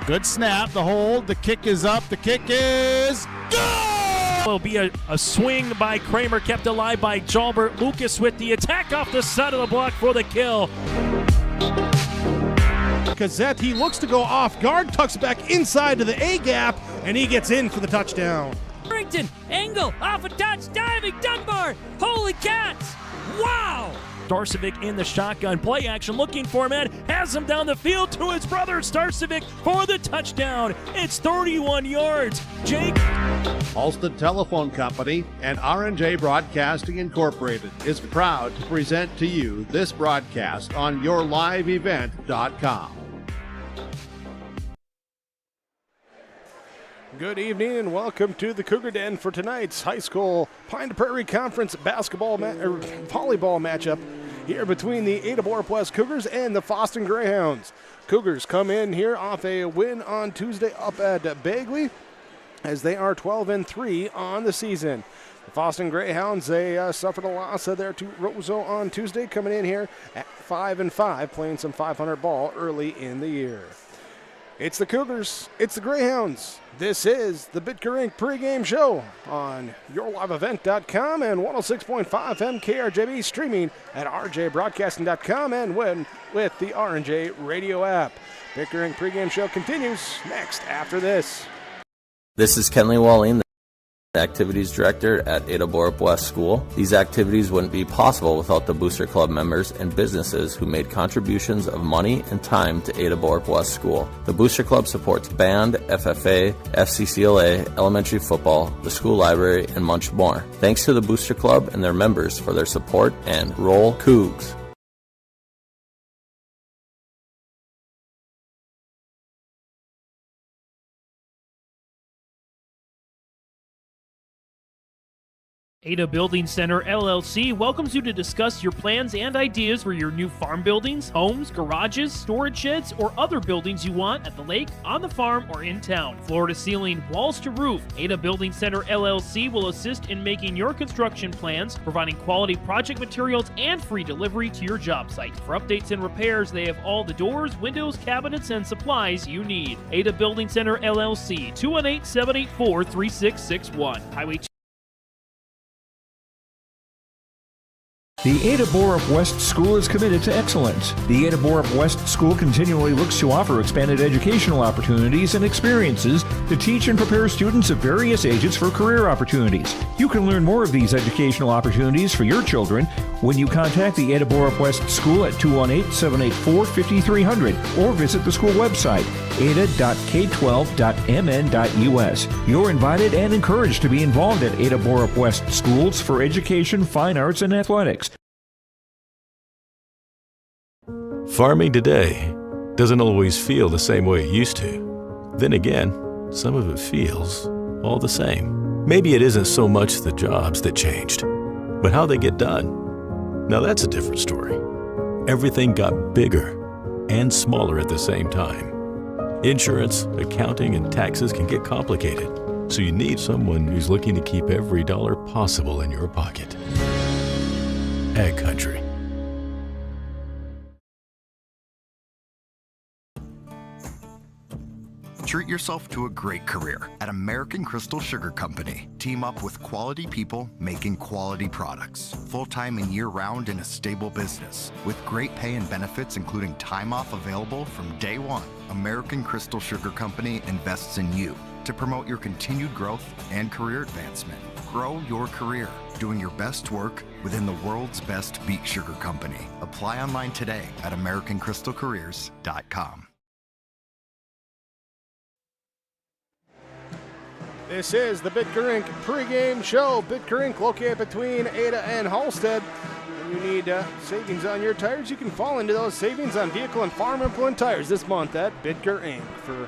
Good snap, the hold, the kick is up, the kick is good! Will be a swing by Kramer, kept alive by Jalbert. Lucas with the attack off the side of the block for the kill. Gazette, he looks to go off guard, tucks back inside to the A gap, and he gets in for the touchdown. Harrington, angle, off a touch, diving, Dunbar, holy cats, wow! Starcevic in the shotgun, play action, looking for man, has him down the field to his brother Starcevic for the touchdown. It's 31 yards. Jake. Halstead Telephone Company and R&J Broadcasting Incorporated is proud to present to you this broadcast on yourliveevent.com. Good evening and welcome to the Cougar Den for tonight's high school Pine Prairie Conference volleyball matchup here between the Ada-Borup-West Cougars and the Fosston Greyhounds. Cougars come in here off a win on Tuesday up at Bagley as they are 12-3 on the season. The Fosston Greyhounds, they suffered a loss there to Roseau on Tuesday, coming in here at 5-5, playing some 500 ball early in the year. It's the Cougars, it's the Greyhounds. This is the Bitker Inc. pregame show on yourliveevent.com and 106.5 MKRJB, streaming at rjbroadcasting.com and with the R&J radio app. Bitker Inc. pregame show continues next after this. This is Kenley Walling, the Activities Director at Ada-Borup-West School. These activities wouldn't be possible without the Booster Club members and businesses who made contributions of money and time to Ada-Borup-West School. The Booster Club supports band, FFA, FCCLA, elementary football, the school library, and much more. Thanks to the Booster Club and their members for their support, and roll Cougs! Ada Building Center LLC welcomes you to discuss your plans and ideas for your new farm buildings, homes, garages, storage sheds, or other buildings you want at the lake, on the farm, or in town. Floor to ceiling, walls to roof, Ada Building Center LLC will assist in making your construction plans, providing quality project materials and free delivery to your job site. For updates and repairs, they have all the doors, windows, cabinets, and supplies you need. Ada Building Center LLC, 218-784-3661. Highway The Ada-Borup-West School is committed to excellence. The Ada-Borup-West School continually looks to offer expanded educational opportunities and experiences to teach and prepare students of various ages for career opportunities. You can learn more of these educational opportunities for your children when you contact the Ada-Borup-West School at 218-784-5300 or visit the school website, ada.k12.mn.us. You're invited and encouraged to be involved at Ada-Borup-West Schools for education, fine arts, and athletics. Farming today doesn't always feel the same way it used to. Then again, some of it feels all the same. Maybe it isn't so much the jobs that changed, but how they get done. Now that's a different story. Everything got bigger and smaller at the same time. Insurance, accounting, and taxes can get complicated, so you need someone who's looking to keep every dollar possible in your pocket. Ag Country. Treat yourself to a great career at American Crystal Sugar Company. Team up with quality people making quality products. Full-time and year-round in a stable business. With great pay and benefits including time off available from day one. American Crystal Sugar Company invests in you to promote your continued growth and career advancement. Grow your career doing your best work within the world's best beet sugar company. Apply online today at AmericanCrystalCareers.com. This is the Bitker Inc. pregame show. Bitker Inc. located between Ada and Halstead. When you need savings on your tires, you can fall into those savings on vehicle and farm implement tires this month at Bitker Inc. For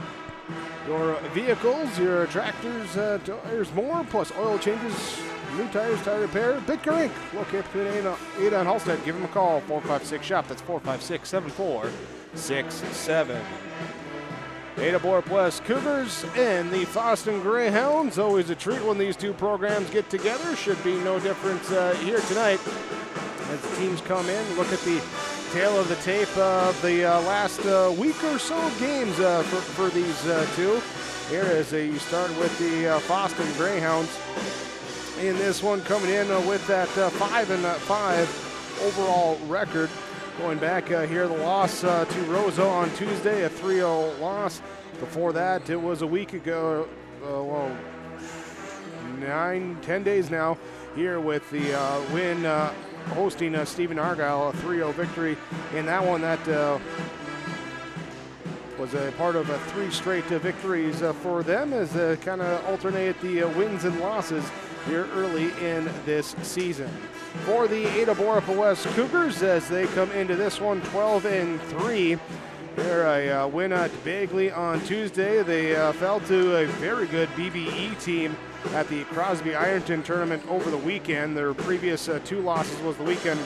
your vehicles, your tractors, tires, more, plus oil changes, new tires, tire repair. Bitker Inc. located between Ada and Halstead. Give them a call, 456-SHOP. That's 456-7467. Ada-Borup-West Cougars and the Fosston Greyhounds. Always a treat when these two programs get together. Should be no difference here tonight as the teams come in. Look at the tale of the tape of the last week or so of games for these two. Here as you start with the Fosston Greyhounds. In this one coming in with that 5-5 overall record. Going back here, the loss to Roseau on Tuesday, a 3-0 loss. Before that, it was a week ago, 9-10 days now, here with the win hosting Stephen Argyle, a 3-0 victory in that one. That was a part of 3 straight victories for them as they kind of alternate the wins and losses here early in this season. For the Ada-Borup-West Cougars, as they come into this one 12-3. They're a win at Bagley on Tuesday. They fell to a very good BBE team at the Crosby Ironton tournament over the weekend. Their previous 2 losses was the weekend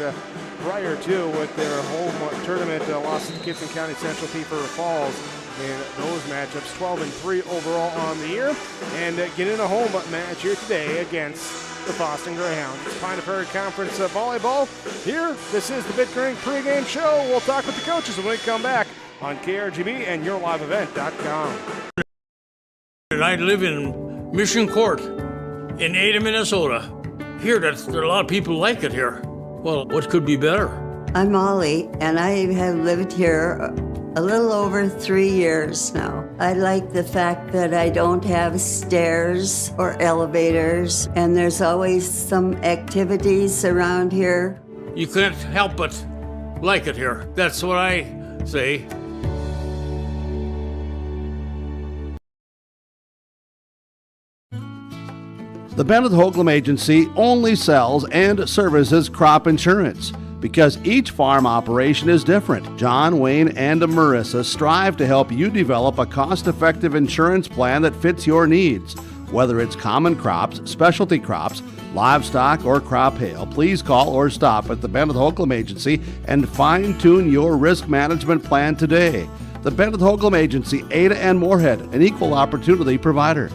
prior to, with their home tournament loss to Kitson County Central Thief River Falls in those matchups. 12-3 overall on the year, and getting a home match here today against the Fosston Greyhounds. It's Pine Prairie Conference Volleyball. Here, this is the Bickering pregame show. We'll talk with the coaches when we come back on KRGB and YourLiveEvent.com. And I live in Mission Court in Ada, Minnesota. Here, there are a lot of people like it here. Well, what could be better? I'm Molly, and I have lived here a little over 3 years now. I like the fact that I don't have stairs or elevators, and there's always some activities around here. You can't help but like it here. That's what I say. The Bennett Hoagland Agency only sells and services crop insurance because each farm operation is different. John, Wayne, and Marissa strive to help you develop a cost-effective insurance plan that fits your needs. Whether it's common crops, specialty crops, livestock, or crop hail, please call or stop at the Bennett Hoagland Agency and fine-tune your risk management plan today. The Bennett Hoagland Agency, Ada and Moorhead, an equal opportunity provider.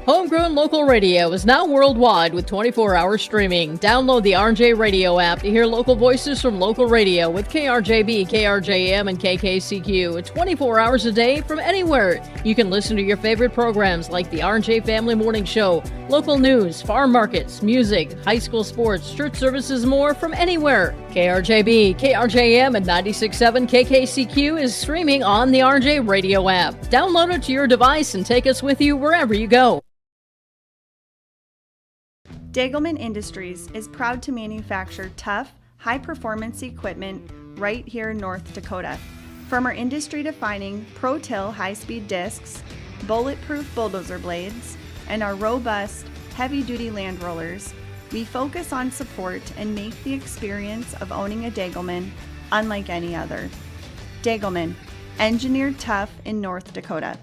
Homegrown local radio is now worldwide with 24-hour streaming. Download the RJ Radio app to hear local voices from local radio with KRJB, KRJM, and KKCQ. 24 hours a day from anywhere. You can listen to your favorite programs like the RJ Family Morning Show, local news, farm markets, music, high school sports, church services, more from anywhere. KRJB, KRJM, and 96.7 KKCQ is streaming on the RJ Radio app. Download it to your device and take us with you wherever you go. Degelman Industries is proud to manufacture tough, high-performance equipment right here in North Dakota. From our industry-defining Pro-Till high-speed discs, bulletproof bulldozer blades, and our robust, heavy-duty land rollers, we focus on support and make the experience of owning a Degelman unlike any other. Degelman, engineered tough in North Dakota.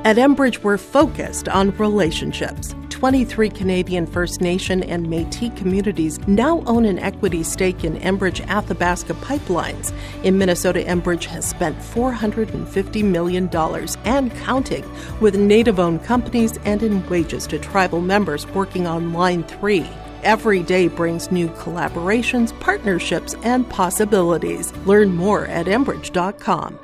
At Enbridge, we're focused on relationships. 23 Canadian First Nation and Métis communities now own an equity stake in Enbridge Athabasca Pipelines. In Minnesota, Enbridge has spent $450 million and counting with Native-owned companies and in wages to tribal members working on Line 3. Every day brings new collaborations, partnerships, and possibilities. Learn more at Enbridge.com.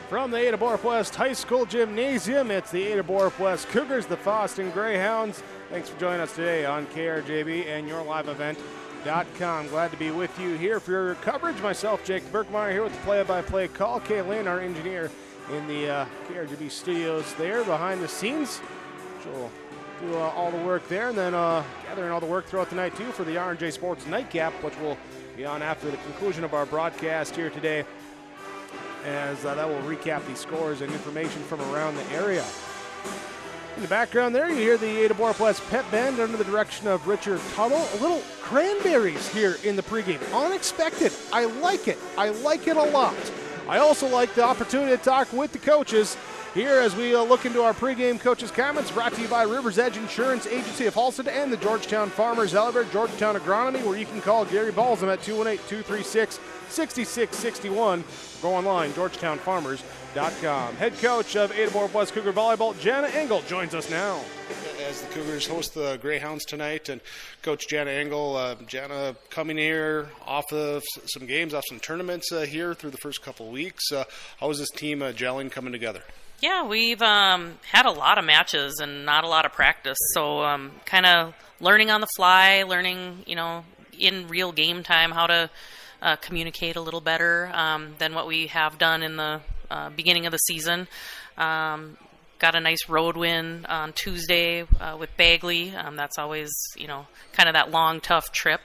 From the Ada-Borup-West High School Gymnasium, it's the Ada-Borup-West Cougars, the Fosston Greyhounds. Thanks for joining us today on KRJB and YourLiveEvent.com. Glad to be with you here for your coverage. Myself, Jake Berkmeyer, here with the play-by-play call. Kaylin, our engineer, in the KRJB studios there behind the scenes. She'll do all the work there, and then gathering all the work throughout the night, too, for the R&J Sports Nightcap, which will be on after the conclusion of our broadcast here today, as that will recap the scores and information from around the area. In the background there, you hear the Ada-Borup-West Pep Band under the direction of Richard Tuttle. A little cranberries here in the pregame. Unexpected. I like it. I like it a lot. I also like the opportunity to talk with the coaches here as we look into our pregame coaches' comments, brought to you by Rivers Edge Insurance Agency of Halstead and the Georgetown Farmers Elevator, Georgetown Agronomy, where you can call Gary Balsam at 6661. Go online, GeorgetownFarmers.com. Head coach of Ada-Borup-West Cougar Volleyball, Jana Engel, joins us now. As the Cougars host the Greyhounds tonight, and Coach Jana Engel, Jana coming here off of some games, off some tournaments here through the first couple of weeks. How is this team gelling, coming together? Yeah, we've had a lot of matches and not a lot of practice, so kind of learning on the fly, learning, in real game time how to communicate a little better than what we have done in the beginning of the season. Got a nice road win on Tuesday with Bagley. That's always, kind of that long, tough trip.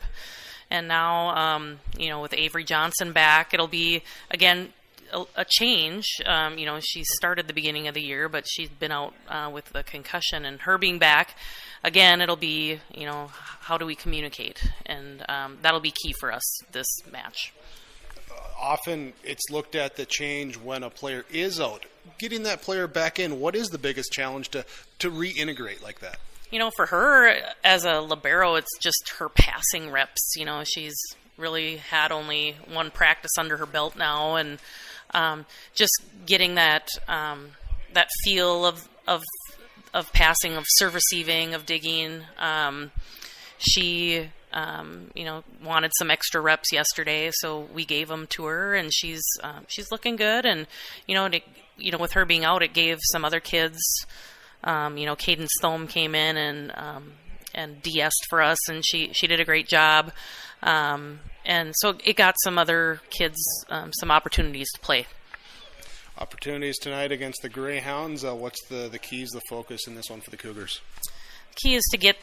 And now, with Avery Johnson back, it'll be, again, a change. She started the beginning of the year, but she's been out with the concussion. And her being back, again, it'll be, how do we communicate? And that'll be key for us this match. Often it's looked at the change when a player is out. Getting that player back in, what is the biggest challenge to reintegrate like that? For her as a libero, it's just her passing reps. She's really had only one practice under her belt now, and just getting that feel of passing, of serve receiving, of digging. She wanted some extra reps yesterday, so we gave them to her, and she's looking good. And with her being out, it gave some other kids. Caden Thome came in and de-essed for us, and she did a great job. And so it got some other kids some opportunities to play. Opportunities tonight against the Greyhounds. What's the keys, the focus in this one for the Cougars? Key is to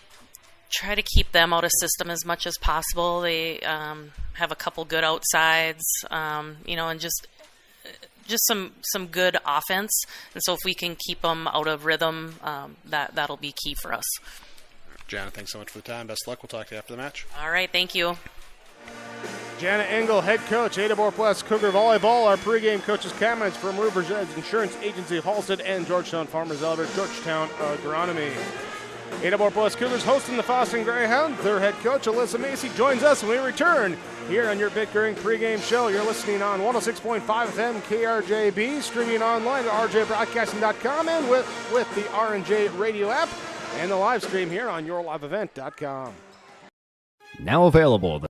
try to keep them out of system as much as possible. They have a couple good outsides, and just some good offense. And so if we can keep them out of rhythm, that'll be key for us. Jana, thanks so much for the time. Best of luck. We'll talk to you after the match. All right, thank you. Jana Engel, head coach, Ada-Borup-West Cougar Volleyball. Our pregame coaches' comments from Rivers Edge Insurance Agency of Halstead and Georgetown Farmers Elevator, Georgetown Agronomy. Ada-Borup-West Cougars hosting the Fosston Greyhounds. Their head coach, Alyssa Macy, joins us when we return here on your Bickering pregame show. You're listening on 106.5 FM KRJB, streaming online at rjbroadcasting.com and with the R&J radio app and the live stream here on yourliveevent.com. Now available,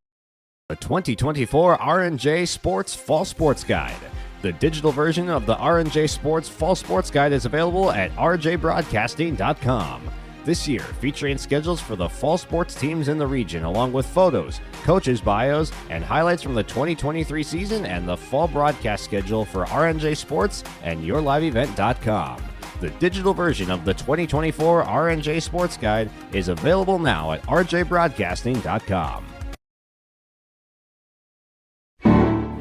the 2024 R&J Sports Fall Sports Guide. The digital version of the R&J Sports Fall Sports Guide is available at rjbroadcasting.com. This year, featuring schedules for the fall sports teams in the region, along with photos, coaches' bios, and highlights from the 2023 season and the fall broadcast schedule for R&J Sports and yourliveevent.com. The digital version of the 2024 R&J Sports Guide is available now at rjbroadcasting.com.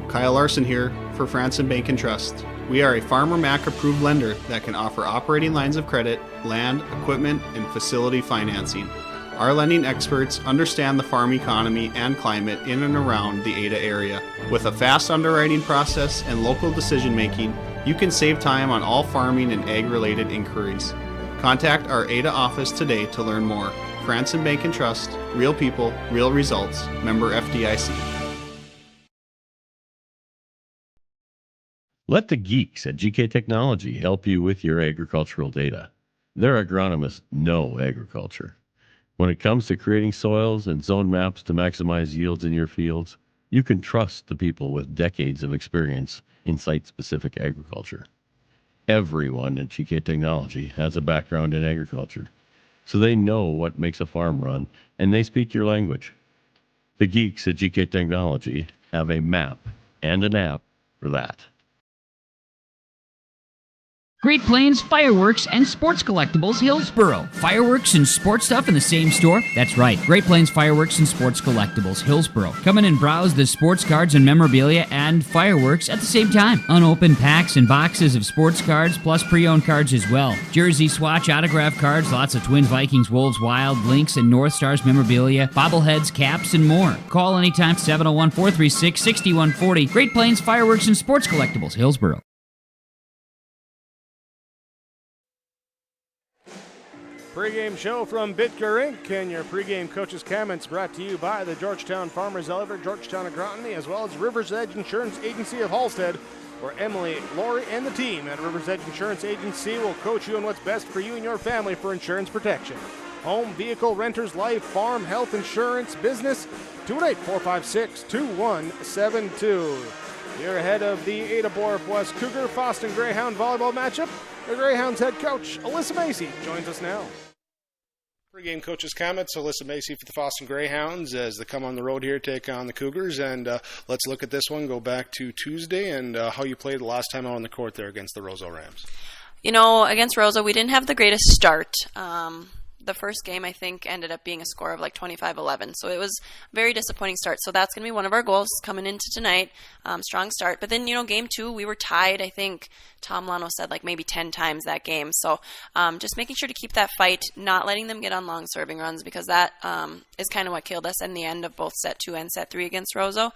Kyle Larson here for Franson Bank and Trust. We are a Farmer Mac approved lender that can offer operating lines of credit, land, equipment, and facility financing. Our lending experts understand the farm economy and climate in and around the Ada area. With a fast underwriting process and local decision making, you can save time on all farming and ag-related inquiries. Contact our Ada office today to learn more. Franson Bank and Trust, real people, real results. Member FDIC. Let the geeks at GK Technology help you with your agricultural data. Their agronomists know agriculture. When it comes to creating soils and zone maps to maximize yields in your fields, you can trust the people with decades of experience in site-specific agriculture. Everyone at GK Technology has a background in agriculture, so they know what makes a farm run, and they speak your language. The geeks at GK Technology have a map and an app for that. Great Plains Fireworks and Sports Collectibles, Hillsboro. Fireworks and sports stuff in the same store? That's right. Great Plains Fireworks and Sports Collectibles, Hillsboro. Come in and browse the sports cards and memorabilia and fireworks at the same time. Unopened packs and boxes of sports cards, plus pre-owned cards as well. Jersey swatch autograph cards, lots of Twins, Vikings, Wolves, Wild, Lynx, and North Stars memorabilia, bobbleheads, caps, and more. Call anytime, 701-436-6140. Great Plains Fireworks and Sports Collectibles, Hillsboro. Pregame show from Bitger Inc. and your pregame coaches' comments brought to you by the Georgetown Farmers Elevator, Georgetown Agronomy, as well as Rivers Edge Insurance Agency of Halstead, where Emily, Lori, and the team at Rivers Edge Insurance Agency will coach you on what's best for you and your family for insurance protection. Home, vehicle, renters, life, farm, health insurance, business, 218-456-2172. You're ahead of the Ada-Borup-West Cougar Fosston Greyhound volleyball matchup. The Greyhounds head coach, Alyssa Macy, joins us now. Pre-game coaches' comments, Alyssa Macy for the Fosston Greyhounds as they come on the road here, take on the Cougars. And let's look at this one, go back to Tuesday and how you played the last time out on the court there against the Roseau Rams. You know, against Roseau, we didn't have the greatest start. The first game, I think, ended up being a score of like 25-11. So it was a very disappointing start. So that's going to be one of our goals coming into tonight. Strong start. But then, you know, game 2, we were tied, I think Tom Lano said, like maybe 10 times that game. So just making sure to keep that fight, not letting them get on long serving runs, because that is kind of what killed us in the end of both set 2 and set 3 against Roseau.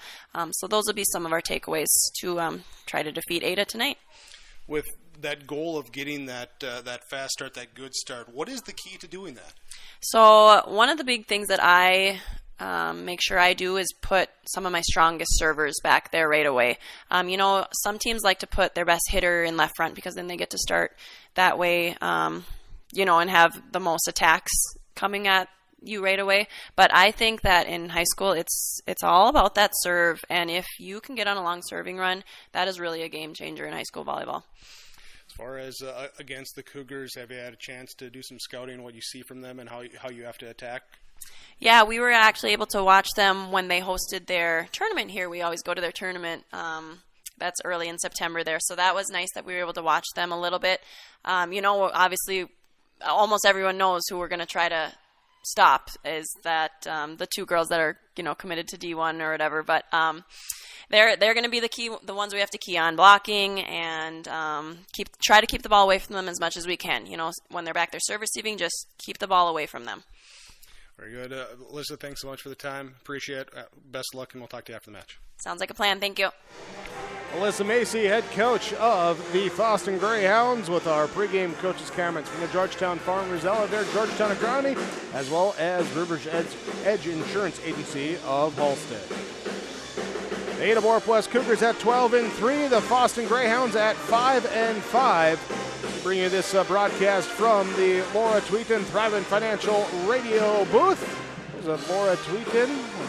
So those will be some of our takeaways to try to defeat Ada tonight. With that goal of getting that fast start, that good start, what is the key to doing that? So one of the big things that I make sure I do is put some of my strongest servers back there right away. You know, some teams like to put their best hitter in left front because then they get to start that way, you know, and have the most attacks coming at you right away. But I think that in high school, it's all about that serve. And if you can get on a long serving run, that is really a game changer in high school volleyball. As far as against the Cougars, have you had a chance to do some scouting, what you see from them and how you have to attack? Yeah, we were actually able to watch them when they hosted their tournament here. We always go to their tournament. That's early in September there. So that was nice that we were able to watch them a little bit. You know, obviously, almost everyone knows who we're going to try to stop is that the 2 girls that are, you know, committed to D1 or whatever. But they're going to be the ones we have to key on blocking and try to keep the ball away from them as much as we can. You know, when they're back there serve receiving, just keep the ball away from them. Very good. Alyssa, thanks so much for the time. Appreciate it. Best of luck, and we'll talk to you after the match. Sounds like a plan. Thank you. Alyssa Macy, head coach of the Fosston Greyhounds, with our pregame coaches' comments from the Georgetown Farmers Elevator, Georgetown Agronomy, as well as Rivers Edge Insurance Agency of Halstead. The Ada-Borup-West Cougars at 12-3, the Fosston Greyhounds at 5-5. Bring you this broadcast from the Laura Tweeton Thrivent Financial Radio booth. There's Laura Tweeton,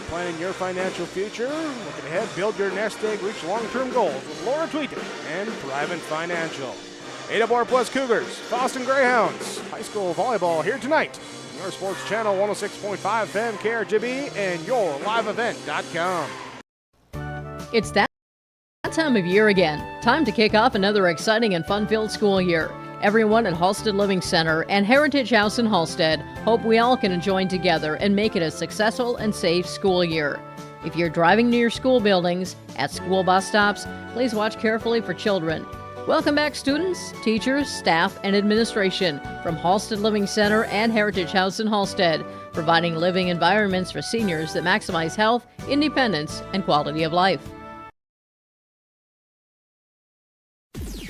planning your financial future. Looking ahead, build your nest egg, reach long-term goals with Laura Tweeton and Thrivent Financial. Ada-Borup-West Cougars, Fosston Greyhounds, high school volleyball here tonight. Your sports channel 106.5 FM KRJB and yourliveevent.com. It's that time of year again. Time to kick off another exciting and fun-filled school year. Everyone at Halstead Living Center and Heritage House in Halstead hope we all can join together and make it a successful and safe school year. If you're driving near school buildings, at school bus stops, please watch carefully for children. Welcome back, students, teachers, staff, and administration from Halstead Living Center and Heritage House in Halstead, providing living environments for seniors that maximize health, independence, and quality of life.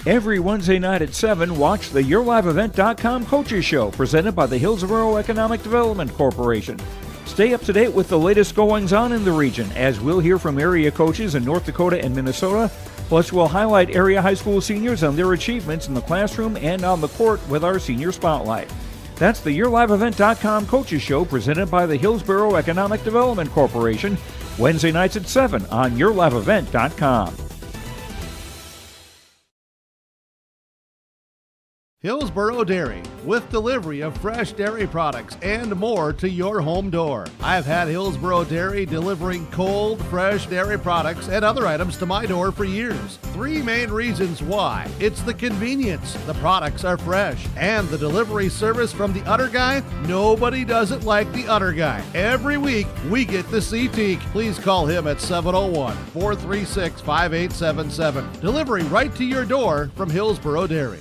Every Wednesday night at 7, watch the YourLiveEvent.com Coaches Show presented by the Hillsborough Economic Development Corporation. Stay up to date with the latest goings-on in the region, as we'll hear from area coaches in North Dakota and Minnesota. Plus, we'll highlight area high school seniors and their achievements in the classroom and on the court with our Senior Spotlight. That's the YourLiveEvent.com Coaches Show presented by the Hillsborough Economic Development Corporation, Wednesday nights at 7 on YourLiveEvent.com. Hillsborough Dairy, with delivery of fresh dairy products and more to your home door. I've had Hillsborough Dairy delivering cold, fresh dairy products and other items to my door for years. 3 main reasons why. It's the convenience, the products are fresh, and the delivery service from the Udder Guy. Nobody does it like the Udder Guy. Every week, we get the C-Teak. Please call him at 701-436-5877. Delivery right to your door from Hillsborough Dairy.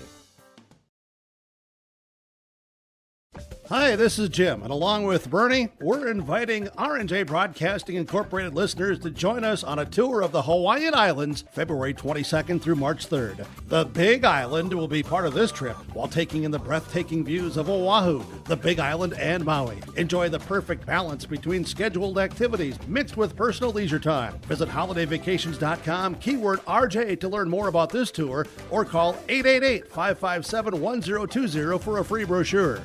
Hi, this is Jim, and along with Bernie, we're inviting R&J Broadcasting Incorporated listeners to join us on a tour of the Hawaiian Islands, February 22nd through March 3rd. The Big Island will be part of this trip while taking in the breathtaking views of Oahu, the Big Island, and Maui. Enjoy the perfect balance between scheduled activities mixed with personal leisure time. Visit holidayvacations.com, keyword RJ to learn more about this tour, or call 888-557-1020 for a free brochure.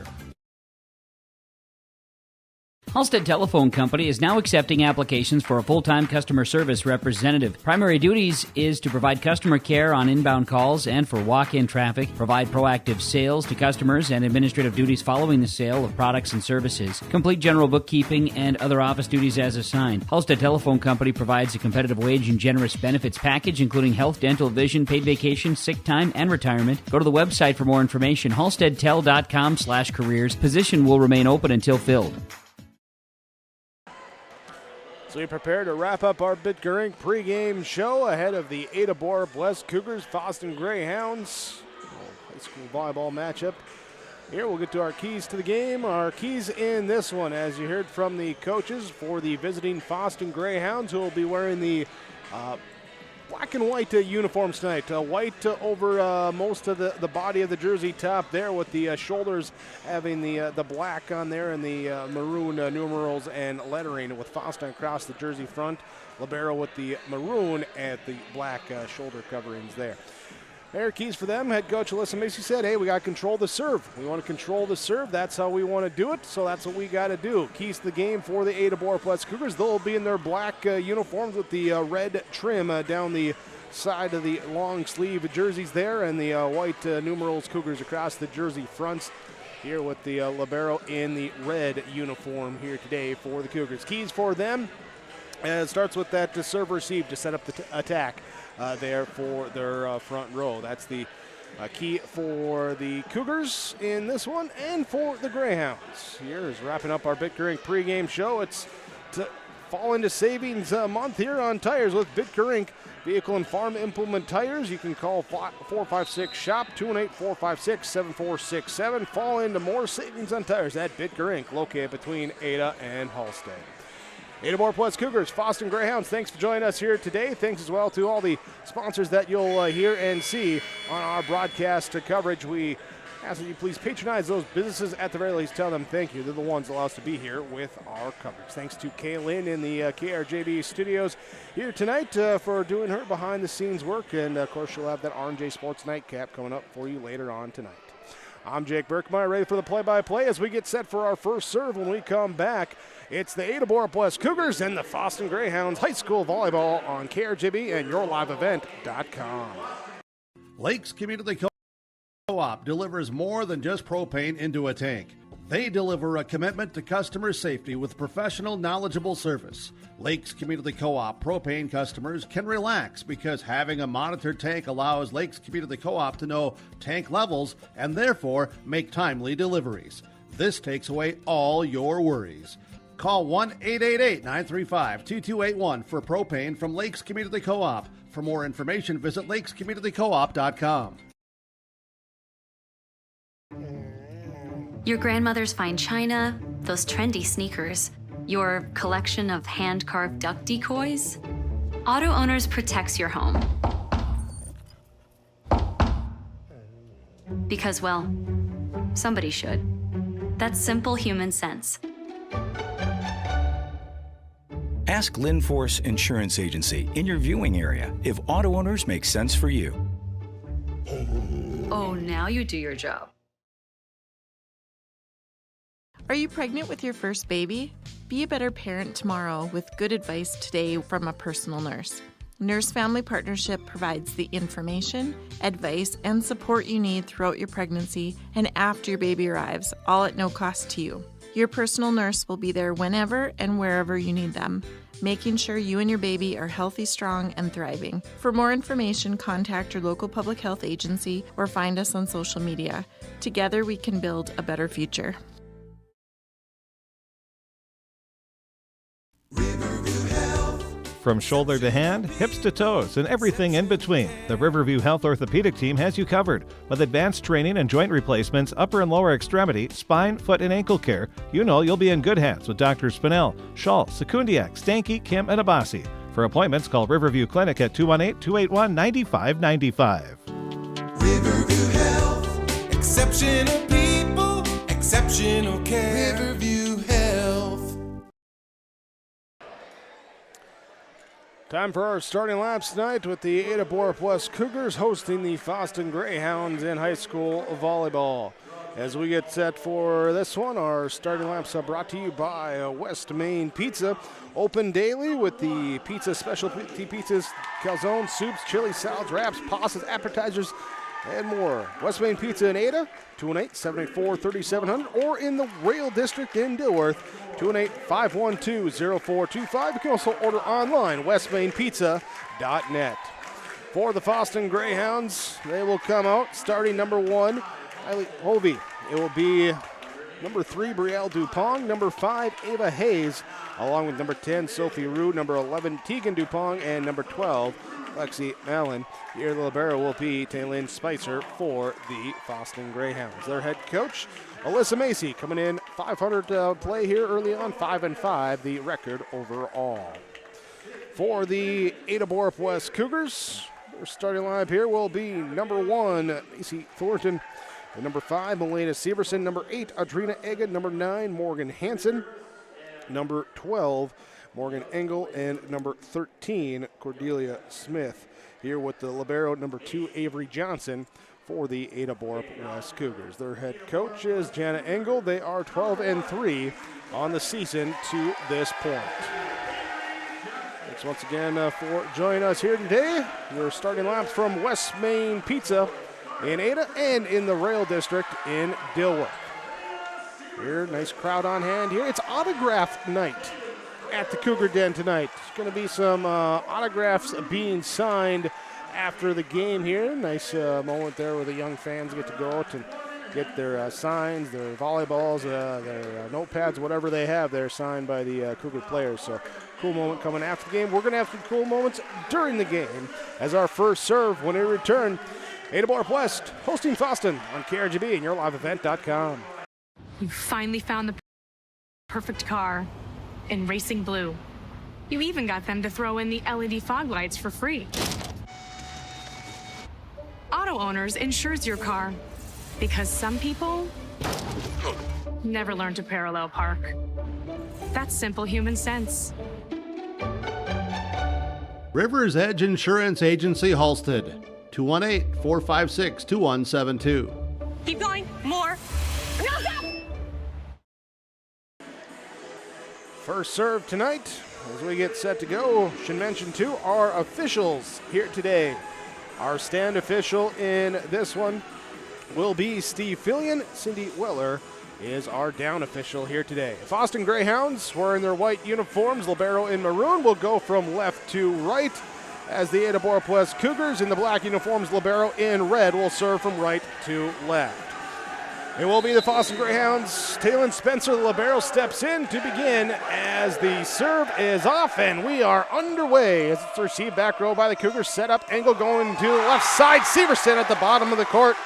Halstead Telephone Company is now accepting applications for a full-time customer service representative. Primary duties is to provide customer care on inbound calls and for walk-in traffic, provide proactive sales to customers and administrative duties following the sale of products and services, complete general bookkeeping and other office duties as assigned. Halstead Telephone Company provides a competitive wage and generous benefits package including health, dental, vision, paid vacation, sick time, and retirement. Go to the website for more information, halsteadtel.com/careers. Position will remain open until filled. So we prepare to wrap up our Bitgerink pregame show ahead of the Ada-Borup-West Cougars, Fosston Greyhounds. High school volleyball matchup. Here we'll get to our keys to the game. Our keys in this one, as you heard from the coaches for the visiting Fosston Greyhounds, who will be wearing the black and white uniforms tonight. White over most of the body of the jersey top there, with the shoulders having the black on there and the maroon numerals and lettering, with Fosston across the jersey front. Libero with the maroon at the black shoulder coverings there. Their keys for them. Head coach Alyssa Macy said, hey, we got to control the serve. We want to control the serve. That's how we want to do it, so that's what we got to do. Keys to the game for the Ada-Borup-West Cougars. They'll be in their black uniforms with the red trim down the side of the long sleeve jerseys there, and the white numerals Cougars across the jersey fronts here, with the libero in the red uniform here today for the Cougars. Keys for them. It starts with that serve receive to set up the attack there for their front row. That's the key for the Cougars in this one and for the Greyhounds. Here is wrapping up our Bitgerink pregame show. It's to fall into savings month here on tires with Bitgerink Vehicle and Farm Implement Tires. You can call 456-SHOP, 218-456-7467. Fall into more savings on tires at Bitgerink, located between Ada and Halstead. Ada-Borup-West Cougars, Fosston Greyhounds, thanks for joining us here today. Thanks as well to all the sponsors that you'll hear and see on our broadcast coverage. We ask that you please patronize those businesses, at the very least. Tell them thank you. They're the ones that allow us to be here with our coverage. Thanks to Kaylin in the KRJB studios here tonight for doing her behind-the-scenes work. And, of course, she'll have that R&J Sports Nightcap coming up for you later on tonight. I'm Jake Berkmeyer, ready for the play-by-play as we get set for our first serve. When we come back, it's the Ada-Borup-West Cougars and the Fosston Greyhounds High School Volleyball on KRJB and YourLiveEvent.com. Lakes Community Co-op delivers more than just propane into a tank. They deliver a commitment to customer safety with professional, knowledgeable service. Lakes Community Co-op propane customers can relax because having a monitored tank allows Lakes Community Co-op to know tank levels and therefore make timely deliveries. This takes away all your worries. Call 1-888-935-2281 for propane from Lakes Community Co-op. For more information, visit lakescommunitycoop.com. Your grandmother's fine china, those trendy sneakers, your collection of hand-carved duck decoys. Auto Owners protects your home. Because, well, somebody should. That's simple human sense. Ask Linforce Insurance Agency in your viewing area if Auto Owners makes sense for you. Oh, now you do your job. Are you pregnant with your first baby? Be a better parent tomorrow with good advice today from a personal nurse. Nurse Family Partnership provides the information, advice, and support you need throughout your pregnancy and after your baby arrives, all at no cost to you. Your personal nurse will be there whenever and wherever you need them, making sure you and your baby are healthy, strong, and thriving. For more information, contact your local public health agency or find us on social media. Together, we can build a better future. From shoulder to hand, hips to toes, and everything in between, the Riverview Health Orthopedic team has you covered. With advanced training and joint replacements, upper and lower extremity, spine, foot, and ankle care, you know you'll be in good hands with Dr. Spinell, Schall, Sekundiak, Stanky, Kim, and Abasi. For appointments, call Riverview Clinic at 218-281-9595. Riverview Health, exceptional people, exceptional care. Riverview Health. Time for our starting laps tonight with the Ada-Borup-West Cougars hosting the Fosston Greyhounds in high school volleyball. As we get set for this one, our starting laps are brought to you by West Main Pizza. Open daily with the pizza specialty pizzas, calzones, soups, chili, salads, wraps, pastas, appetizers, and more. West Main Pizza in Ada, 218-784-3700, or in the Rail District in Dilworth, 218-512-0425. You can also order online, westmainpizza.net. For the Fosston Greyhounds, they will come out starting number 1, Eileen Hovey. It will be number 3, Brielle Dupont, number 5, Ava Hayes, along with number 10, Sophie Rue, number 11, Tegan Dupont, and number 12, Lexi Mallon. Your libero will be Taylin Spicer for the Fosston Greyhounds. Their head coach, Alyssa Macy, coming in 500 play here early on, 5-5, the record overall. For the Ada-Borup-West Cougars, their starting lineup here will be number 1, Macy Thornton, and number 5, Melena Severson, number 8, Adrina Egan, number 9, Morgan Hansen, number 12, Morgan Engel, and number 13, Cordelia Smith. Here with the libero, number 2, Avery Johnson, for the Ada-Borup-West Cougars. Their head coach is Jana Engel. They are 12-3 on the season to this point. Thanks once again for joining us here today. Your starting laps from West Main Pizza in Ada and in the Rail District in Dilworth. Here, nice crowd on hand here. It's autograph night at the Cougar Den tonight. There's going to be some autographs being signed after the game here. Nice moment there where the young fans get to go out and get their signs, their volleyballs, their notepads, whatever they have there signed by the Cougar players. So cool moment coming after the game. We're going to have some cool moments during the game as our first serve when we return. Ada-Borup-West hosting Fosston on KRGB and YourLiveEvent.com. You finally found the perfect car in racing blue. You even got them to throw in the LED fog lights for free. Auto Owners insures your car because some people never learn to parallel park. That's simple human sense. Rivers Edge Insurance Agency Halstead, 218-456-2172. Keep going, more. No, stop! First serve tonight as we get set to go. Should mention too our officials here today. Our stand official in this one will be Steve Fillion. Cindy Weller is our down official here today. Fosston Greyhounds wearing their white uniforms, libero in maroon, will go from left to right, as the Ada-Borup-West Cougars in the black uniforms, libero in red, will serve from right to left. It will be the Fosston Greyhounds. Taylon Spencer, the libero, steps in to begin as the serve is off, and we are underway as it's received back row by the Cougars. Set up, angle going to the left side. Severson at the bottom of the court.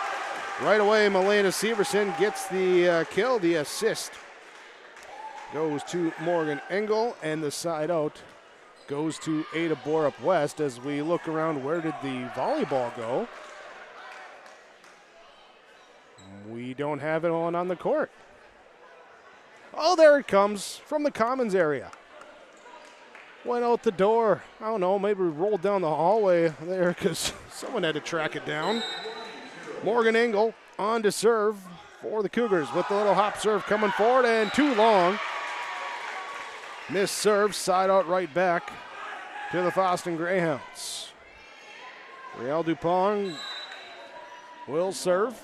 Right away, Melena Severson gets the kill. The assist goes to Morgan Engel, and the side out goes to Ada-Borup-West. As we look around, where did the volleyball go? We don't have it on the court. Oh, there it comes from the commons area. Went out the door. I don't know, maybe we rolled down the hallway there because someone had to track it down. Morgan Engel on to serve for the Cougars with the little hop serve coming forward and too long. Missed serve, side out right back to the Fosston Greyhounds. Brielle Dupont will serve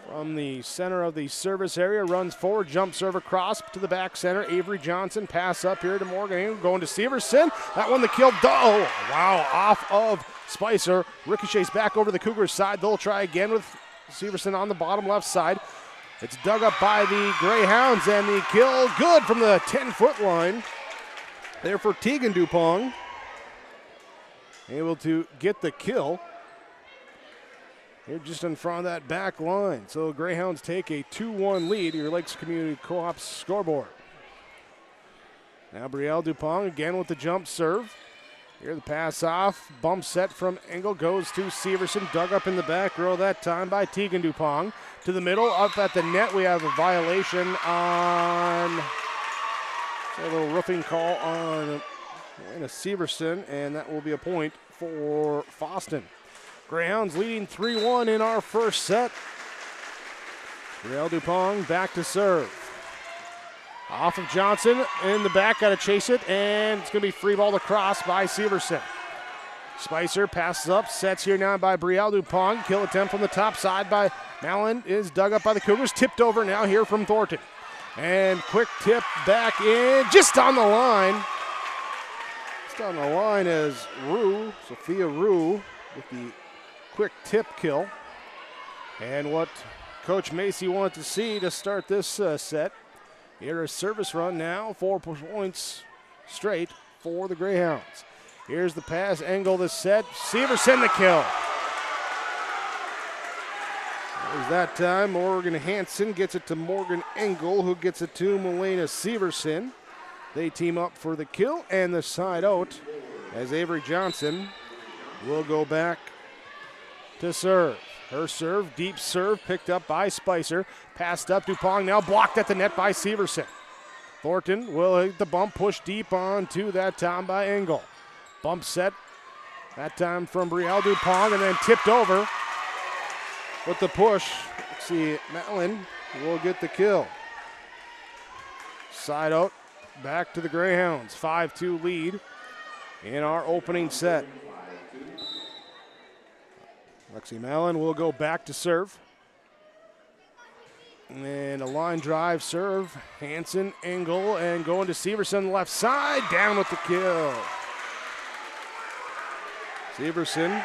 from the center of the service area, runs forward, jump serve across to the back center. Avery Johnson, pass up here to Morgan Engel, going to Severson. That one the kill. Oh, wow, off of Spicer. Ricochets back over the Cougars side. They'll try again with Severson on the bottom left side. It's dug up by the Greyhounds, and the kill good from the 10-foot line there for Tegan Dupont. able to get the kill. Here just in front of that back line. So Greyhounds take a 2-1 lead, your Lakes Community Co-op scoreboard. Now Brielle Dupont again with the jump serve. Here the pass off. Bump set from Engel goes to Severson. Dug up in the back row that time by Tegan Dupont. To the middle, up at the net. We have a violation on a little roofing call on Elena Severson, and that will be a point for Fosston. Greyhounds leading 3-1 in our first set. Brielle Dupont back to serve. Off of Johnson in the back, got to chase it, and it's going to be free ball across by Severson. Spicer passes up, sets here now by Brielle Dupont. Kill attempt from the top side by Mallon is dug up by the Cougars. Tipped over now here from Thornton. And quick tip back in, just on the line. Just on the line as Sophia Rue with the quick tip kill. And what Coach Macy wanted to see to start this set. Here a service run now, 4 points straight for the Greyhounds. Here's the pass, Engel the set, Severson the kill. There's that time, Morgan Hansen gets it to Morgan Engel, who gets it to Melena Severson. They team up for the kill and the side out as Avery Johnson will go back to serve. Her serve, deep serve, picked up by Spicer. Passed up, Dupont now blocked at the net by Severson. Thornton will hit the bump, push deep onto that time by Engel. Bump set, that time from Brielle Dupont, and then tipped over with the push. Let's see, Matlin will get the kill. Side out, back to the Greyhounds. 5-2 lead in our opening set. Lexi Mallon will go back to serve. And a line drive serve. Hansen, Engel, and going to Severson left side. Down with the kill. Severson,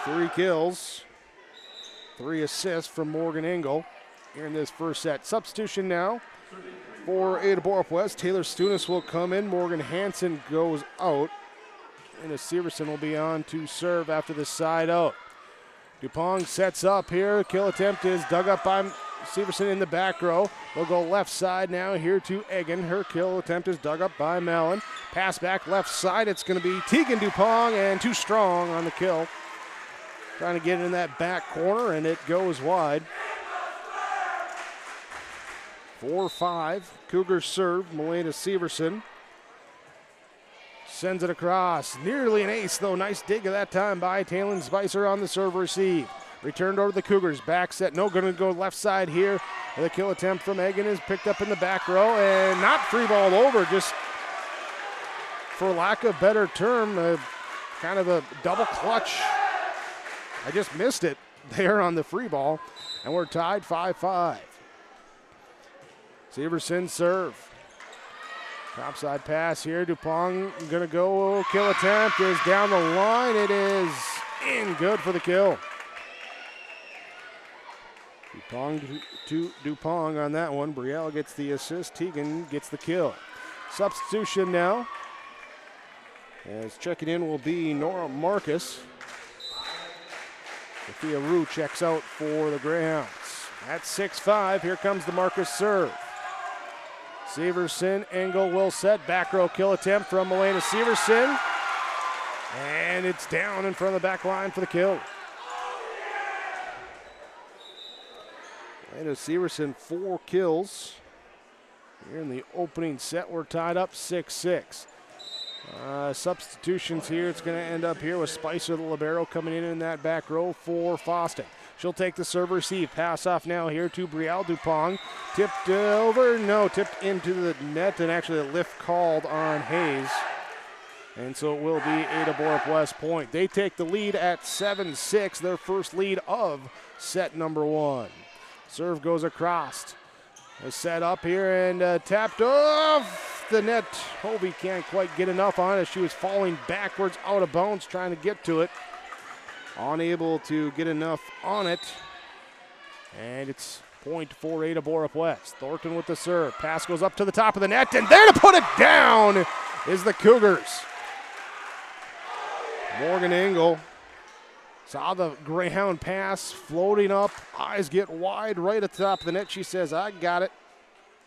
3 kills. 3 assists from Morgan Engel here in this first set. Substitution now for Ada-Borup-West. Taylor Stunis will come in. Morgan Hansen goes out. And Severson will be on to serve after the side out. Dupont sets up here. Kill attempt is dug up by Severson in the back row. We'll go left side now here to Egan. Her kill attempt is dug up by Mallon. Pass back left side. It's going to be Tegan Dupont, and too strong on the kill. Trying to get in that back corner, and it goes wide. 4-5. Cougars serve. Melena Severson sends it across. Nearly an ace, though. Nice dig at that time by Talon Spicer on the serve receive. Returned over to the Cougars. Back set. No, going to go left side here. The kill attempt from Egan is picked up in the back row and not free balled over. Just for lack of better term, kind of a double clutch. I just missed it there on the free ball. And we're tied 5-5. Severson serve. Topside pass here. Dupont going to go. Kill attempt is down the line. It is in. Good for the kill. Dupont on that one. Brielle gets the assist. Tegan gets the kill. Substitution now. As checking in will be Nora Marcus. Sophia Rue checks out for the Greyhounds. At 6-5, here comes the Marcus serve. Severson, Engel will set. Back row kill attempt from Melena Severson. And it's down in front of the back line for the kill. Melena Severson, 4 kills. Here in the opening set, we're tied up 6-6. Substitutions here. It's going to end up here with Spicer, the libero, coming in that back row for Fosston. She'll take the serve receive. Pass off now here to Brielle Dupont. Tipped over. No, tipped into the net, and actually a lift called on Hayes. And so it will be Ada-Borup-West point. They take the lead at 7-6, their first lead of set number 1. Serve goes across. Set up here and tapped off the net. Hovey can't quite get enough on it. She was falling backwards out of bounds trying to get to it. Unable to get enough on it. And it's point for Ada-Borup-West. Thornton with the serve. Pass goes up to the top of the net, and there to put it down is the Cougars. Morgan Engel saw the Greyhound pass floating up. Eyes get wide right at the top of the net. She says, I got it.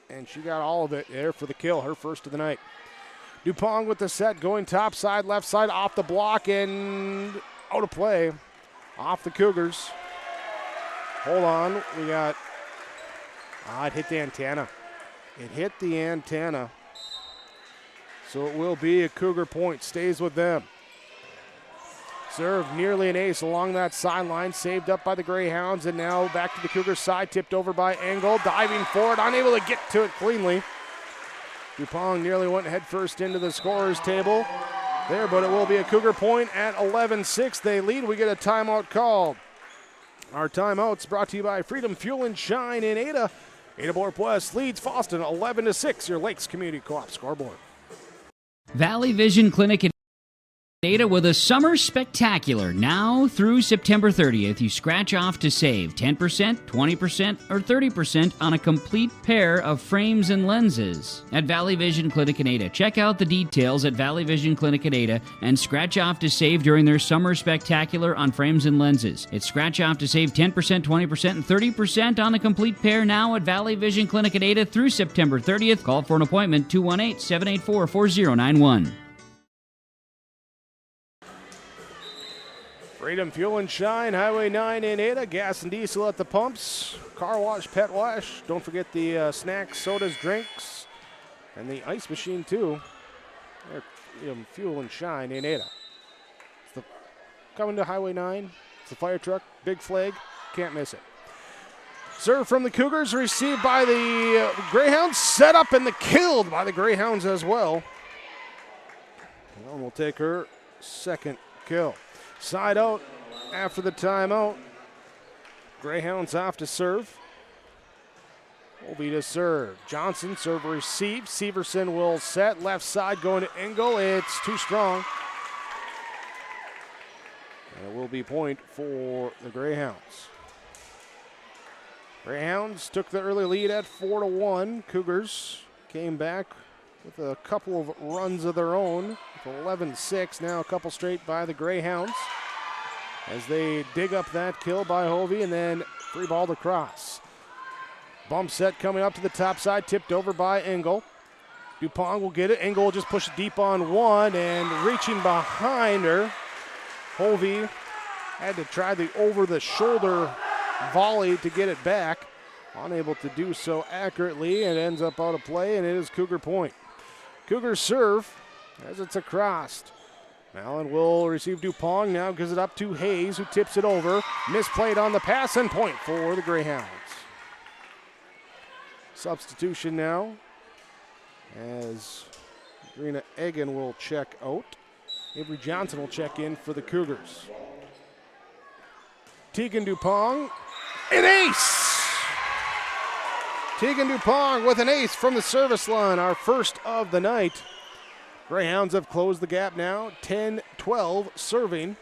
And she got all of it there for the kill, her first of the night. Dupont with the set, going top side, left side, off the block, and out of play. Off the Cougars. Hold on, we got, it hit the antenna. It hit the antenna. So it will be a Cougar point, stays with them. Serve nearly an ace along that sideline, saved up by the Greyhounds, and now back to the Cougars side, tipped over by Engel, diving forward, unable to get to it cleanly. Dupont nearly went head first into the scorer's table there, but it will be a Cougar point at 11-6. They lead. We get a timeout called. Our timeout's brought to you by Freedom Fuel and Shine in Ada. Ada-Borup-West leads Fosston 11-6, your Lakes Community Co-op scoreboard. Valley Vision Clinic in Ada with a summer spectacular. Now through September 30th, you scratch off to save 10%, 20%, or 30% on a complete pair of frames and lenses at Valley Vision Clinic in Ada. Check out the details at Valley Vision Clinic in Ada and scratch off to save during their summer spectacular on frames and lenses. It's scratch off to save 10%, 20%, and 30% on a complete pair now at Valley Vision Clinic in Ada through September 30th. Call for an appointment 218-784-4091. Freedom Fuel and Shine, Highway 9 in Ada. Gas and diesel at the pumps. Car wash, pet wash. Don't forget the snacks, sodas, drinks, and the ice machine too. Freedom Fuel and Shine in Ada. Coming to Highway 9. It's the fire truck, big flag. Can't miss it. Serve from the Cougars, received by the Greyhounds. Set up and killed by the Greyhounds as well. And we'll take her second kill. Side out after the timeout. Greyhounds off to serve. Will be to serve. Johnson, serve receive. Severson will set. Left side going to Engel. It's too strong. And it will be point for the Greyhounds. Greyhounds took the early lead at 4-1. Cougars came back with a couple of runs of their own. 11-6, now a couple straight by the Greyhounds as they dig up that kill by Hovey and then free ball to cross. Bump set coming up to the top side, tipped over by Engel. Dupont will get it. Engel will just push it deep on one and reaching behind her. Hovey had to try the over-the-shoulder volley to get it back. Unable to do so accurately. It ends up out of play and it is Cougar point. Cougars serve as it's across. Mallon will receive Dupont, now gives it up to Hayes, who tips it over. Misplayed on the pass and point for the Greyhounds. Substitution now as Rena Egan will check out. Avery Johnson will check in for the Cougars. Tegan Dupont, an ace! Tegan Dupont with an ace from the service line, our first of the night. Greyhounds have closed the gap now, 10-12 serving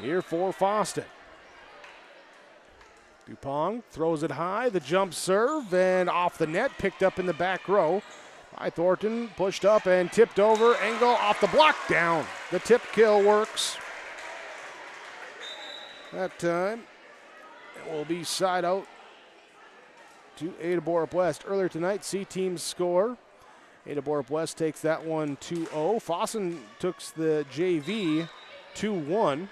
here for Fosston. Dupont throws it high, the jump serve, and off the net, picked up in the back row by Thornton, pushed up and tipped over. Engel off the block, down. The tip kill works. That time, it will be side out to Ada-Borup-West. Earlier tonight, C-team score. Ada-Borup-West takes that one 2-0. Fosston took the JV 2-1.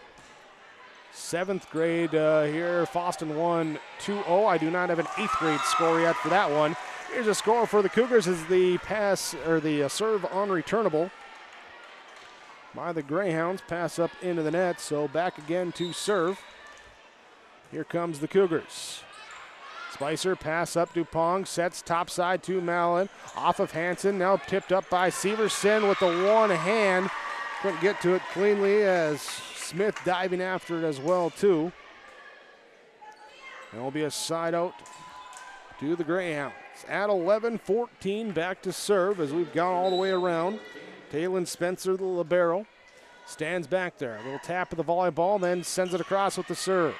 Seventh grade here. Fosston won 2-0. I do not have an eighth grade score yet for that one. Here's a score for the Cougars as the pass or the serve unreturnable by the Greyhounds. Pass up into the net. So back again to serve. Here comes the Cougars. Spicer, pass up Dupont, sets topside to Mallon. Off of Hansen, now tipped up by Severson with the one hand. Couldn't get to it cleanly as Smith diving after it as well too. And it'll be a side out to the Greyhounds. At 11-14, back to serve as we've gone all the way around. Taylon Spencer, the libero, stands back there. A little tap of the volleyball, then sends it across with the serve.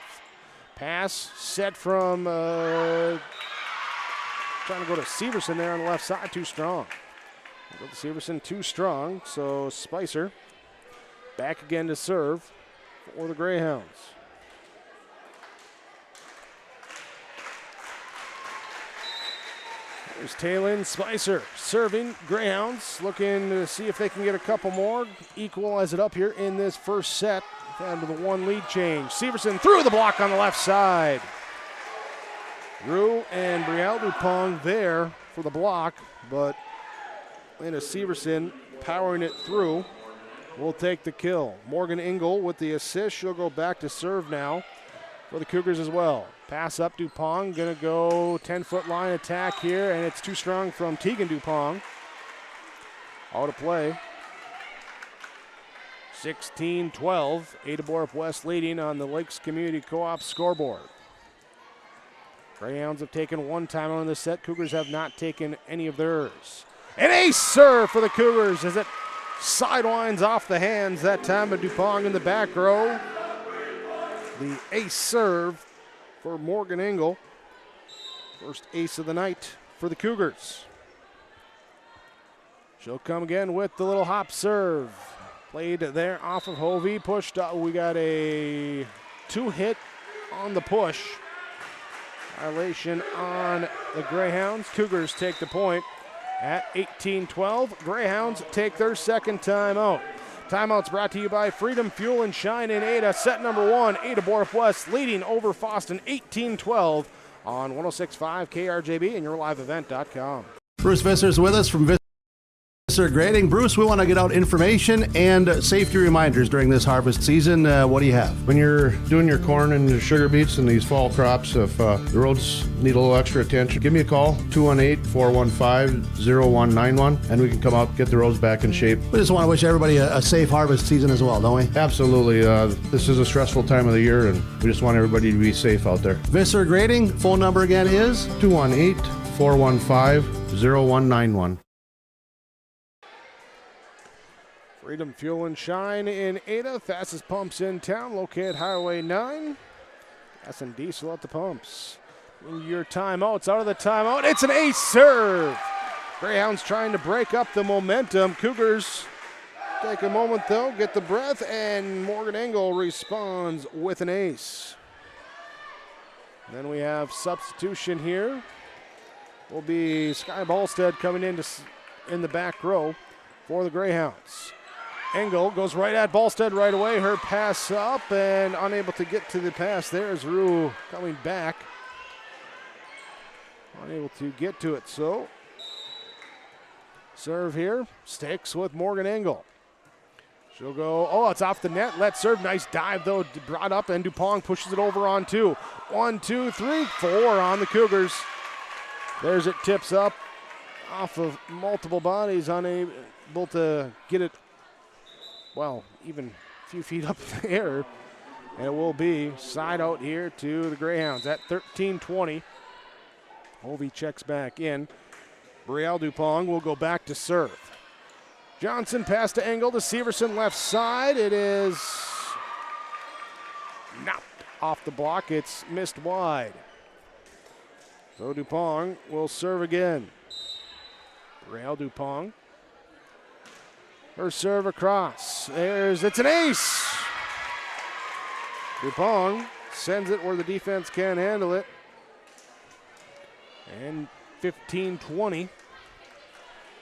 Pass set from, trying to go to Severson there on the left side, too strong. Go to Severson, too strong, so Spicer Back again to serve for the Greyhounds. There's Taylin Spicer serving. Greyhounds looking to see if they can get a couple more, equalize it up here in this first set. Down to the one lead change. Severson through the block on the left side. Rue and Brielle Dupont there for the block, but Lena Severson powering it through will take the kill. Morgan Engel with the assist. She'll go back to serve now for the Cougars as well. Pass up Dupont, gonna go 10-foot line attack here, and it's too strong from Tegan Dupont. Out of play. 16-12, Ada-Borup-West leading on the Lakes Community Co-op scoreboard. Greyhounds have taken one timeout in the set. Cougars have not taken any of theirs. An ace serve for the Cougars as it sidewinds off the hands that time of Dupont in the back row. The ace serve for Morgan Engel. First ace of the night for the Cougars. She'll come again with the little hop serve. Played there off of Hovey, pushed up. We got a 2-hit on the push. Violation on the Greyhounds. Cougars take the point at 18-12. Greyhounds take their second timeout. Timeouts brought to you by Freedom Fuel and Shine in Ada. Set number 1, Ada-Borup-West leading over Fosston 18-12 on 106.5 KRJB and YourLiveEvent.com. Bruce Visser's with us from Visser Grading. Bruce, we want to get out information and safety reminders during this harvest season. What do you have? When you're doing your corn and your sugar beets and these fall crops, if the roads need a little extra attention, give me a call, 218-415-0191, and we can come out and get the roads back in shape. We just want to wish everybody a safe harvest season as well, don't we? Absolutely. This is a stressful time of the year, and we just want everybody to be safe out there. Visser Grading, phone number again is? 218-415-0191. Freedom Fuel and Shine in Ada. Fastest pumps in town, located Highway 9. Gas and diesel at the pumps. In your timeouts, out of the timeout, it's an ace serve. Greyhounds trying to break up the momentum. Cougars take a moment though, get the breath, and Morgan Engel responds with an ace. Then we have substitution here. Will be Sky Ballstead coming in the back row for the Greyhounds. Engel goes right at Ballstead right away. Her pass up and unable to get to the pass. There's Rue coming back. Unable to get to it, so serve here. Sticks with Morgan Engel. She'll go, oh, it's off the net. Let's serve. Nice dive, though, brought up, and Dupont pushes it over on 2. 1, 2, 3, 4 on the Cougars. There's it, tips up off of multiple bodies, unable to get it, well, even a few feet up in the air. And it will be side out here to the Greyhounds at 13-20. Hovey checks back in. Brielle Dupont will go back to serve. Johnson pass to Engel to Severson left side. It is knocked off the block. It's missed wide. So Dupont will serve again. Brielle Dupont. Her serve across. It's an ace. Dupont sends it where the defense can't handle it. And 15-20.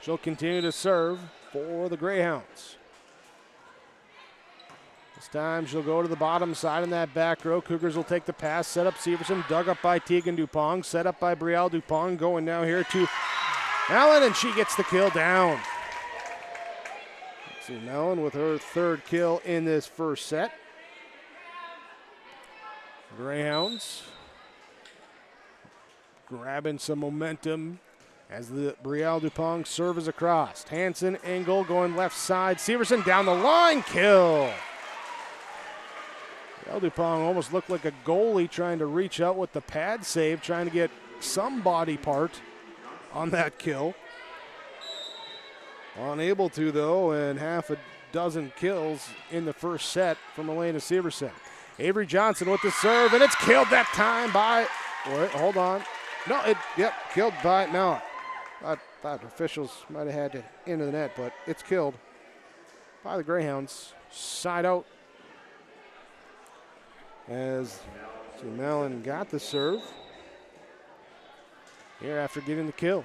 She'll continue to serve for the Greyhounds. This time she'll go to the bottom side in that back row. Cougars will take the pass, set up Severson, dug up by Tegan Dupont, set up by Brielle Dupont, going now here to Allen, and she gets the kill down. Let's see, Allen with her third kill in this first set. Greyhounds grabbing some momentum as the Brielle Dupont serve is across. Hansen, Engel going left side. Severson down the line, kill. Brielle Dupont almost looked like a goalie trying to reach out with the pad save, trying to get some body part on that kill. Unable to, though, and half a dozen kills in the first set from Elena Severson. Avery Johnson with the serve, and it's killed that time by, wait, hold on. No, killed by, no. I thought officials might have had it into the net, but it's killed. by the Greyhounds. Side out as Malin got the serve here after getting the kill.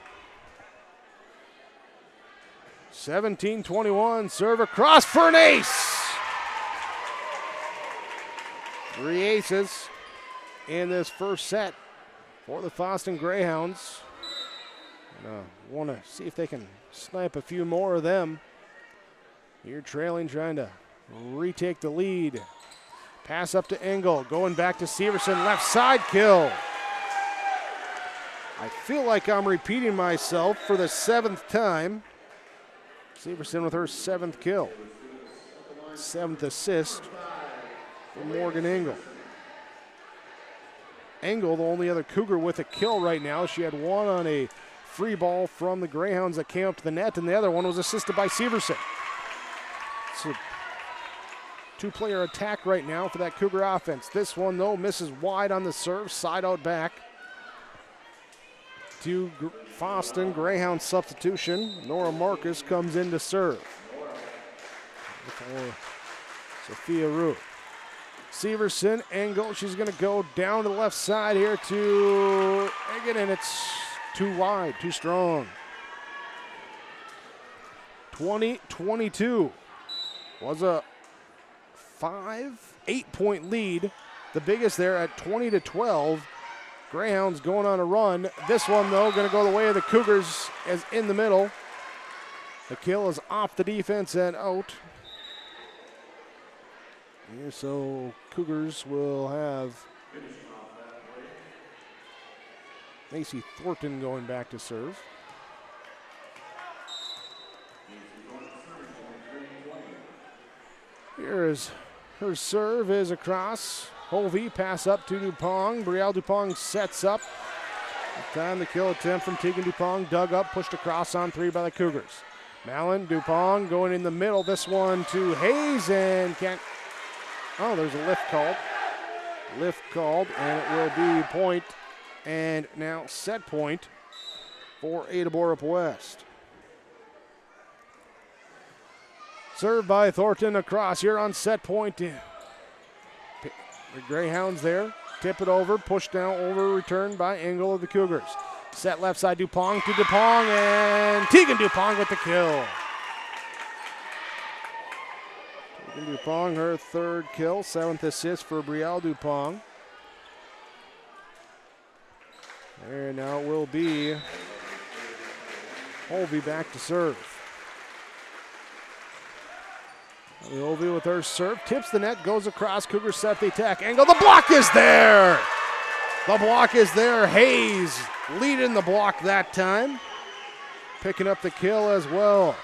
17-21, serve across for an ace. 3 aces in this first set for the Fosston Greyhounds. Want to see if they can snipe a few more of them. You're trailing, trying to retake the lead. Pass up to Engel, going back to Severson, left side kill. I feel like I'm repeating myself for the 7th time. Severson with her 7th kill. 7th assist for Morgan Engel. Engel, the only other Cougar with a kill right now. She had one on a free ball from the Greyhounds that came up to the net, and the other one was assisted by Severson. It's a 2-player attack right now for that Cougar offense. This one, though, misses wide on the serve, side out back to Fosston. Greyhound substitution. Nora Marcus comes in to serve for Sophia Root. Severson, Engel, she's going to go down to the left side here to Egan, and it's too wide, too strong. 20-22 was a 8-point lead, the biggest there at 20-12. Greyhounds going on a run. This one, though, going to go the way of the Cougars as in the middle. The kill is off the defense and out. Here, so Cougars will have Macy Thornton going back to serve. Here is her serve is across. Hovey, pass up to Dupong. Brielle Dupong sets up. Time the kill attempt from Tegan Dupong. Dug up, pushed across on 3 by the Cougars. Malin, Dupong going in the middle. This one to Hayes and can't. Oh, there's a lift called. Lift called, and it will be point. And now set point for Ada-Borup-West. Served by Thornton across here on set point. The Greyhounds there. Tip it over, push down, over, return by Engel of the Cougars. Set left side, Dupong to Dupong, and Tegan Dupong with the kill. Tegan Dupong, her 3rd kill, 7th assist for Brielle Dupong. There now will be Hovey back to serve. Hovey with her serve, tips the net, goes across, Cougars set the attack. Engel, the block is there! The block is there. Hayes leading the block that time. Picking up the kill as well.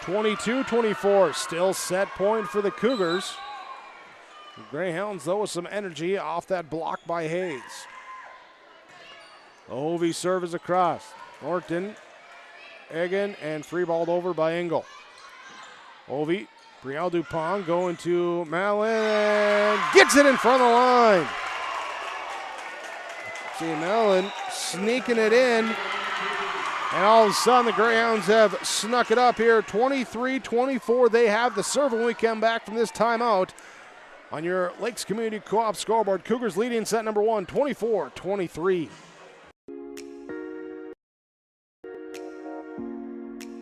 22-24, still set point for the Cougars. The Greyhounds, though, with some energy off that block by Hayes. Hovey serve is across. Norton, Egan, and free balled over by Engel. Hovey, Brielle Dupong going to Malin and gets it in front of the line. See Malin sneaking it in. And all of a sudden the Greyhounds have snuck it up here. 23-24, they have the serve when we come back from this timeout. On your Lakes Community Co-op scoreboard, Cougars leading set number 1, 24-23.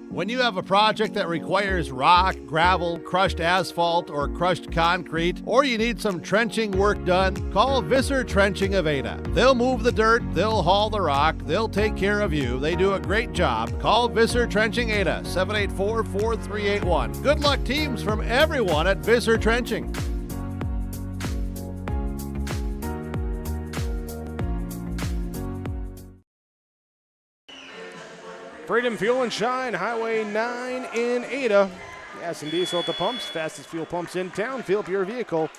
When you have a project that requires rock, gravel, crushed asphalt, or crushed concrete, or you need some trenching work done, call Visser Trenching of Ada. They'll move the dirt, they'll haul the rock, they'll take care of you. They do a great job. Call Visser Trenching Ada, 784-4381. Good luck, teams, from everyone at Visser Trenching. Freedom Fuel and Shine, Highway 9 in Ada. Gas and diesel at the pumps, fastest fuel pumps in town. Fill up your vehicle.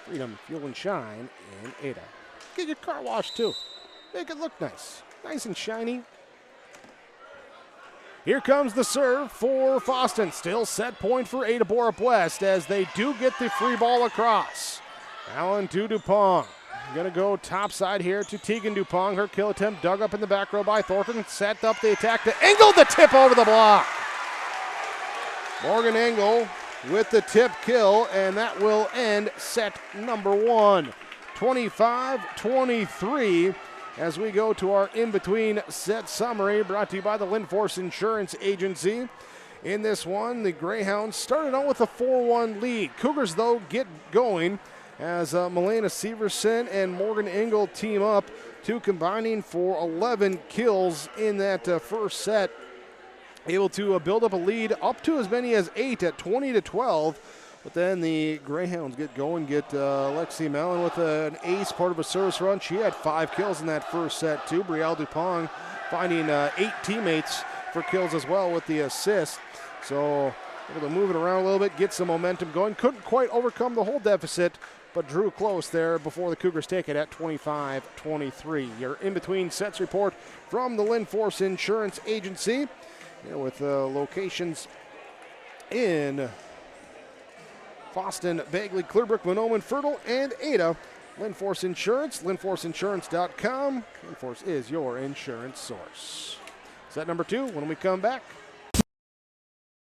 Freedom Fuel and Shine in Ada. Get your car washed too. Make it look nice. Nice and shiny. Here comes the serve for Fosston. Still set point for Ada-Borup-West as they do get the free ball across. Allen to Dupong. Gonna go top side here to Tegan Dupong. Her kill attempt dug up in the back row by Thornton. Set up the attack to Engel. The tip over the block. Morgan Engel with the tip kill, and that will end set number 1. 25-23 as we go to our in-between set summary brought to you by the Linforce Insurance Agency. In this one, the Greyhounds started out with a 4-1 lead. Cougars, though, get going as Milena Severson and Morgan Engel team up, two combining for 11 kills in that first set, able to build up a lead up to as many as 8 at 20-12. But then the Greyhounds get going, get Lexi Mallon with an ace, part of a service run. She had 5 kills in that first set, too. Brielle Dupont finding 8 teammates for kills as well with the assist. So able to move it around a little bit, get some momentum going. Couldn't quite overcome the whole deficit, but drew close there before the Cougars take it at 25-23. Your in-between sets report from the Linforce Insurance Agency, here with locations in Fosston, Bagley, Clearbrook, Mahnomen, Fertile, and Ada. Linforce Insurance, linforceinsurance.com. Linforce is your insurance source. Set number 2 when we come back.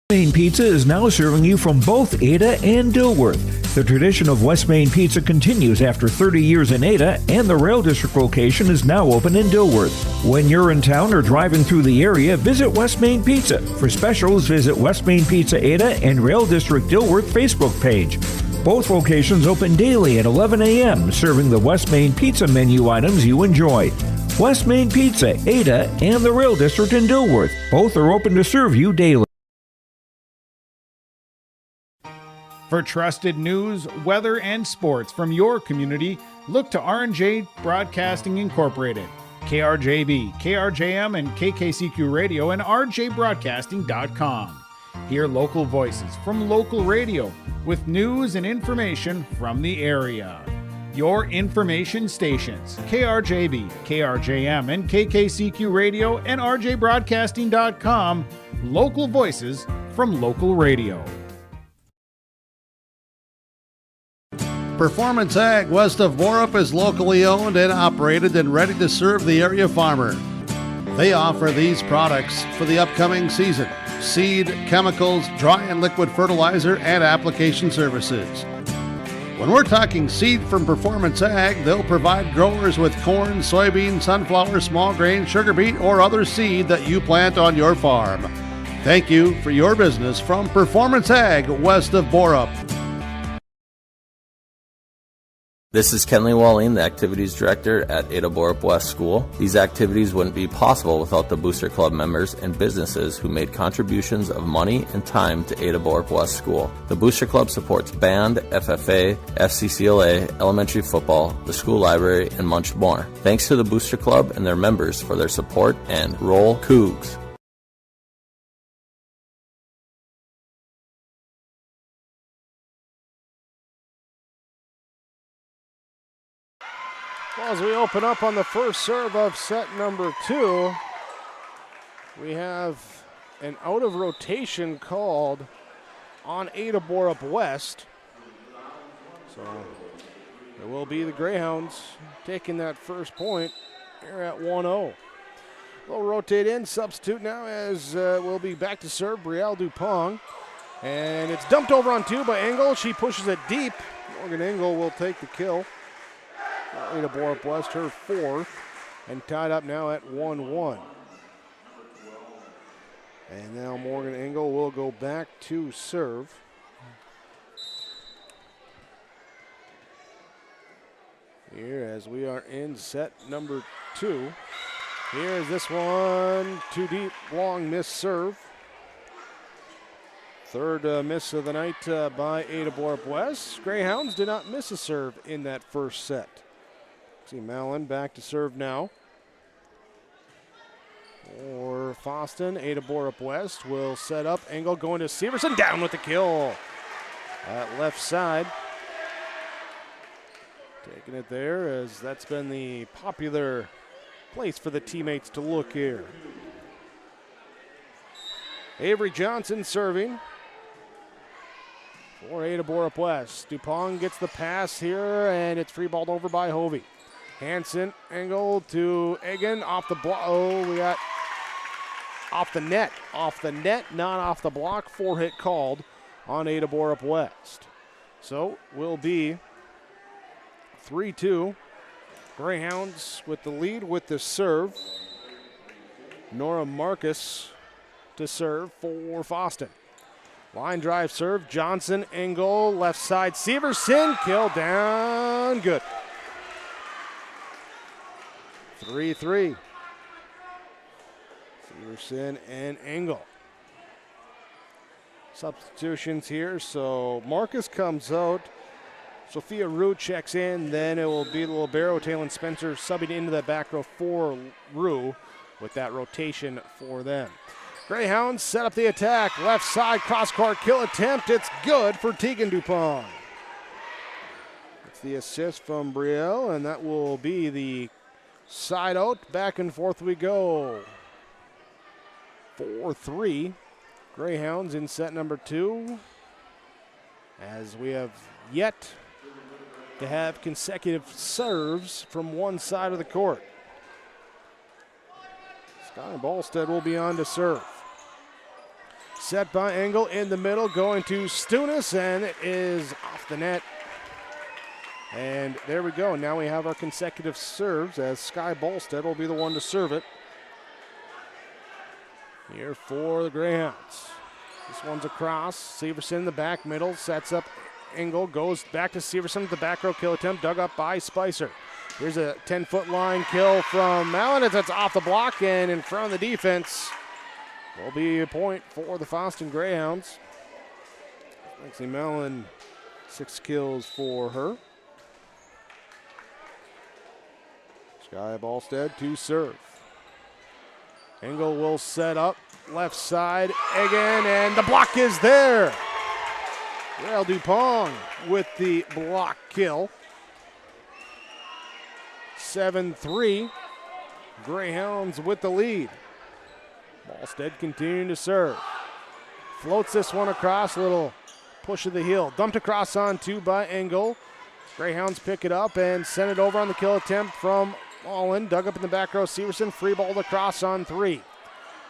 Main Pizza is now serving you from both Ada and Dilworth. The tradition of West Main Pizza continues after 30 years in Ada, and the Rail District location is now open in Dilworth. When you're in town or driving through the area, visit West Main Pizza. For specials, visit West Main Pizza Ada and Rail District Dilworth Facebook page. Both locations open daily at 11 a.m., serving the West Main Pizza menu items you enjoy. West Main Pizza, Ada, and the Rail District in Dilworth. Both are open to serve you daily. For trusted news, weather, and sports from your community, look to R&J Broadcasting Incorporated. KRJB, KRJM, and KKCQ Radio and rjbroadcasting.com. Hear local voices from local radio with news and information from the area. Your information stations, KRJB, KRJM, and KKCQ Radio and rjbroadcasting.com. Local voices from local radio. Performance Ag west of Borup is locally owned and operated and ready to serve the area farmer. They offer these products for the upcoming season: seed, chemicals, dry and liquid fertilizer, and application services. When we're talking seed from Performance Ag, they'll provide growers with corn, soybean, sunflower, small grain, sugar beet, or other seed that you plant on your farm. Thank you for your business from Performance Ag west of Borup. This is Kenley Walling, the Activities Director at Ada-Borup-West School. These activities wouldn't be possible without the Booster Club members and businesses who made contributions of money and time to Ada-Borup-West School. The Booster Club supports band, FFA, FCCLA, elementary football, the school library, and much more. Thanks to the Booster Club and their members for their support, and roll Cougs. Well, as we open up on the first serve of set number 2, we have an out of rotation called on Ada-Borup-West. So it will be the Greyhounds taking that first point here at 1-0. We'll rotate in, substitute now as we'll be back to serve Brielle Dupont. And it's dumped over on 2 by Engel. She pushes it deep. Morgan Engel will take the kill. Ada-Borup-West, her 4th, and tied up now at 1-1. And now Morgan Engel will go back to serve. Here as we are in set number 2. Here is this one, too deep, long miss serve. Third miss of the night by Ada-Borup-West. Greyhounds did not miss a serve in that first set. See Mallon back to serve now. For Fosston, Ada-Borup-West will set up. Engel going to Severson, down with the kill. At left side. Taking it there as that's been the popular place for the teammates to look here. Avery Johnson serving for Ada-Borup-West. Dupont gets the pass here, and it's free balled over by Hovey. Hansen, Engel to Egan, off the block. Oh, we got off the net. Off the net, not off the block. 4-hit called on Ada-Borup-West. So will be 3-2. Greyhounds with the lead with the serve. Nora Marcus to serve for Fosston. Line drive serve. Johnson, Engel, left side. Severson, kill down. Good. 3-3. Severson and Engel. Substitutions here. So Marcus comes out. Sophia Rue checks in. Then it will be the libero, Taylor Spencer, subbing into that back row for Rue with that rotation for them. Greyhounds set up the attack. Left side, cross-court kill attempt. It's good for Tegan Dupont. It's the assist from Brielle, and that will be the side out. Back and forth we go. 4-3. Greyhounds in set number 2. As we have yet to have consecutive serves from one side of the court. Sky Ballstead will be on to serve. Set by Engel in the middle, going to Stunis, and it is off the net. And there we go. Now we have our consecutive serves as Sky Ballstead will be the one to serve it. Here for the Greyhounds. This one's across. Severson in the back middle, sets up Engel, goes back to Severson with the back row kill attempt, dug up by Spicer. Here's a 10-foot line kill from Mallon. That's off the block and in front of the defense. Will be a point for the Fosston Greyhounds. Lexi Mallon, 6 kills for her. Sky Ballstead to serve. Engel will set up, left side again, and the block is there. Rael Dupont with the block kill. 7-3. Greyhounds with the lead. Ballstead continuing to serve. Floats this one across, little push of the heel. Dumped across on 2 by Engel. Greyhounds pick it up and send it over on the kill attempt from Mullen. Dug up in the back row. Severson free balled across on 3.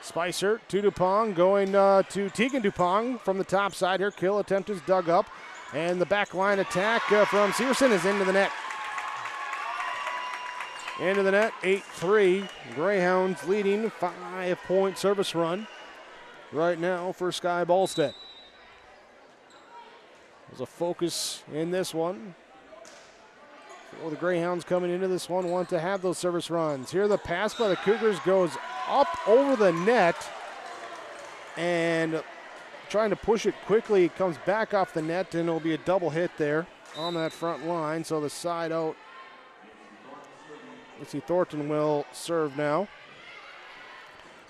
Spicer to Dupont, going to Tegan Dupont from the top side here. Kill attempt is dug up. And the back line attack from Severson is into the net. Into the net, 8-3. Greyhounds leading, 5-point service run right now for Sky Ballstead. There's a focus in this one. For the Greyhounds coming into this one, want to have those service runs. Here the pass by the Cougars goes up over the net and trying to push it quickly. It comes back off the net and it'll be a double hit there on that front line. So the side out. Let's see, Thornton will serve now.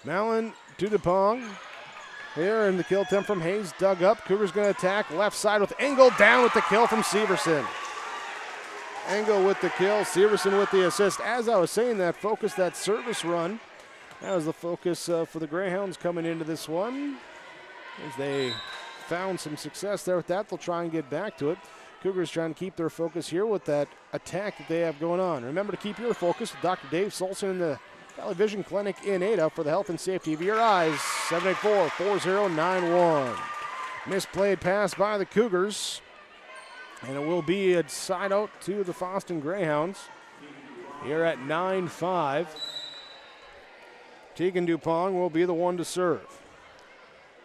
Mallon to DePong. Here in the kill attempt from Hayes, dug up. Cougars going to attack left side with Engel, down with the kill from Severson. Engel with the kill, Severson with the assist. As I was saying, that focus, that service run, that was the focus for the Greyhounds coming into this one. As they found some success there with that, they'll try and get back to it. Cougars trying to keep their focus here with that attack that they have going on. Remember to keep your focus with Dr. Dave Solson in the Valley Vision Clinic in Ada for the health and safety of your eyes. 784-4091. Misplayed pass by the Cougars. And it will be a side out to the Fosston Greyhounds. Here at 9-5. Tegan Dupont will be the one to serve.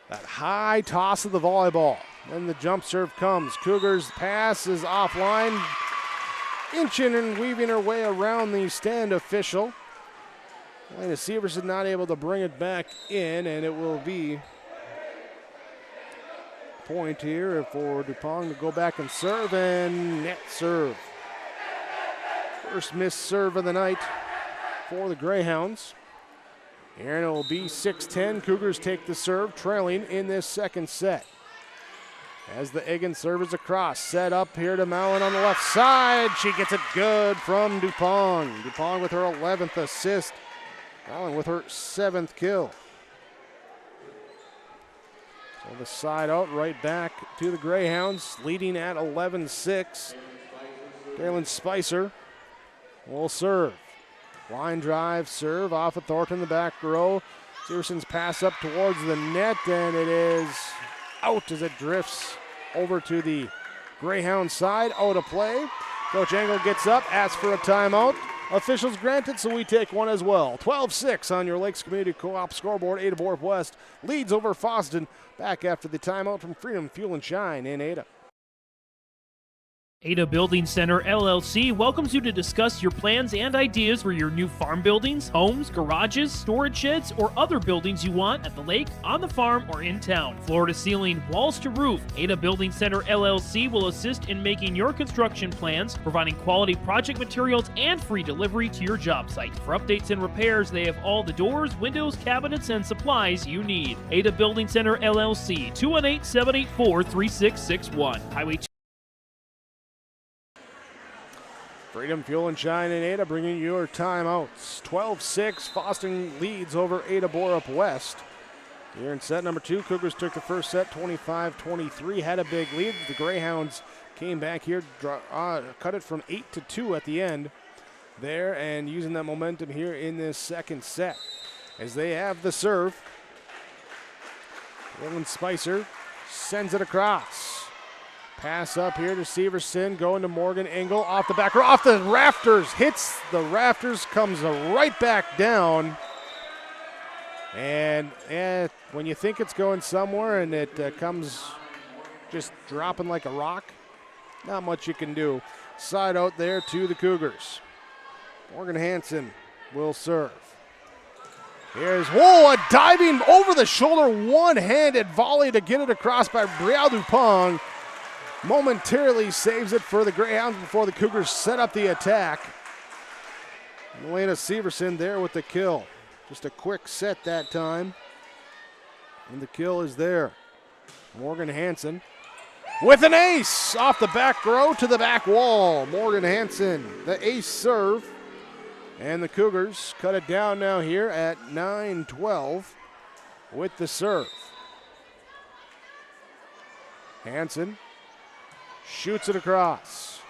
That high toss of the volleyball. Then the jump serve comes. Cougars pass is offline. Inching and weaving her way around the stand official. Elena Severson not able to bring it back in, and it will be point here for Dupont to go back and serve, and net serve. First missed serve of the night for the Greyhounds. And it will be 6-10. Cougars take the serve, trailing in this second set. As the Egan serve is across, set up here to Mallon on the left side. She gets it good from Dupont. Dupont with her 11th assist. Mallon with her 7th kill. So the side out right back to the Greyhounds, leading at 11-6. Galen Spicer will serve. Line drive serve off of Thornton, the back row. Severson's pass up towards the net, and it is out as it drifts over to the Greyhound side. Out of play. Coach Engel gets up, asks for a timeout. Officials granted, so we take one as well. 12-6 on your Lakes Community Co-op scoreboard. Ada-Borup-West leads over Fosston. Back after the timeout from Freedom Fuel and Shine in Ada. Ada Building Center LLC welcomes you to discuss your plans and ideas for your new farm buildings, homes, garages, storage sheds, or other buildings you want at the lake, on the farm, or in town. Floor to ceiling, walls to roof, Ada Building Center LLC will assist in making your construction plans, providing quality project materials and free delivery to your job site. For updates and repairs, they have all the doors, windows, cabinets, and supplies you need. Ada Building Center LLC, 218-784-3661. Highway Freedom Fuel and Shine in Ada bringing you your timeouts. 12-6, Fosston leads over Ada-Borup-West. Here in set number 2, Cougars took the first set 25-23, had a big lead. The Greyhounds came back here, cut it from 8-2 at the end there, and using that momentum here in this second set. As they have the serve, Dylan Spicer sends it across. Pass up here to Severson, going to Morgan Engel, off the back, off the rafters, hits the rafters, comes right back down. And when you think it's going somewhere and it comes just dropping like a rock, not much you can do. Side out there to the Cougars. Morgan Hansen will serve. Here's, a diving over the shoulder, one-handed volley to get it across by Brielle Dupont. Momentarily saves it for the Greyhounds before the Cougars set up the attack. Elena Severson there with the kill. Just a quick set that time. And the kill is there. Morgan Hansen with an ace off the back row to the back wall. Morgan Hansen, the ace serve. And the Cougars cut it down now here at 9-12 with the serve. Hansen shoots it across.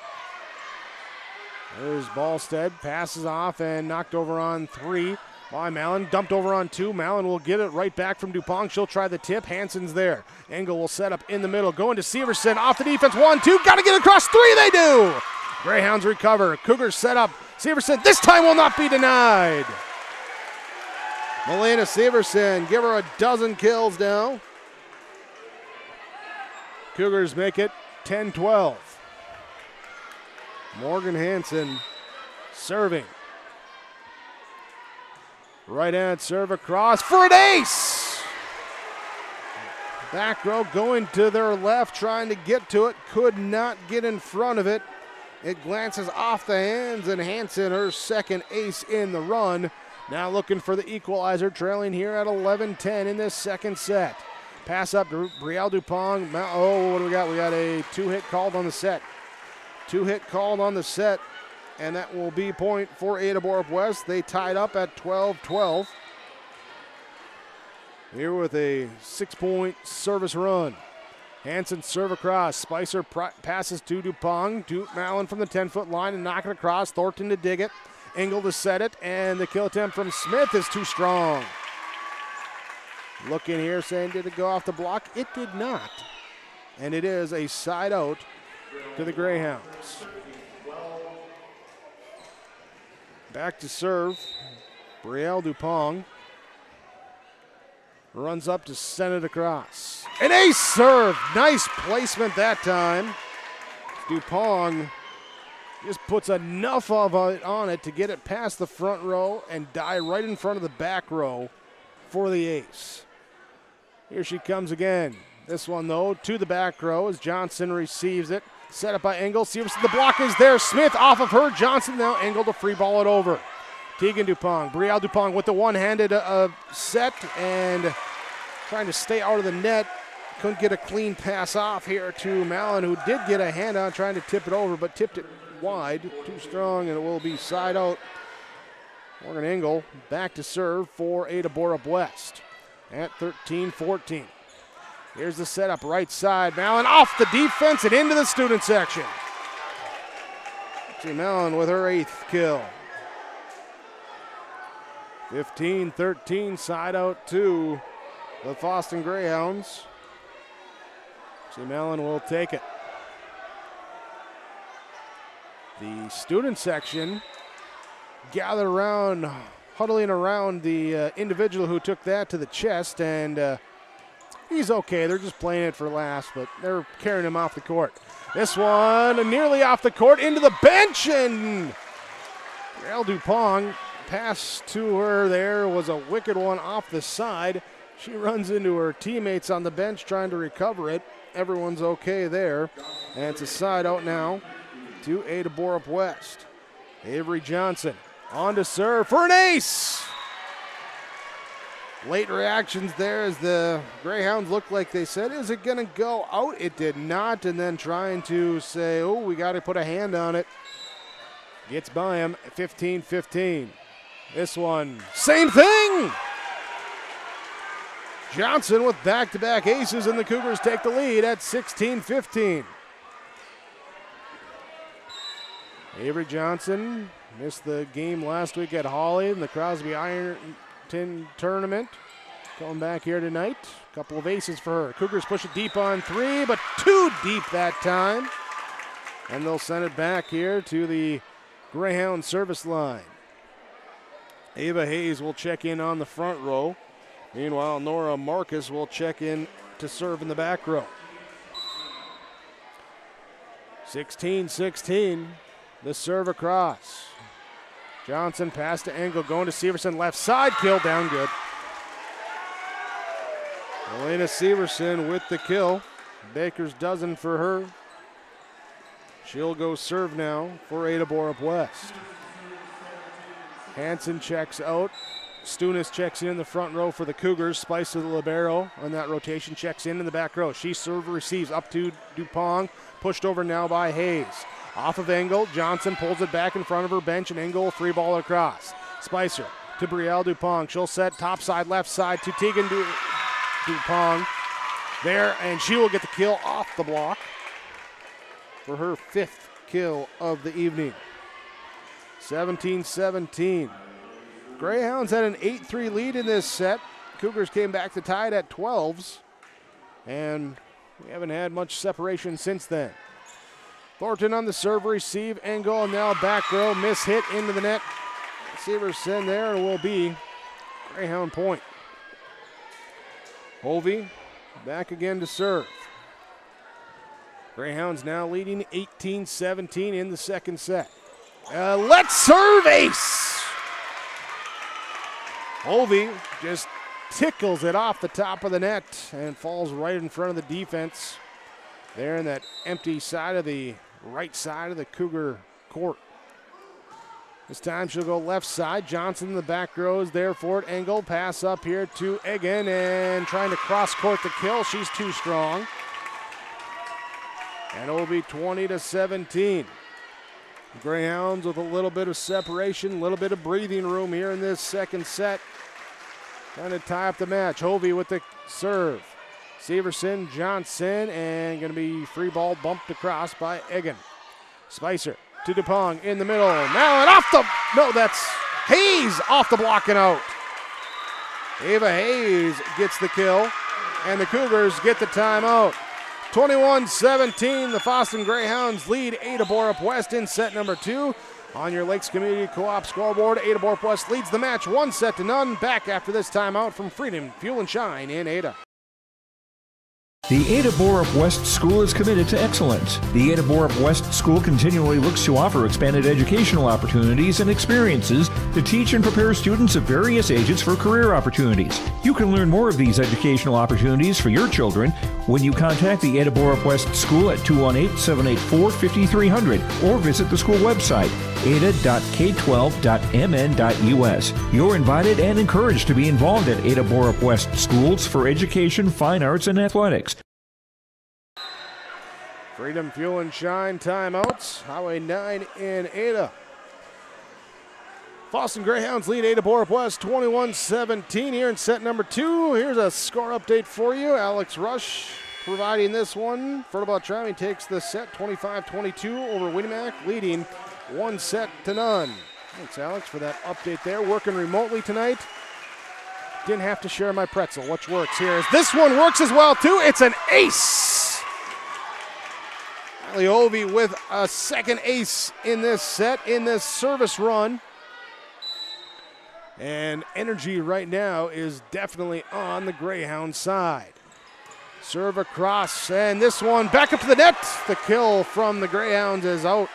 There's Ballstead, passes off and knocked over on 3 by Mallon, dumped over on 2. Mallon will get it right back from Dupont. She'll try the tip. Hansen's there. Engel will set up in the middle, going to Severson, off the defense, 1-2, got to get across 3, they do! Greyhounds recover. Cougars set up. Severson, this time will not be denied. Melena Severson, give her a dozen kills now. Cougars make it 10-12. Morgan Hansen serving. Right-hand serve across for an ace. Back row going to their left, trying to get to it. Could not get in front of it. It glances off the hands, and Hansen, her second ace in the run. Now looking for the equalizer, trailing here at 11-10 in this second set. Pass up to Brielle Dupont. What do we got? We got a 2-hit called on the set. 2-hit called on the set, and that will be point for Ada-Borup-West. They tied up at 12-12. Here with a 6-point service run. Hansen serve across. Spicer passes to Dupont. Mallon from the 10-foot line and knock it across. Thornton to dig it. Engel to set it, and the kill attempt from Smith is too strong. Looking here, saying, did it go off the block? It did not. And it is a side out to the Greyhounds. Back to serve. Brielle Dupont runs up to send it across. An ace serve. Nice placement that time. Dupont just puts enough of it on it to get it past the front row and die right in front of the back row for the ace. Here she comes again. This one, though, to the back row as Johnson receives it. Set up by Engel. Severson, the block is there. Smith off of her. Johnson now Engel to free ball it over. Tegan Dupont. Brielle Dupont with the one-handed set and trying to stay out of the net. Couldn't get a clean pass off here to Mallon, who did get a hand on trying to tip it over, but tipped it wide. Too strong, and it will be side out. Morgan Engel back to serve for Ada-Borup-West at 13-14. Here's the setup, right side. Mallon off the defense and into the student section. See Mallon with her 8th kill. 15-13, side out to the Fosston Greyhounds. St. Allen will take it. The student section gathered around, huddling around the individual who took that to the chest, and he's okay. They're just playing it for laughs, but they're carrying him off the court. This one nearly off the court, into the bench, and Gail Dupont pass to her there was a wicked one off the side. She runs into her teammates on the bench trying to recover it. Everyone's okay there, and it's a side out now to Ada-Borup-West. Avery Johnson on to serve for an ace. Late reactions there as the Greyhounds looked like they said, is it going to go out? It did not, and then trying to say, oh, we got to put a hand on it. Gets by him, 15-15. This one, same thing. Johnson with back-to-back aces, and the Cougars take the lead at 16-15. Avery Johnson missed the game last week at Hawley in the Crosby Ironton tournament. Coming back here tonight. A couple of aces for her. Cougars push it deep on three, but too deep that time. And they'll send it back here to the Greyhound service line. Ava Hayes will check in on the front row. Meanwhile, Nora Marcus will check in to serve in the back row. 16-16. The serve across. Johnson pass to Engel, going to Severson, left side, kill, down good. Elena Severson with the kill. Baker's dozen for her. She'll go serve now for Ada-Borup-West. Hansen checks out. Stunis checks in the front row for the Cougars. Spicer, the libero, on that rotation, checks in the back row. She serve receives up to Dupont, pushed over now by Hayes. Off of Engel, Johnson pulls it back in front of her bench, and Engel free ball across. Spicer to Brielle Dupont. She'll set top side, left side to Tegan Dupont there, and she will get the kill off the block for her fifth kill of the evening. 17-17. Greyhounds had an 8-3 lead in this set. Cougars came back to tie it at 12s, and we haven't had much separation since then. Thornton on the serve receive. Engel, and now back row. Miss hit into the net. Severson there, and will be Greyhound point. Hovey back again to serve. Greyhounds now leading 18-17 in the second set. Let's serve ace! Hovey just tickles it off the top of the net and falls right in front of the defense there in that empty side of the right side of the Cougar court. This time she'll go left side. Johnson in the back row is there for it. Engel pass up here to Egan, and trying to cross court the kill. She's too strong. And it will be 20-17. The Greyhounds with a little bit of separation, a little bit of breathing room here in this second set. Trying to tie up the match. Hovey with the serve. Severson, Johnson, and going to be free ball bumped across by Egan. Spicer to DuPong in the middle. Now and off the, no, that's Hayes off the block and out. Ava Hayes gets the kill, and the Cougars get the timeout. 21-17, the Fosston Greyhounds lead Ada-Borup-West in set number 2. On your Lakes Community Co-op scoreboard, Ada-Borup-West leads the match 1-0. Back after this timeout from Freedom Fuel and Shine in Ada. The Ada-Borup-West School is committed to excellence. The Ada-Borup-West School continually looks to offer expanded educational opportunities and experiences to teach and prepare students of various ages for career opportunities. You can learn more of these educational opportunities for your children when you contact the Ada-Borup-West School at 218-784-5300 or visit the school website, ada.k12.mn.us. You're invited and encouraged to be involved at Ada-Borup-West Schools for education, fine arts, and athletics. Freedom Fuel and Shine timeouts. Highway 9 in Ada. Fosston Greyhounds lead Ada-Borup-West 21-17 here in set number 2. Here's a score update for you. Alex Rush providing this one. Further Trammy takes the set 25-22 over Winnemac, leading 1-0. Thanks, Alex, for that update there. Working remotely tonight. Didn't have to share my pretzel, which works here. This one works as well, too. It's an ace Leovi with a second ace in this set, in this service run. And energy right now is definitely on the Greyhound side. Serve across, and this one back up to the net. The kill from the Greyhounds is out.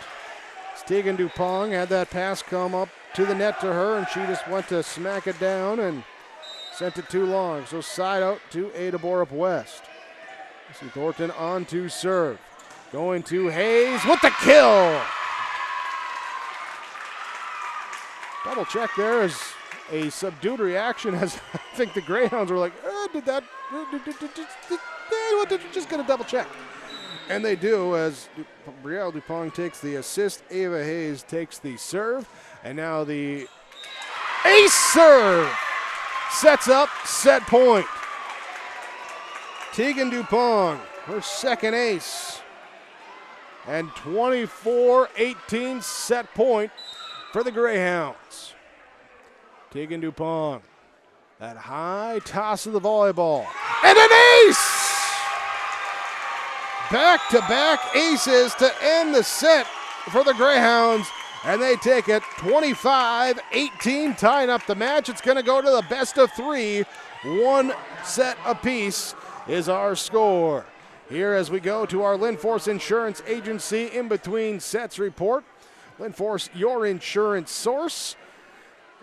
Tegan Dupont had that pass come up to the net to her, and she just went to smack it down and sent it too long. So side out to Ada-Borup-West. See Thornton on to serve. Going to Hayes with the kill. Double check there is a subdued reaction, as I think the Greyhounds were like, just gonna double check. And they do, as Brielle Dupont takes the assist. Ava Hayes takes the serve. And now the ace serve sets up set point. Tegan Dupont, her second ace. And 24-18 set point for the Greyhounds. Tegan Dupont, that high toss of the volleyball. And an ace! Back-to-back aces to end the set for the Greyhounds, and they take it 25-18, tying up the match. It's going to go to the best of three. One set apiece is our score. Here as we go to our Linforce Insurance Agency in between sets report. Linforce, your insurance source.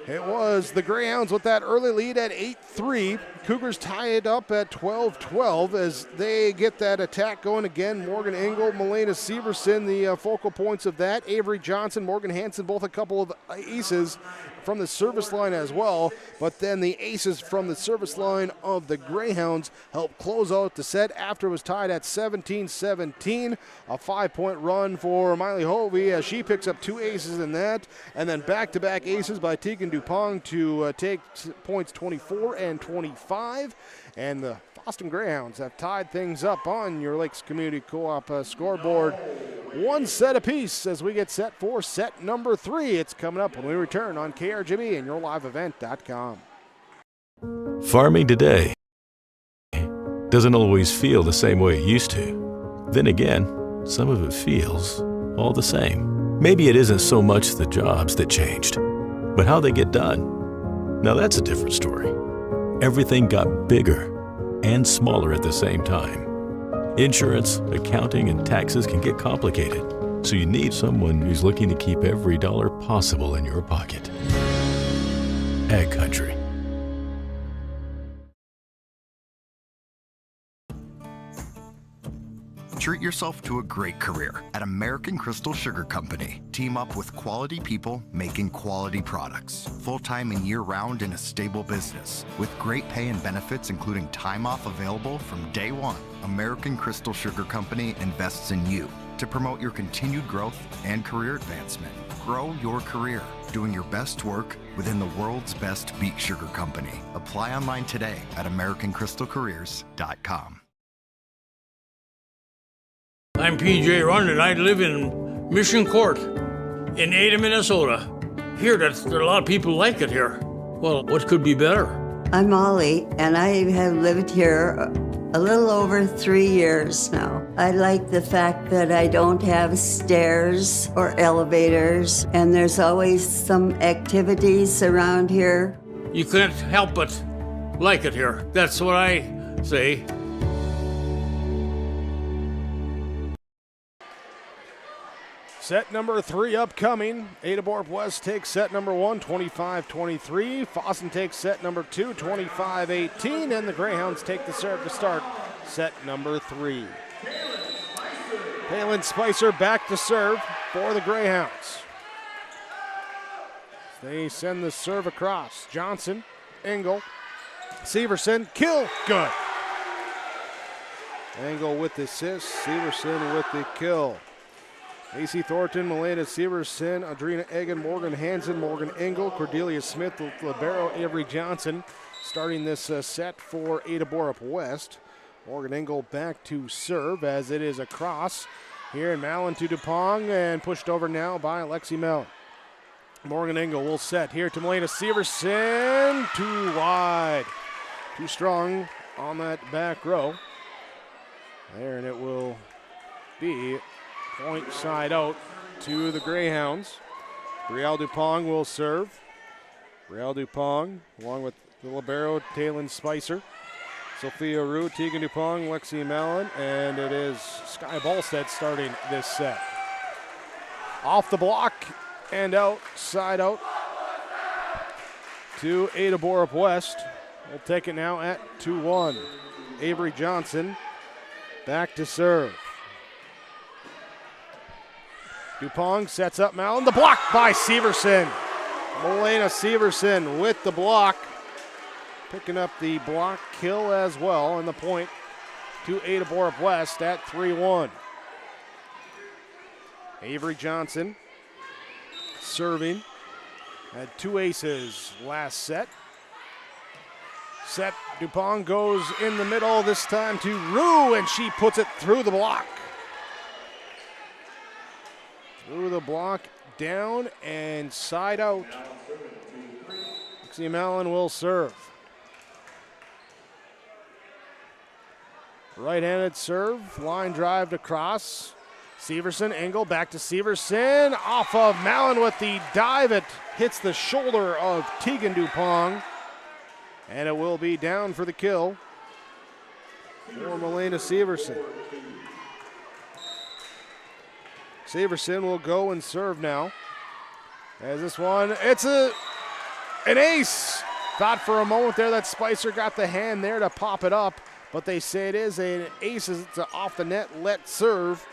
It was the Greyhounds with that early lead at 8-3. Cougars tie it up at 12-12 as they get that attack going again. Morgan Engel, Milena Severson, the focal points of that. Avery Johnson, Morgan Hansen, both a couple of aces from the service line as well. But then the aces from the service line of the Greyhounds help close out the set after it was tied at 17-17. A 5-point run for Miley Hovey as she picks up two aces in that. And then back-to-back aces by Tegan Dupont to take points 24 and 25. And the Fosston Greyhounds have tied things up on your Lakes Community Co-op scoreboard. One set apiece as we get set for set number 3. It's coming up when we return on KRJB and YourLiveEvent.com. Farming today doesn't always feel the same way it used to. Then again, some of it feels all the same. Maybe it isn't so much the jobs that changed, but how they get done. Now that's a different story. Everything got bigger and smaller at the same time. Insurance, accounting, and taxes can get complicated, so you need someone who's looking to keep every dollar possible in your pocket. Ag Country. Treat yourself to a great career at American Crystal Sugar Company. Team up with quality people making quality products. Full-time and year-round in a stable business. With great pay and benefits including time off available from day one. American Crystal Sugar Company invests in you to promote your continued growth and career advancement. Grow your career, doing your best work within the world's best beet sugar company. Apply online today at AmericanCrystalCareers.com. I'm PJ Rund, and I live in Mission Court in Ada, Minnesota. Here, a lot of people like it here. Well, what could be better? I'm Molly, and I have lived here a little over 3 years now. I like the fact that I don't have stairs or elevators, and there's always some activities around here. You couldn't help but like it here. That's what I say. Set number 3 upcoming. Ada-Borup-West takes set number 1, 25-23. Fosston takes set number 2, 25-18. And the Greyhounds take the serve to start set number 3. Palin Spicer back to serve for the Greyhounds. They send the serve across. Johnson, Engel, Severson, kill, good. Engel with the assist, Severson with the kill. AC Thornton, Milena Severson, Adrina Egan, Morgan Hansen, Morgan Engel, Cordelia Smith, libero Avery Johnson starting this set for Ada-Borup-West. Morgan Engel back to serve as it is across here in Mallon to Dupont and pushed over now by Alexi Mallon. Morgan Engel will set here to Milena Severson, too wide, too strong on that back row. There, and it will be Point side out to the Greyhounds. Brielle Dupong will serve. Brielle Dupong along with the libero, Taylin Spicer. Sophia Rue, Tegan Dupong, Lexi Mallon, and it is Sky Ballstead starting this set. Off the block and out, side out to Ada-Borup-West. We'll take it now at 2-1. Avery Johnson back to serve. Dupong sets up Mallon. The block by Severson. Milena Severson with the block. Picking up the block kill as well, and the point to Ada-Borup-West at 3-1. Avery Johnson serving. Had 2 aces last set. Set Dupong goes in the middle this time to Rue, and she puts it through the block. Through the block, down and side out. Lexi Mallon will serve. Right-handed serve, line drive across. Severson, Engel, back to Severson. Off of Mallon with the dive. It hits the shoulder of Tegan Dupong. And it will be down for the kill for Milena Severson. Severson will go and serve now. As this one, it's an ace. Thought for a moment there that Spicer got the hand there to pop it up, but they say it is an ace as it's an off the net let serve.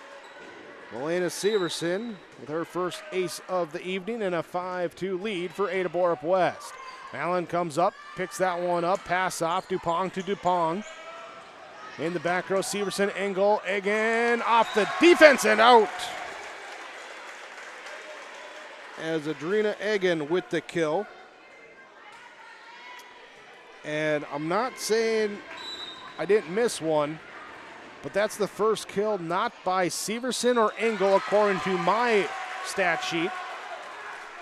Milena Severson with her first ace of the evening and a 5-2 lead for Ada-Borup-West. Mallon comes up, picks that one up, pass off, Dupong to Dupong. In the back row, Severson, Engel, again, off the defense and out. As Adrina Egan with the kill. And I'm not saying I didn't miss one, but that's the first kill not by Severson or Engel according to my stat sheet.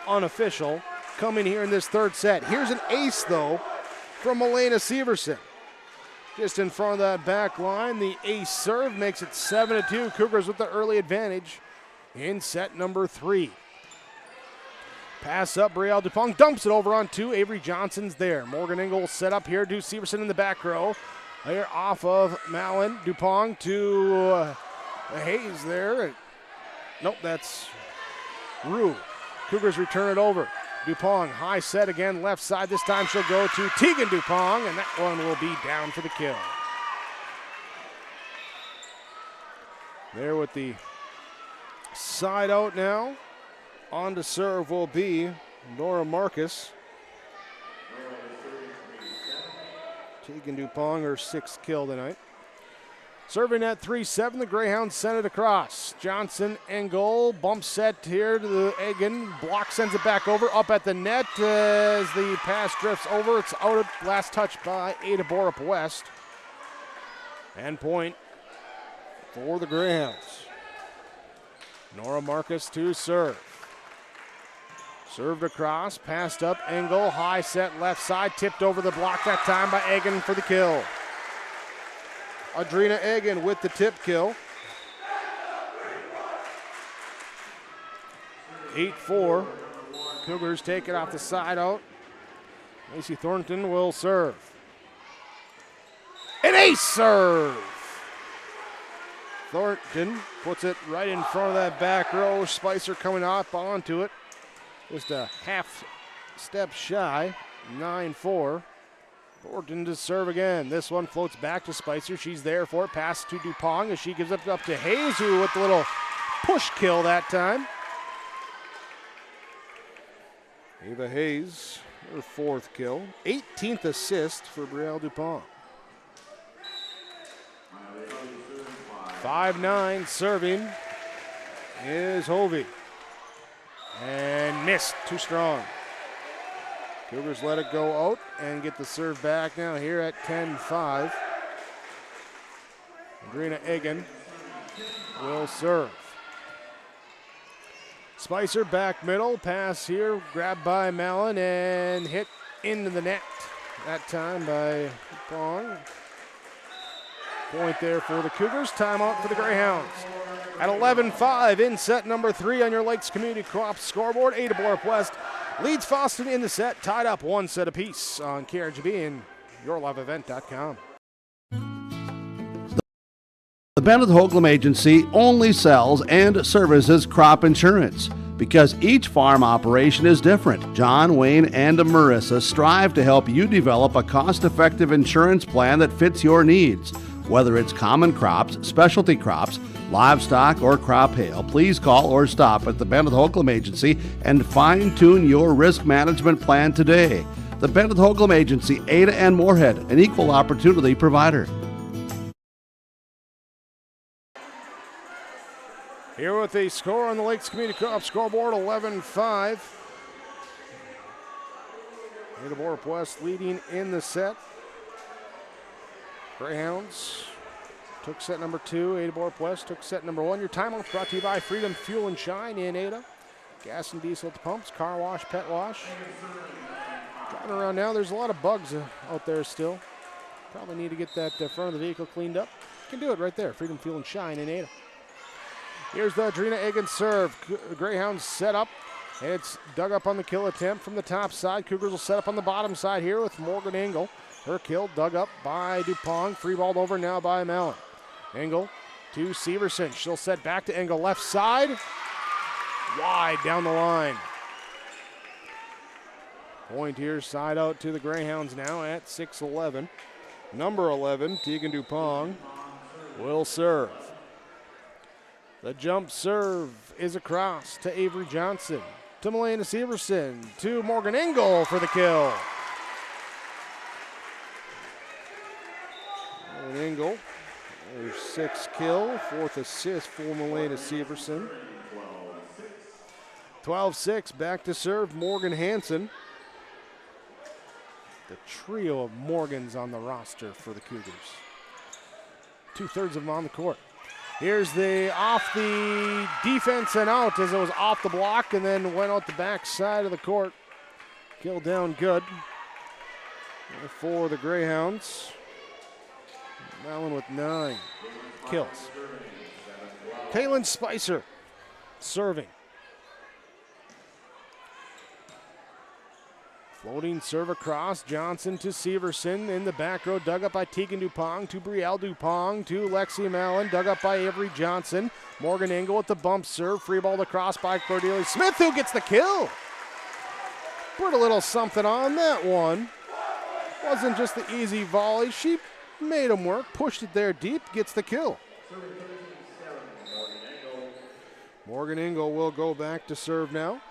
Unofficial. Coming here in this third set. Here's an ace, though, from Milena Severson. Just in front of that back line, the ace serve makes it 7-2. Cougars with the early advantage in set number 3. Pass up, Brielle Dupong dumps it over on 2. Avery Johnson's there. Morgan Engel set up here to Severson in the back row. There off of Mallon. Dupong to Hayes there. Nope, that's Rue. Cougars return it over. Dupong, high set again, left side. This time she'll go to Tegan Dupong, and that one will be down for the kill. There with the side out now. On to serve will be Nora Marcus. Tegan Dupong, her 6th kill tonight. Serving at 3-7, the Greyhounds send it across. Johnson, Engel, bump set here to the Egan. Block sends it back over, up at the net as the pass drifts over. It's out of last touch by Ada-Borup-West. And point for the Greyhounds. Nora Marcus to serve. Served across, passed up, Engel, high set left side, tipped over the block that time by Egan for the kill. Adrina Egan with the tip kill. 8-4. Cougars take it off the side out. Macy Thornton will serve. An ace serve! Thornton puts it right in front of that back row. Spicer coming up onto it. Just a half step shy. 9-4. Thornton to serve again. This one floats back to Spicer. She's there for it. Pass to Dupong as she gives it up to Hayes, who with the little push kill that time. Ava Hayes, her 4th kill. 18th assist for Brielle Dupong. 5-9 serving is Hovey. And missed, too strong. Cougars let it go out and get the serve back now here at 10-5. Adrina Egan will serve. Spicer back middle, pass here, grabbed by Mallon and hit into the net. That time by Pong. Point there for the Cougars, timeout for the Greyhounds. At 11-5 in set number 3 on your Lakes Community Co-op scoreboard, Ada-Borup-West leads Fosston in the set, tied up 1 set apiece on KRGB and yourliveevent.com. The Bennett Hoagland Agency only sells and services crop insurance because each farm operation is different. John, Wayne, and Marissa strive to help you develop a cost-effective insurance plan that fits your needs. Whether it's common crops, specialty crops, livestock, or crop hail, please call or stop at the Bennett Hoagland Agency and fine-tune your risk management plan today. The Bennett Hoagland Agency, Ada and Moorhead, an equal opportunity provider. Here with a score on the Lakes Community Co-op scoreboard, 11-5. Ada-Borup-West leading in the set. Greyhounds took set number 2. Ada-Borup-West took set number 1. Your timeout brought to you by Freedom Fuel and Shine in Ada. Gas and diesel at the pumps, car wash, pet wash. Driving around now, there's a lot of bugs out there still. Probably need to get that front of the vehicle cleaned up. You can do it right there, Freedom Fuel and Shine in Ada. Here's the Adrena Egan serve. Greyhounds set up. And it's dug up on the kill attempt from the top side. Cougars will set up on the bottom side here with Morgan Engel. Her kill dug up by Dupong. Free balled over now by Mallon. Engel to Severson. She'll set back to Engel. Left side. Wide down the line. Point here, side out to the Greyhounds now at 6-11. Number 11, Tegan Dupong, will serve. The jump serve is across to Avery Johnson, to Melena Severson, to Morgan Engel for the kill. Morgan Engel, her 6th kill, 4th assist for Melena Severson. 12-6, back to serve Morgan Hansen. The trio of Morgans on the roster for the Cougars. 2/3 of them on the court. Here's the off the defense and out as it was off the block and then went out the back side of the court. Kill down good for the Greyhounds. Mallon with 9 kills. Kaylin Spicer serving. Floating serve across, Johnson to Severson in the back row, dug up by Tegan Dupong to Brielle Dupong to Lexi Mallon, dug up by Avery Johnson. Morgan Engel with the bump serve, free ball across by Cordelia Smith, who gets the kill. Put a little something on that one. Wasn't just the easy volley, she made him work, pushed it there deep, gets the kill. Morgan Engel will go back to serve now.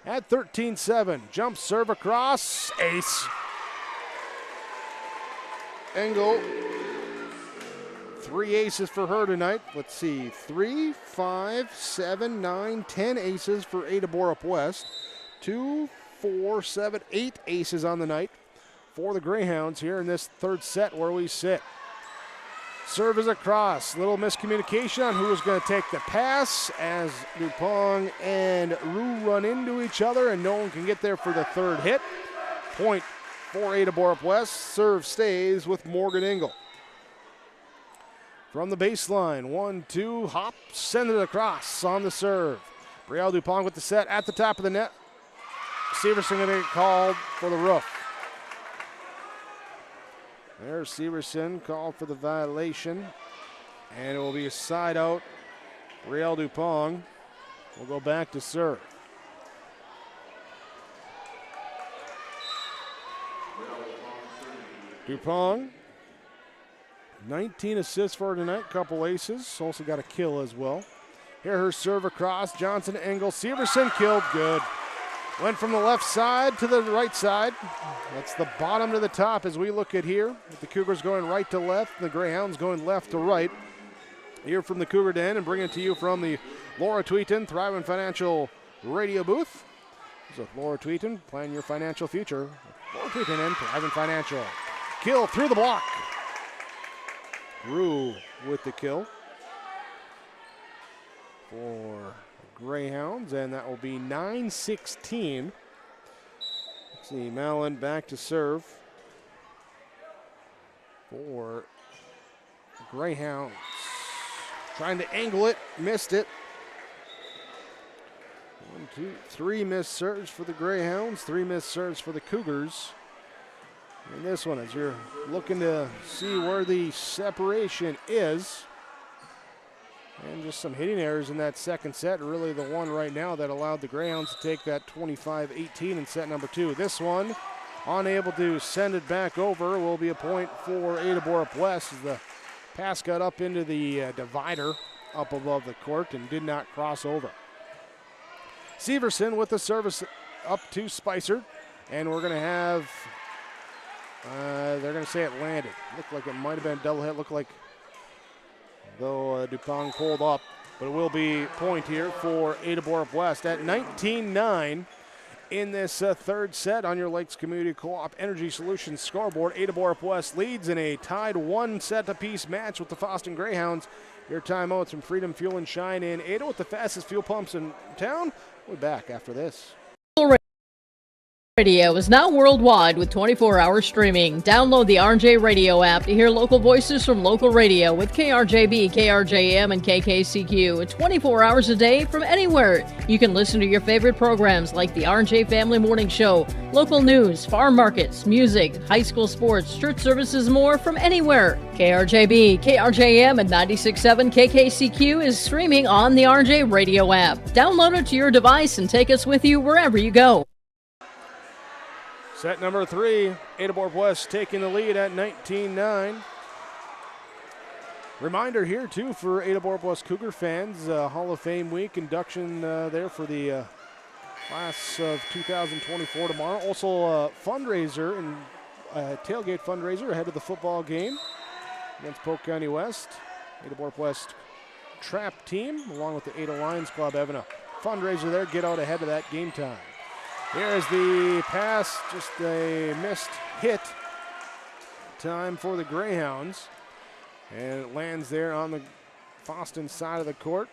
At 13-7, jump serve across, ace. Engel, 3 aces for her tonight. Let's see, 3, 5, 7, 9, 10 aces for Ada-Borup-West. 2, 4, 7, 8 aces on the night for the Greyhounds here in this 3rd set where we sit. Serve is across. Little miscommunication on who was going to take the pass as Dupong and Rue run into each other and no one can get there for the 3rd hit. Point for Ada-Borup-West. Serve stays with Morgan Engel. From the baseline, 1-2, hop, send it across on the serve. Brielle Dupong with the set at the top of the net. Severson going to get called for the roof. There's Severson called for the violation, and it will be a side out. Brielle Dupong will go back to serve. Dupong, 19 assists for her tonight, couple aces, also got a kill as well. Here her serve across, Johnson, Engel, Severson killed, good. Went from the left side to the right side. That's the bottom to the top as we look at here. With the Cougars going right to left, the Greyhounds going left to right. Here from the Cougar Den and bringing it to you from the Laura Tweeton Thriving Financial radio booth. So Laura Tweeton, plan your financial future. Laura Tweeton and Thriving Financial. Kill through the block. Rue with the kill for Greyhounds, and that will be 9-16. Let's see, Mallon back to serve for Greyhounds. Trying to angle it, missed it. 1, 2, 3 missed serves for the Greyhounds, 3 missed serves for the Cougars. And this one, as you're looking to see where the separation is. And just some hitting errors in that second set, really the one right now that allowed the Greyhounds to take that 25-18 in set number 2. This one, unable to send it back over, will be a point for Ada-Borup-West as the pass got up into the divider up above the court and did not cross over. Severson with the service up to Spicer, and we're going to have, they're going to say it landed. Looked like it might have been a double hit, looked like though Dupont pulled up, but it will be point here for Ada-Borup-West at 19-9 in this third set on your Lakes Community Co-op Energy Solutions scoreboard. Ada-Borup-West leads in a tied 1 set apiece match with the Fosston Greyhounds. Your timeouts from Freedom Fuel and Shine in Ada with the fastest fuel pumps in town. We'll be back after this. Radio is now worldwide with 24-hour streaming. Download the RJ Radio app to hear local voices from local radio with KRJB, KRJM, and KKCQ 24 hours a day from anywhere. You can listen to your favorite programs like the RJ Family Morning Show, local news, farm markets, music, high school sports, church services, more from anywhere. KRJB, KRJM, and 96.7 KKCQ is streaming on the RJ Radio app. Download it to your device and take us with you wherever you go. Set number 3, Ada-Borup-West taking the lead at 19-9. Reminder here, too, for Ada-Borup-West Cougar fans, Hall of Fame week induction there for the class of 2024 tomorrow. Also a fundraiser and tailgate fundraiser ahead of the football game against Polk County West. Ada-Borup-West trap team, along with the Ada Lions Club, having a fundraiser there. Get out ahead of that game time. Here is the pass, just a missed hit time for the Greyhounds. And it lands there on the Fosston side of the court.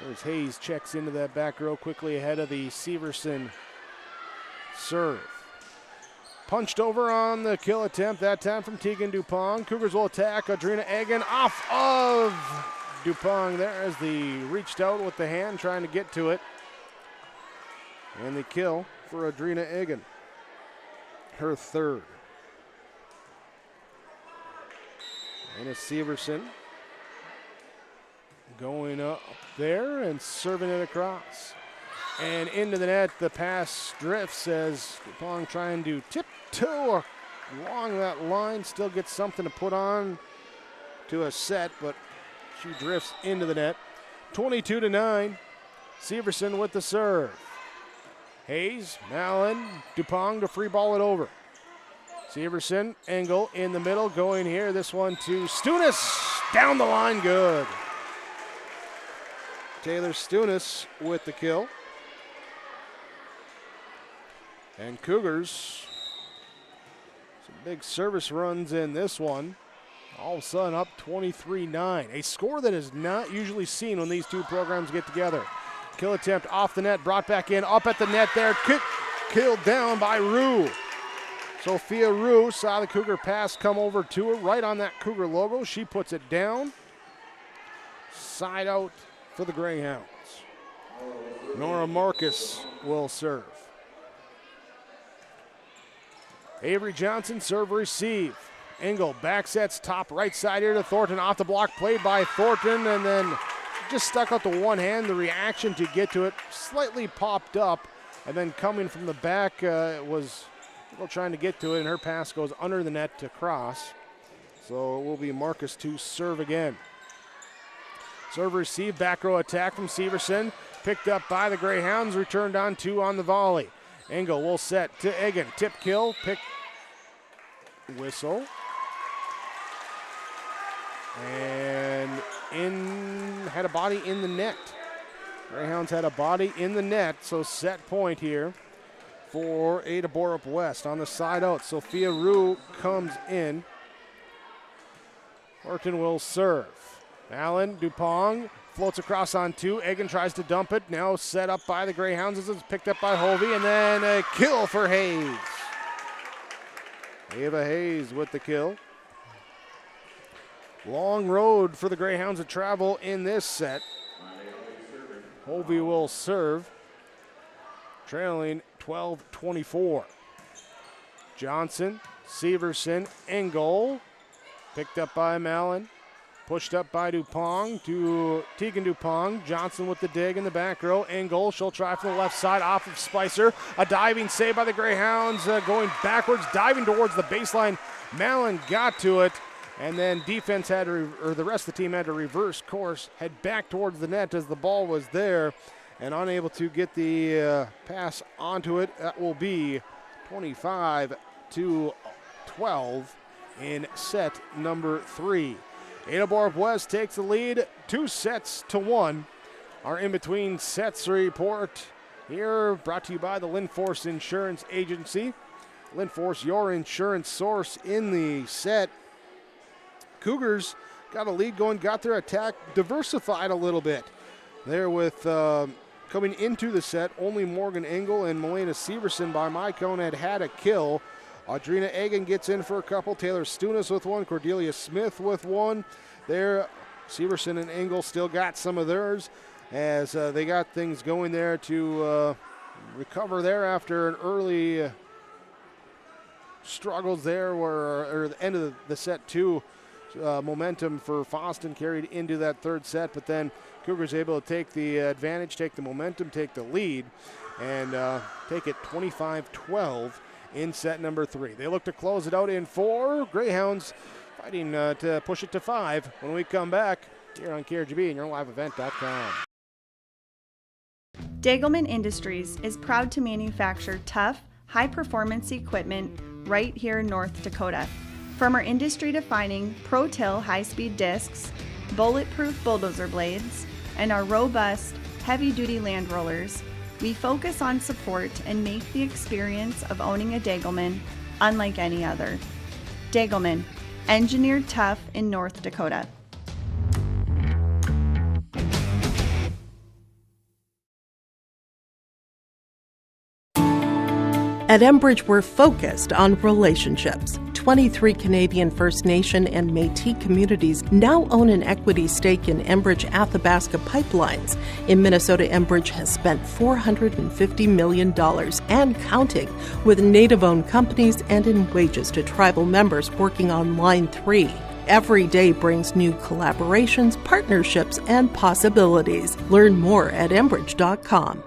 There's Hayes, checks into that back row quickly ahead of the Severson serve. Punched over on the kill attempt, that time from Tegan Dupont. Cougars will attack Adrina Egan off of Dupont there as the reached out with the hand trying to get to it. And the kill for Adrina Egan, her third. And it's Severson going up there and serving it across. And into the net, the pass drifts as Dupont trying to tiptoe along that line. Still gets something to put on to a set, but she drifts into the net. 22-9, Severson with the serve. Hayes, Mallon, Dupont to free ball it over. Severson, Engel in the middle, going here. This one to Stunis, down the line, good. Taylor Stunis with the kill. And Cougars, some big service runs in this one. All of a sudden up 23-9, a score that is not usually seen when these two programs get together. Kill attempt off the net, brought back in, up at the net there, killed down by Rue. Sophia Rue saw the Cougar pass come over to her, right on that Cougar logo. She puts it down. Side out for the Greyhounds. Nora Marcus will serve. Avery Johnson, serve receive. Engel back sets top right side here to Thornton, off the block, played by Thornton, and then just stuck out the one hand. The reaction to get to it slightly popped up, and then coming from the back was trying to get to it, and her pass goes under the net to cross. So it will be Marcus to serve again. Serve receive, back row attack from Severson, picked up by the Greyhounds, returned on 2 on the volley. Engel will set to Egan, tip kill, pick, whistle. And had a body in the net. Greyhounds had a body in the net, so set point here for Ada-Borup-West. On the side out, Sophia Rue comes in. Horton will serve. Allen, Dupont floats across on 2. Egan tries to dump it. Now set up by the Greyhounds as it's picked up by Hovey, and then a kill for Hayes. Ava Hayes with the kill. Long road for the Greyhounds to travel in this set. Hovey will serve, trailing 12-24. Johnson, Severson, Engel, picked up by Mallon, pushed up by Dupong to Tegan Dupong. Johnson with the dig in the back row. Engel, she'll try from the left side off of Spicer. A diving save by the Greyhounds, going backwards, diving towards the baseline. Mallon got to it, and then defense had to, or the rest of the team had to reverse course, head back towards the net as the ball was there, and unable to get the pass onto it. That will be 25-12 in set number 3. Ada-Borup-West takes the lead 2-1. Our in-between sets report here brought to you by the Linforce Insurance Agency. Linforce, your insurance source in the set. Cougars got a lead going, got their attack diversified a little bit. There with coming into the set, only Morgan Engel and Melena Severson by my count had a kill. Audrina Egan gets in for a couple. Taylor Stunis with one. Cordelia Smith with one. There, Severson and Engel still got some of theirs as they got things going there to recover there after an early struggles there or the end of the set 2. Momentum for Fosston carried into that third set, but then Cougars able to take the advantage, take the momentum, take the lead, and take it 25-12 in set number 3. They look to close it out in 4. Greyhounds fighting to push it to 5 when we come back here on KRGB and YourLiveEvent.com. Degelman Industries is proud to manufacture tough, high-performance equipment right here in North Dakota. From our industry-defining Pro-Till high-speed discs, bulletproof bulldozer blades, and our robust, heavy-duty land rollers, we focus on support and make the experience of owning a Degelman unlike any other. Degelman, engineered tough in North Dakota. At Enbridge, we're focused on relationships. 23 Canadian First Nation and Métis communities now own an equity stake in Enbridge Athabasca Pipelines. In Minnesota, Enbridge has spent $450 million and counting with Native-owned companies and in wages to tribal members working on Line 3. Every day brings new collaborations, partnerships, and possibilities. Learn more at Enbridge.com.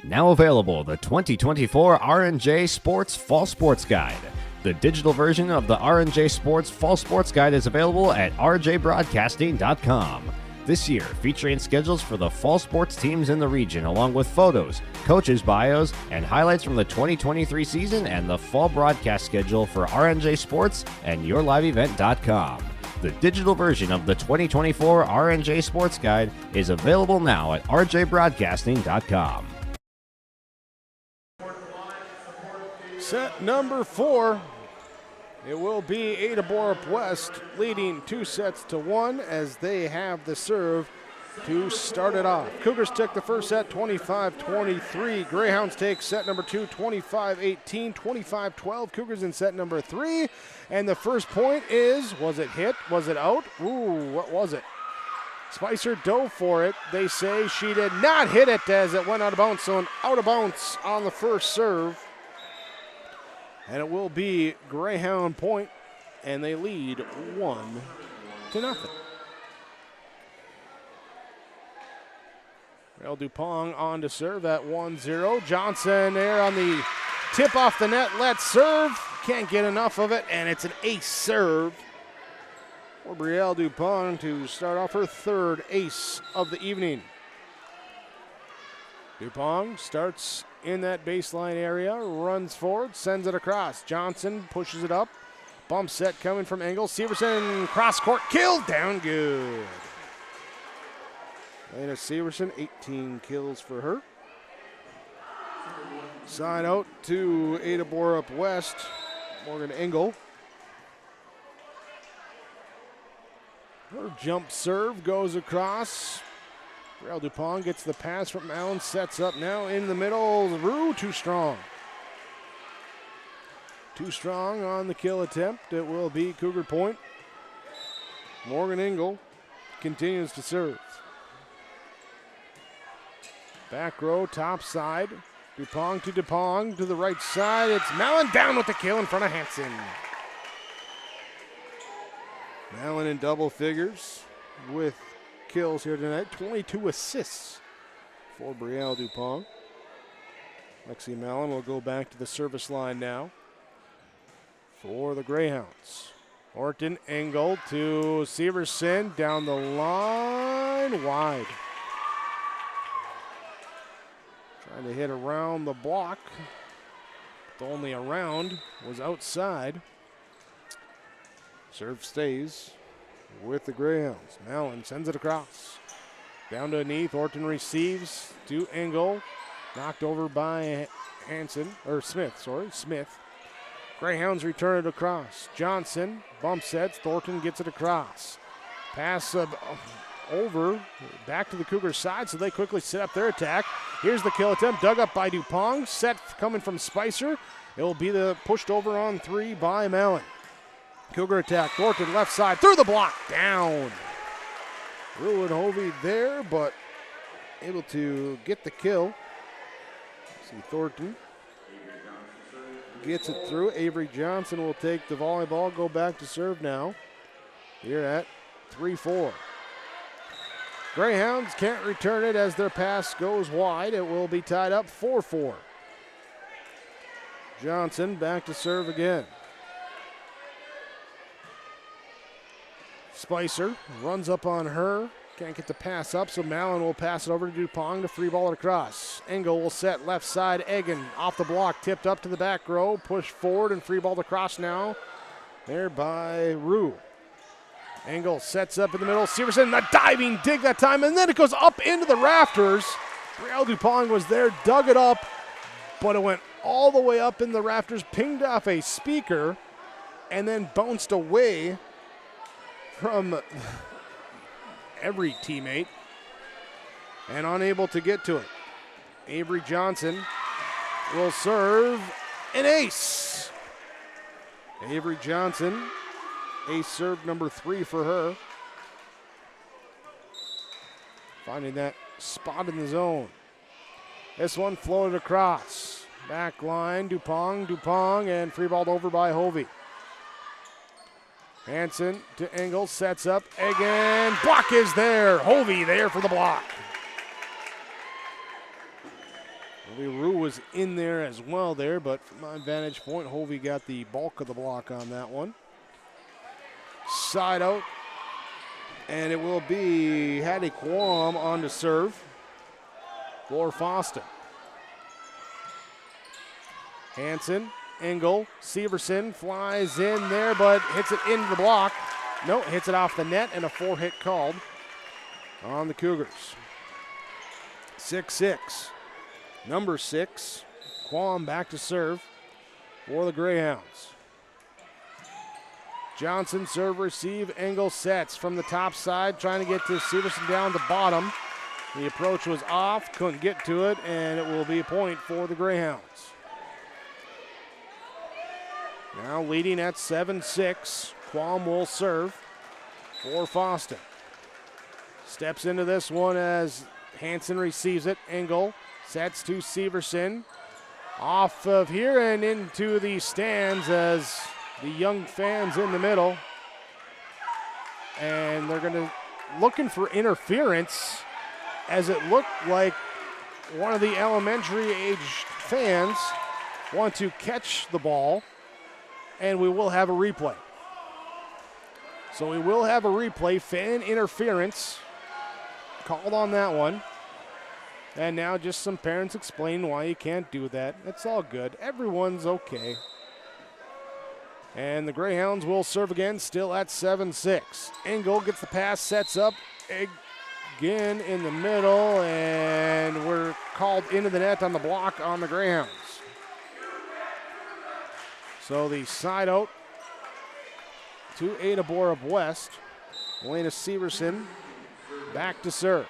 Now available, the 2024 R&J Sports Fall Sports Guide. The digital version of the R&J Sports Fall Sports Guide is available at rjbroadcasting.com. This year, featuring schedules for the fall sports teams in the region, along with photos, coaches' bios, and highlights from the 2023 season and the fall broadcast schedule for R&J Sports and YourLiveEvent.com. The digital version of the 2024 R&J Sports Guide is available now at rjbroadcasting.com. Set number 4, it will be Ada-Borup-West leading 2-1 as they have the serve to start it off. Cougars took the first set 25-23. Greyhounds take set number 2 25-18, 25-12. Cougars in set number 3. And the first point is, was it hit? Was it out? Ooh, what was it? Spicer dove for it. They say she did not hit it as it went out of bounds. So an out of bounds on the first serve. And it will be Greyhound point, and they lead 1-0. Rael Dupong on to serve at 1-0. Johnson there on the tip off the net. Let's serve. Can't get enough of it, and it's an ace serve for Brielle Dupong to start off her third ace of the evening. Dupong starts in that baseline area, runs forward, sends it across. Johnson pushes it up. Bump set coming from Engel. Severson, cross court, killed, down good. Lena Severson, 18 kills for her. Side out to Ada-Borup-West, Morgan Engel. Her jump serve goes across. Rael Dupong gets the pass from Allen, sets up now in the middle. Rue too strong. Too strong on the kill attempt. It will be Cougar point. Morgan Engel continues to serve. Back row, top side. DuPong to the right side. It's Mallon down with the kill in front of Hansen. Mallon in double figures with kills here tonight. 22 assists for Brielle DuPong. Lexi Mallon will go back to the service line now for the Greyhounds. Orton Engel to Severson down the line, wide. Trying to hit around the block. But only around, was outside. Serve stays with the Greyhounds. Mallon sends it across. Down to Neath. Orton receives to Engel. Knocked over by Smith. Greyhounds return it across. Johnson bump sets. Thornton gets it across. Pass over. Back to the Cougars side, so they quickly set up their attack. Here's the kill attempt. Dug up by DuPong. Set coming from Spicer. It will be the pushed over on 3 by Mallon. Cougar attack. Thornton left side. Through the block. Down. Rue and Hovey there, but able to get the kill. See Thornton gets it through. Avery Johnson will take the volleyball, go back to serve now. Here at 3-4. Greyhounds can't return it as their pass goes wide. It will be tied up 4-4. Johnson back to serve again. Spicer runs up on her. Can't get the pass up, so Mallon will pass it over to DuPong to free ball it across. Engel will set left side. Egan off the block, tipped up to the back row, push forward and free balled across now. There by Rue. Engel sets up in the middle. Severson, the diving dig that time, and then it goes up into the rafters. Brielle DuPong was there, dug it up, but it went all the way up in the rafters, pinged off a speaker, and then bounced away from every teammate and unable to get to it. Avery Johnson will serve an ace. Avery Johnson, ace serve number 3 for her. Finding that spot in the zone. This one floated across. Back line, DuPong, and free balled over by Hovey. Hansen to Engel, sets up, again, block is there. Hovey there for the block. Rue was in there as well there, but from my vantage point, Hovey got the bulk of the block on that one. Side out, and it will be Hattie Quam on to serve for Fosston. Hansen, Engel, Severson flies in there, but hits it into the block. No, hits it off the net, and a 4-hit called on the Cougars. 6-6. Number 6, Quam back to serve for the Greyhounds. Johnson serve receive. Engel sets from the top side, trying to get to Severson down the bottom. The approach was off, couldn't get to it, and it will be a point for the Greyhounds. Now leading at 7-6, Quam will serve for Fosston. Steps into this one as Hansen receives it. Engel sets to Severson. Off of here and into the stands as the young fans in the middle. And they're going to looking for interference as it looked like one of the elementary aged fans want to catch the ball. And we will have a replay. So we will have a replay. Fan interference called on that one. And now just some parents explain why you can't do that. It's all good. Everyone's okay. And the Greyhounds will serve again, still at 7-6. Engel gets the pass, sets up again in the middle, and we're called into the net on the block on the Greyhounds. So the side out to Ada-Borup-West. Elena Severson back to serve.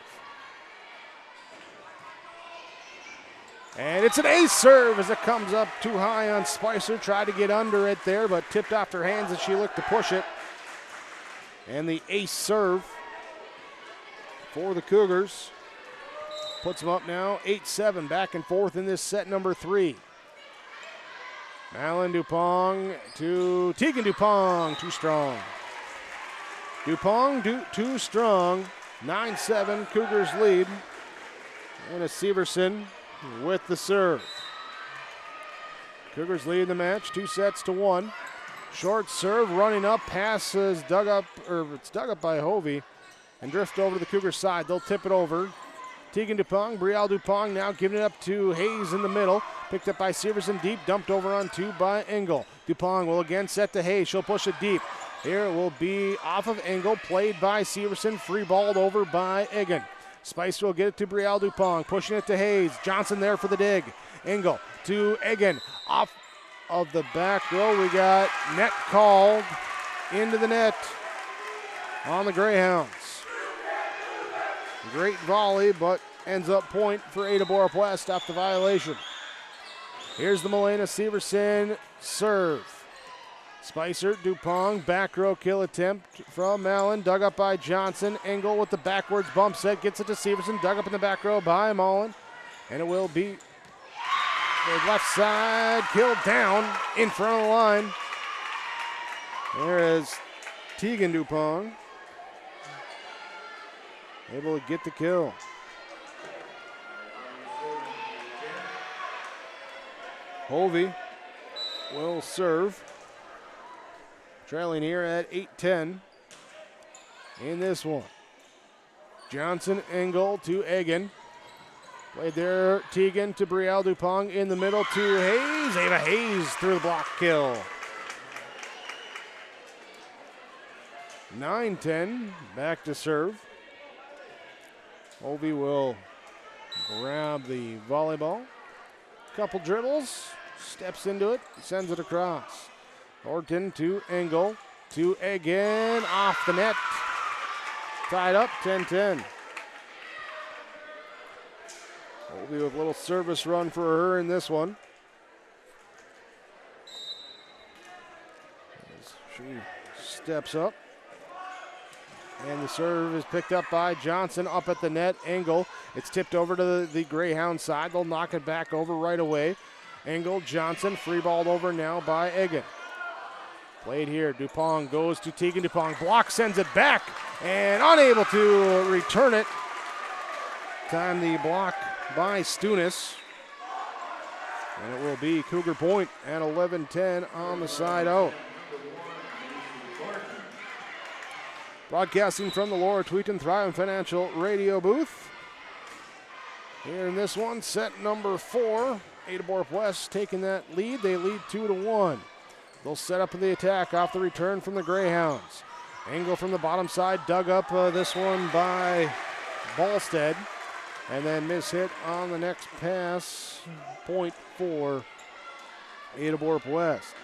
And it's an ace serve as it comes up too high on Spicer. Tried to get under it there, but tipped off her hands as she looked to push it. And the ace serve for the Cougars puts them up now 8-7, back and forth in this set number 3. Malin Dupong to Tegan Dupong, too strong. Dupong too strong, 9-7, Cougars lead. And a Severson with the serve. Cougars lead the match 2-1. Short serve running up, pass is dug up, or it's dug up by Hovey and drift over to the Cougars side. They'll tip it over. Tegan Dupong, Brielle Dupong now giving it up to Hayes in the middle. Picked up by Severson deep, dumped over on 2 by Engel. Dupong will again set to Hayes. She'll push it deep. Here it will be off of Engel, played by Severson, free balled over by Egan. Spicer will get it to Brielle Dupong, pushing it to Hayes. Johnson there for the dig. Engel to Egan, off of the back row. We got net called into the net on the Greyhounds. Great volley, but ends up point for Ada-Borup-West off the violation. Here's the Milena Severson serve. Spicer, Dupong, back row kill attempt from Malin, dug up by Johnson. Engel with the backwards bump set, gets it to Severson, dug up in the back row by Mullen. And it will be the left side, killed down in front of the line. There is Tegan Dupong, able to get the kill. Hovey will serve. Trailing here at 8-10 in this one. Johnson, Engel to Egan. Played there, Tegan to Brielle Dupong in the middle to Hayes. Ava Hayes through the block kill. 9-10, back to serve. Hovey will grab the volleyball. Couple dribbles, steps into it, sends it across. Thornton to Engel, to Egan, off the net. Tied up, 10-10. Hovey with a little service run for her in this one. As she steps up. And the serve is picked up by Johnson up at the net. Engel, it's tipped over to the Greyhound side. They'll knock it back over right away. Engel, Johnson, free balled over now by Egan. Played here, Dupong goes to Tegan Dupong. Block sends it back and unable to return it. Time the block by Stunis. And it will be Cougar point at 11-10 on the side out. Broadcasting from the Laura Tweeton Thrive Financial Radio booth. Here in this one, set number 4. Ada-Borup-West taking that lead. They lead 2-1. They'll set up the attack off the return from the Greyhounds. Engel from the bottom side, dug up this one by Ballstead. And then mishit on the next pass. Point for Ada-Borup-West.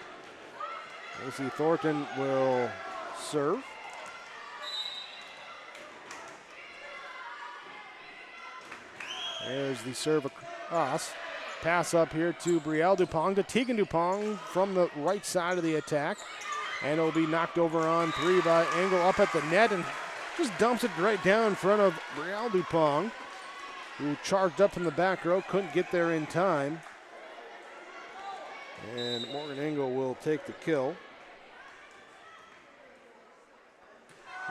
Lacey Thornton will serve. There's the serve across. Pass up here to Brielle Dupong to Tegan Dupong from the right side of the attack. And it'll be knocked over on 3 by Engel up at the net and just dumps it right down in front of Brielle Dupong, who charged up from the back row, couldn't get there in time. And Morgan Engel will take the kill.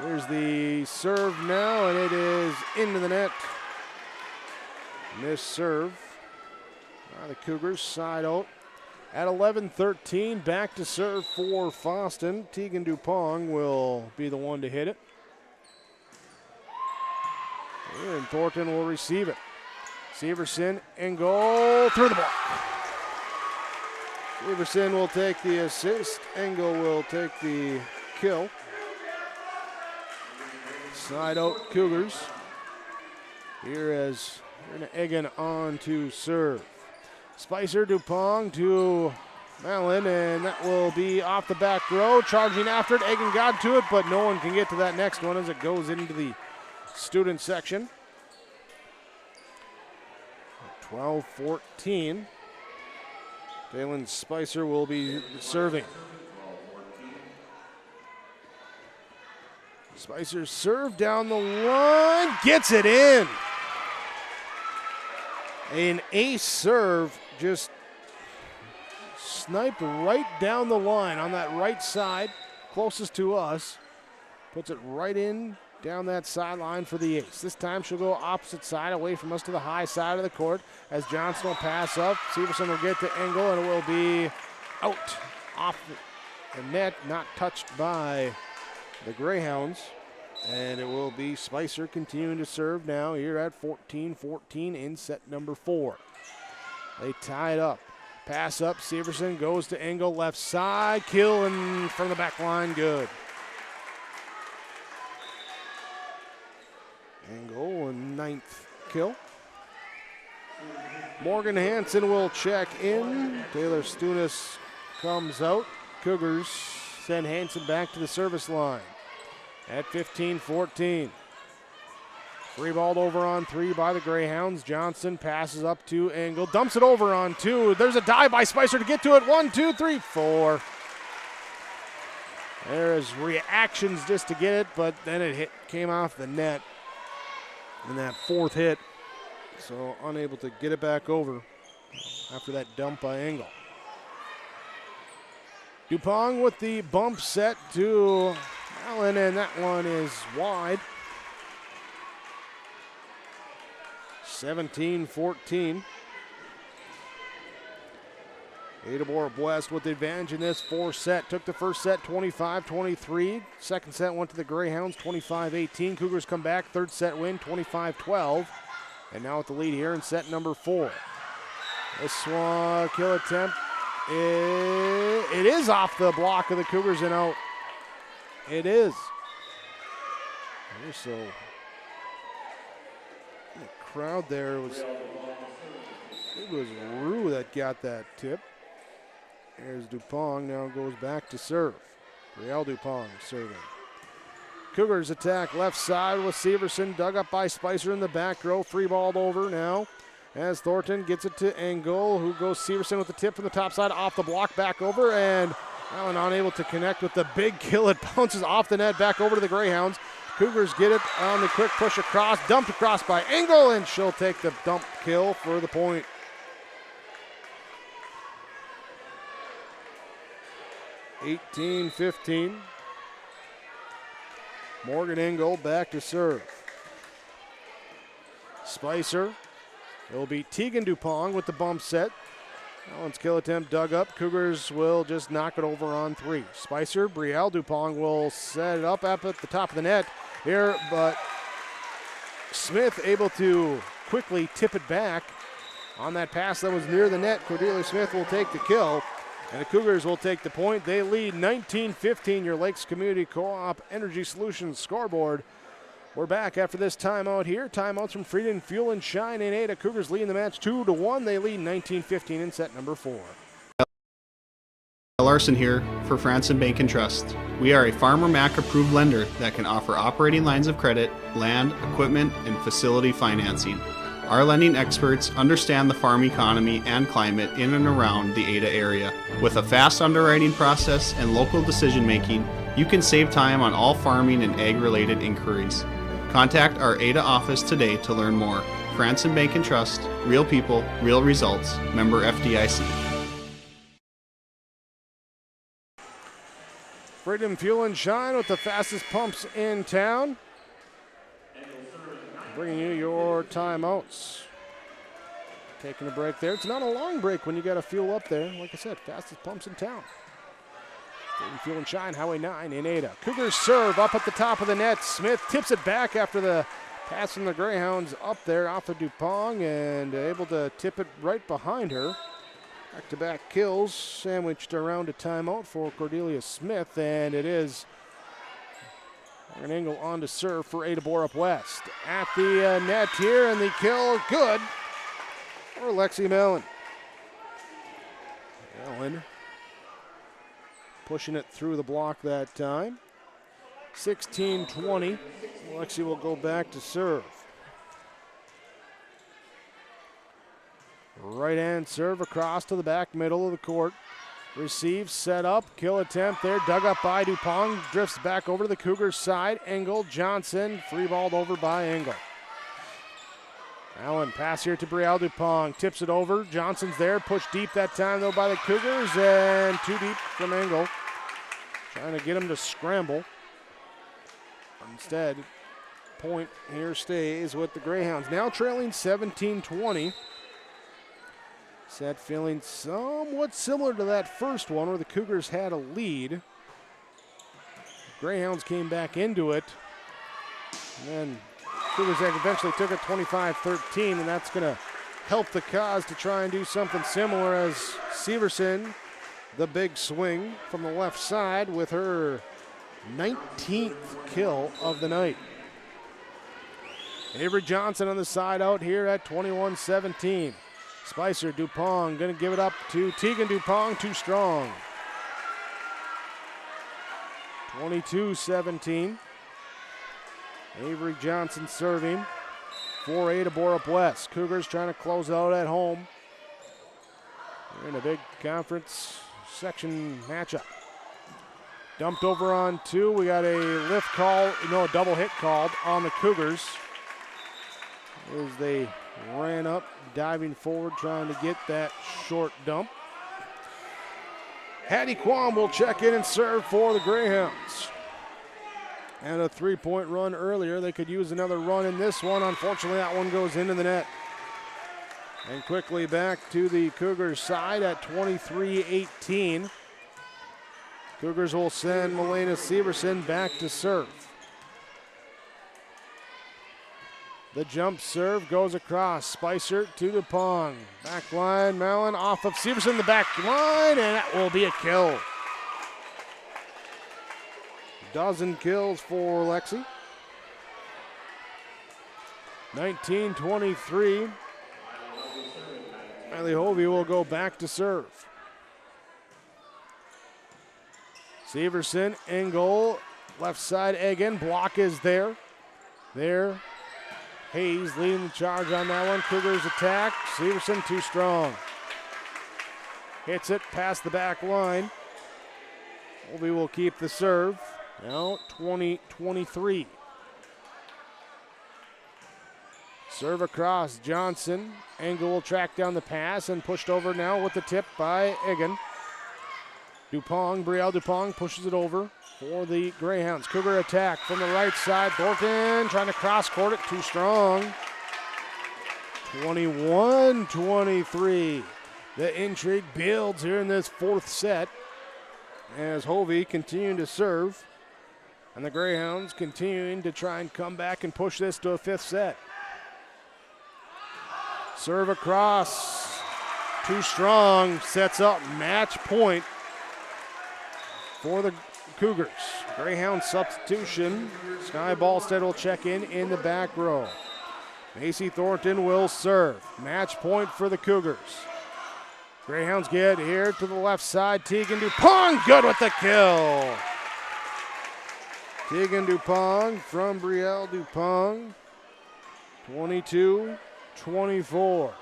Here's the serve now, and it is into the net. Missed serve. The Cougars side out at 11-13. Back to serve for Fosston. Tegan Dupong will be the one to hit it. And Thornton will receive it. Severson and goal through the block. Severson will take the assist. Engel will take the kill. Side out Cougars. Here as Egan on to serve. Spicer Dupong to Malin, and that will be off the back row. Charging after it. Egan got to it, but no one can get to that next one as it goes into the student section. 12-14. Dalen Spicer will be serving. Spicer serve down the line, gets it in. An ace serve, just sniped right down the line on that right side, closest to us. Puts it right in down that sideline for the ace. This time she'll go opposite side, away from us to the high side of the court as Johnson will pass up. Severson will get to Engel, and it will be out off the net, not touched by the Greyhounds. And it will be Spicer continuing to serve now here at 14-14 in set number 4. They tie it up. Pass up, Severson goes to Engel, left side, kill, and from the back line, good. Engel, a 9th kill. Morgan Hansen will check in. Taylor Stunis comes out. Cougars send Hansen back to the service line at 15-14. Free balled over on 3 by the Greyhounds. Johnson passes up to Engel, dumps it over on 2. There's a dive by Spicer to get to it. 1, 2, 3, 4. There's reactions just to get it, but then it came off the net in that 4th hit. So unable to get it back over after that dump by Engel. Dupont with the bump set to Allen, and that one is wide. 17-14. Ada-Borup-West with the advantage in this 4 set. Took the first set 25-23. Second set went to the Greyhounds 25-18. Cougars come back. Third set win 25-12. And now with the lead here in set number 4. This one, kill attempt. It is off the block of the Cougars and out. It is. So the crowd there it was Rue that got that tip. There's Dupont, now goes back to serve. Brielle Dupont serving. Cougars attack left side with Severson, dug up by Spicer in the back row. Free balled over now as Thornton gets it to Engel, who goes Severson with the tip from the top side, off the block, back over, and Allen unable to connect with the big kill. It bounces off the net, back over to the Greyhounds. Cougars get it on the quick push across, dumped across by Engel, and she'll take the dump kill for the point. (18-15). Morgan Engel back to serve. Spicer. It'll be Tegan Dupont with the bump set. Allen's kill attempt dug up. Cougars will just knock it over on 3. Spicer, Brielle Dupont will set it up at the top of the net here, but Smith able to quickly tip it back on that pass that was near the net. Cordelia Smith will take the kill, and the Cougars will take the point. They lead 19-15, your Lakes Community Co-op Energy Solutions scoreboard. We're back after this timeout here. Timeouts from Frieden Fuel and Shine in Ada. Cougars leading the match 2-1. They lead 19-15 in set number 4. Larson here for Franson Bank and Trust. We are a Farmer Mac approved lender that can offer operating lines of credit, land, equipment, and facility financing. Our lending experts understand the farm economy and climate in and around the Ada area. With a fast underwriting process and local decision making, you can save time on all farming and ag-related inquiries. Contact our Ada office today to learn more. Franson Bank and Trust, real people, real results. Member FDIC. Freedom Fuel and Shine with the fastest pumps in town. Bringing you your timeouts. Taking a break there. It's not a long break when you got to fuel up there. Like I said, fastest pumps in town. Freedom Fuel and Shine, Highway 9 in Ada. Cougars serve up at the top of the net. Smith tips it back after the pass from the Greyhounds up there off of Dupont and able to tip it right behind her. Back-to-back kills sandwiched around a timeout for Cordelia Smith, and it is an Engel on to serve for Ada-Borup-West. At the net here, and the kill good for Lexi Mellon. Mellon pushing it through the block that time. 16-20. Lexi will go back to serve. Right hand serve across to the back middle of the court. Receive, set up, kill attempt there. Dug up by Dupont. Drifts back over to the Cougars side. Engel, Johnson, free balled over by Engel. Allen, pass here to Brielle Dupont. Tips it over. Johnson's there. Pushed deep that time, though, by the Cougars. And too deep from Engel. Trying to get him to scramble. Instead, point here stays with the Greyhounds. Now trailing 17-20. Set feeling somewhat similar to that first one where the Cougars had a lead. Greyhounds came back into it. And then Cougars eventually took it 25-13, and that's going to help the cause to try and do something similar as Severson, the big swing from the left side with her 19th kill of the night. Avery Johnson on the side out here at 21-17. Spicer Dupont going to give it up to Tegan Dupont, too strong. 22-17. Avery Johnson serving for Ada-Borup-West. Cougars trying to close out at home. They're in a big conference section matchup. Dumped over on two. We got a lift call, no, a double hit called on the Cougars as they ran up, diving forward, trying to get that short dump. Hattie Quam will check in and serve for the Greyhounds. And a three-point run earlier. They could use another run in this one. Unfortunately, that one goes into the net. And quickly back to the Cougars side at 23-18. Cougars will send Milena Severson back to serve. The jump serve goes across. Spicer to Dupont. Back line, Mallon off of Severson, the back line, and that will be a kill. Dozen kills for Lexi. 19-23. Riley Hovey will go back to serve. Severson, Engel, left side again. Block is there. There. Hayes leading the charge on that one. Cougars attack. Severson too strong. Hits it past the back line. Hovey will keep the serve. Now 20-23. Serve across Johnson. Engel will track down the pass and pushed over now with the tip by Egan. Dupont, Brielle Dupont pushes it over for the Greyhounds. Cougar attack from the right side. Thornton trying to cross-court it, too strong. 21-23. The intrigue builds here in this fourth set as Hovey continuing to serve. And the Greyhounds continuing to try and come back and push this to a fifth set. Serve across, too strong, sets up match point for the Cougars. Greyhound substitution. Sky Ballstead will check in the back row. Macy Thornton will serve. Match point for the Cougars. Greyhounds get here to the left side. Tegan Dupont, good with the kill. Tegan Dupont from Brielle Dupont. 22-24.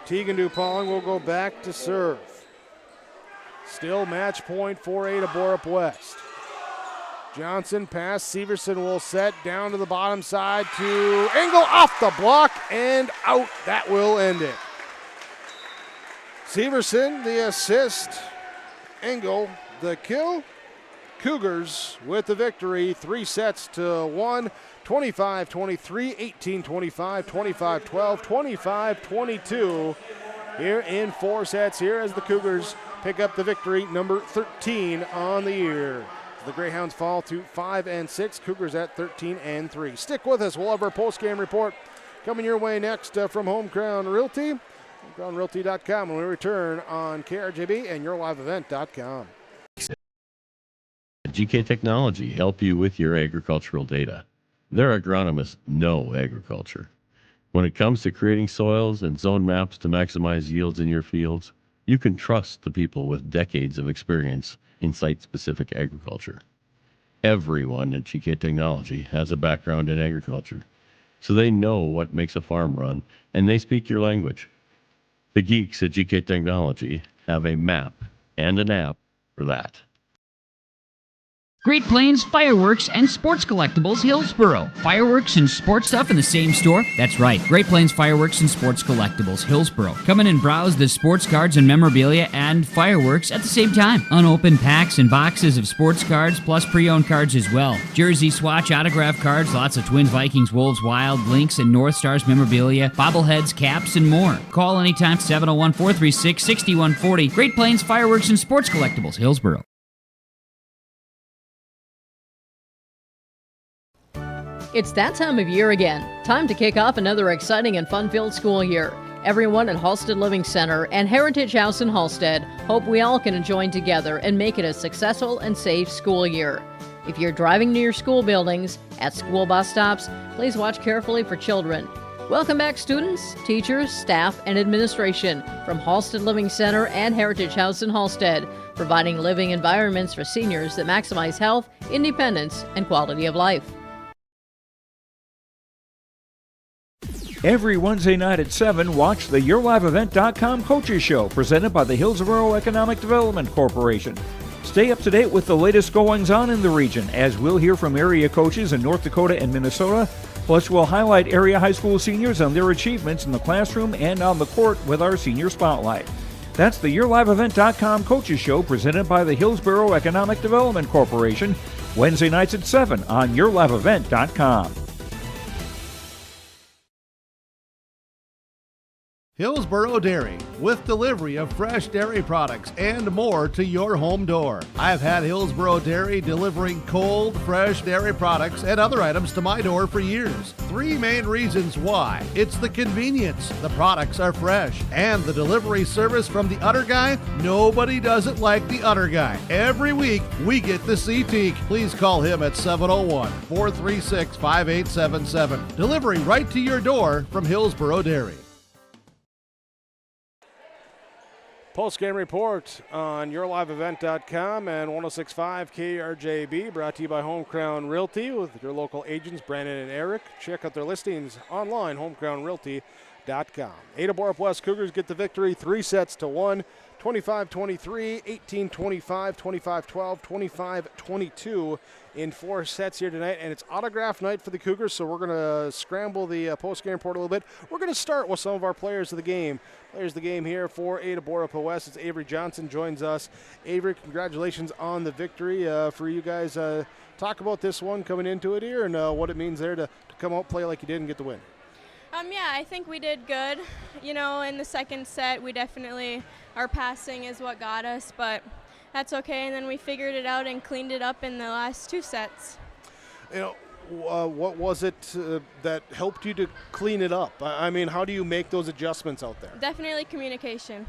Tegan Dupont will go back to serve. Still match point for Ada-Borup-West. Johnson pass. Severson will set down to the bottom side to Engel off the block and out. That will end it. Severson the assist. Engel the kill. Cougars with the victory. 3-1. 25-23, 18-25, 25-12, 25-22. Here in 4 sets here as the Cougars pick up the victory, number 13 on the year. The Greyhounds fall to 5-6, Cougars at 13-3. Stick with us. We'll have our post-game report coming your way next from Home Crown Realty, homecrownrealty.com, when we return on KRJB and yourliveevent.com. GK Technology help you with your agricultural data. Their agronomists know agriculture. When it comes to creating soils and zone maps to maximize yields in your fields, you can trust the people with decades of experience in site-specific agriculture. Everyone at GK Technology has a background in agriculture, so they know what makes a farm run, and they speak your language. The geeks at GK Technology have a map and an app for that. Great Plains Fireworks and Sports Collectibles, Hillsboro. Fireworks and sports stuff in the same store? That's right. Great Plains Fireworks and Sports Collectibles, Hillsboro. Come in and browse the sports cards and memorabilia and fireworks at the same time. Unopened packs and boxes of sports cards, plus pre-owned cards as well. Jersey, swatch, autograph cards, lots of Twins, Vikings, Wolves, Wild, Lynx, and North Stars memorabilia, bobbleheads, caps, and more. Call anytime, 701-436-6140. Great Plains Fireworks and Sports Collectibles, Hillsboro. It's that time of year again. Time to kick off another exciting and fun-filled school year. Everyone at Halstead Living Center and Heritage House in Halstead hope we all can join together and make it a successful and safe school year. If you're driving near school buildings, at school bus stops, please watch carefully for children. Welcome back, students, teachers, staff, and administration from Halstead Living Center and Heritage House in Halstead, providing living environments for seniors that maximize health, independence, and quality of life. Every Wednesday night at 7, watch the YourLiveEvent.com Coaches Show presented by the Hillsboro Economic Development Corporation. Stay up to date with the latest goings-on in the region, as we'll hear from area coaches in North Dakota and Minnesota. Plus, we'll highlight area high school seniors and their achievements in the classroom and on the court with our Senior Spotlight. That's the YourLiveEvent.com Coaches Show presented by the Hillsboro Economic Development Corporation, Wednesday nights at 7 on YourLiveEvent.com. Hillsboro Dairy, with delivery of fresh dairy products and more to your home door. I've had Hillsboro Dairy delivering cold, fresh dairy products and other items to my door for years. 3 main reasons why. It's the convenience, the products are fresh, and the delivery service from the Udder Guy. Nobody does it like the Udder Guy. Every week, we get the C-Teak. Please call him at 701-436-5877. Delivery right to your door from Hillsboro Dairy. Postgame report on YourLiveEvent.com and 106.5 KRJB, brought to you by Home Crown Realty with your local agents Brandon and Eric. Check out their listings online, homecrownrealty.com. Ada-Borup-West Cougars get the victory 3-1, 25-23, 18-25, 25-12, 25-22 in 4 sets here tonight, and it's autograph night for the Cougars, so we're going to scramble the post-game report a little bit. We're going to start with some of our players of the game. Players of the game here for Ada-Borup-West. It's Avery Johnson joins us. Avery, congratulations on the victory. For you guys, talk about this one coming into it here and what it means there to come out, play like you did, and get the win. Yeah, I think we did good. You know, in the second set, we definitely, our passing is what got us, but that's okay. And then we figured it out and cleaned it up in the last 2 sets. You know, what was it that helped you to clean it up? I mean, how do you make those adjustments out there? Definitely communication.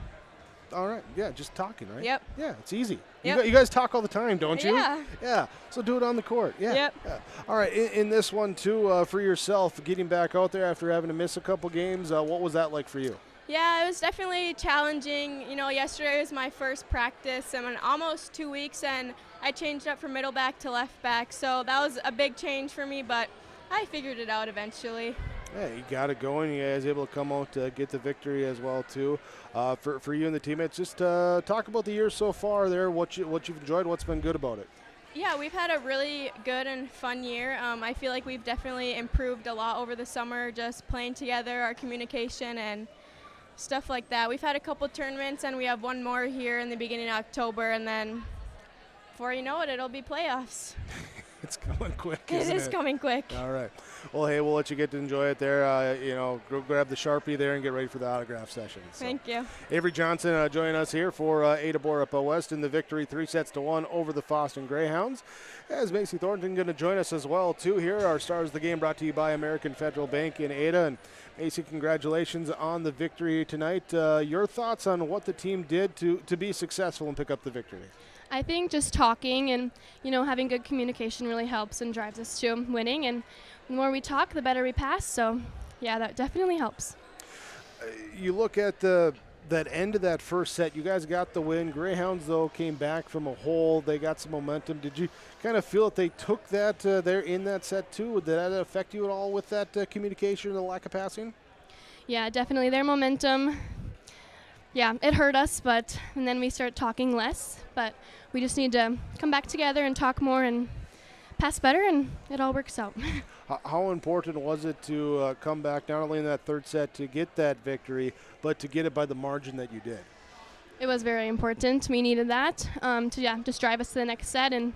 All right, yeah, just talking, right? Yep. Yeah, it's easy. Yep. You guys talk all the time, don't you? Yeah. Yeah, so do it on the court. Yeah. Yep. Yeah. All right, in this one, too, for yourself, getting back out there after having to miss a couple games, what was that like for you? Yeah, it was definitely challenging. You know, yesterday was my first practice. I'm in almost 2 weeks, and I changed up from middle back to left back, so that was a big change for me, but I figured it out eventually. Yeah, you got it going. You guys able to come out to get the victory as well too. For you and the teammates, just talk about the year so far there. What you've enjoyed. What's been good about it? Yeah, we've had a really good and fun year. I feel like we've definitely improved a lot over the summer, just playing together, our communication and stuff like that. We've had a couple tournaments, and we have one more here in the beginning of October, and then before you know it, it'll be playoffs. It's coming quick, It is coming quick. All right. Well, hey, we'll let you get to enjoy it there. You know, go grab the Sharpie there and get ready for the autograph session. So. Thank you. Avery Johnson joining us here for Ada-Borup-West in the victory 3-1 over the Fosston Greyhounds. As Macy Thornton going to join us as well, too, here. Our stars of the game brought to you by American Federal Bank in Ada. And Macy, congratulations on the victory tonight. Your thoughts on what the team did to be successful and pick up the victory? I think just talking and, you know, having good communication really helps and drives us to winning. And the more we talk, the better we pass. So, yeah, that definitely helps. You look at the that end of that first set, you guys got the win. Greyhounds, though, came back from a hole. They got some momentum. Did you kind of feel that they took that there in that set, too? Did that affect you at all with that communication and the lack of passing? Yeah, definitely. Their momentum, yeah, it hurt us, and then we start talking less. But we just need to come back together and talk more and pass better, and it all works out. How important was it to come back not only in that third set to get that victory, but to get it by the margin that you did? It was very important. We needed that to just drive us to the next set and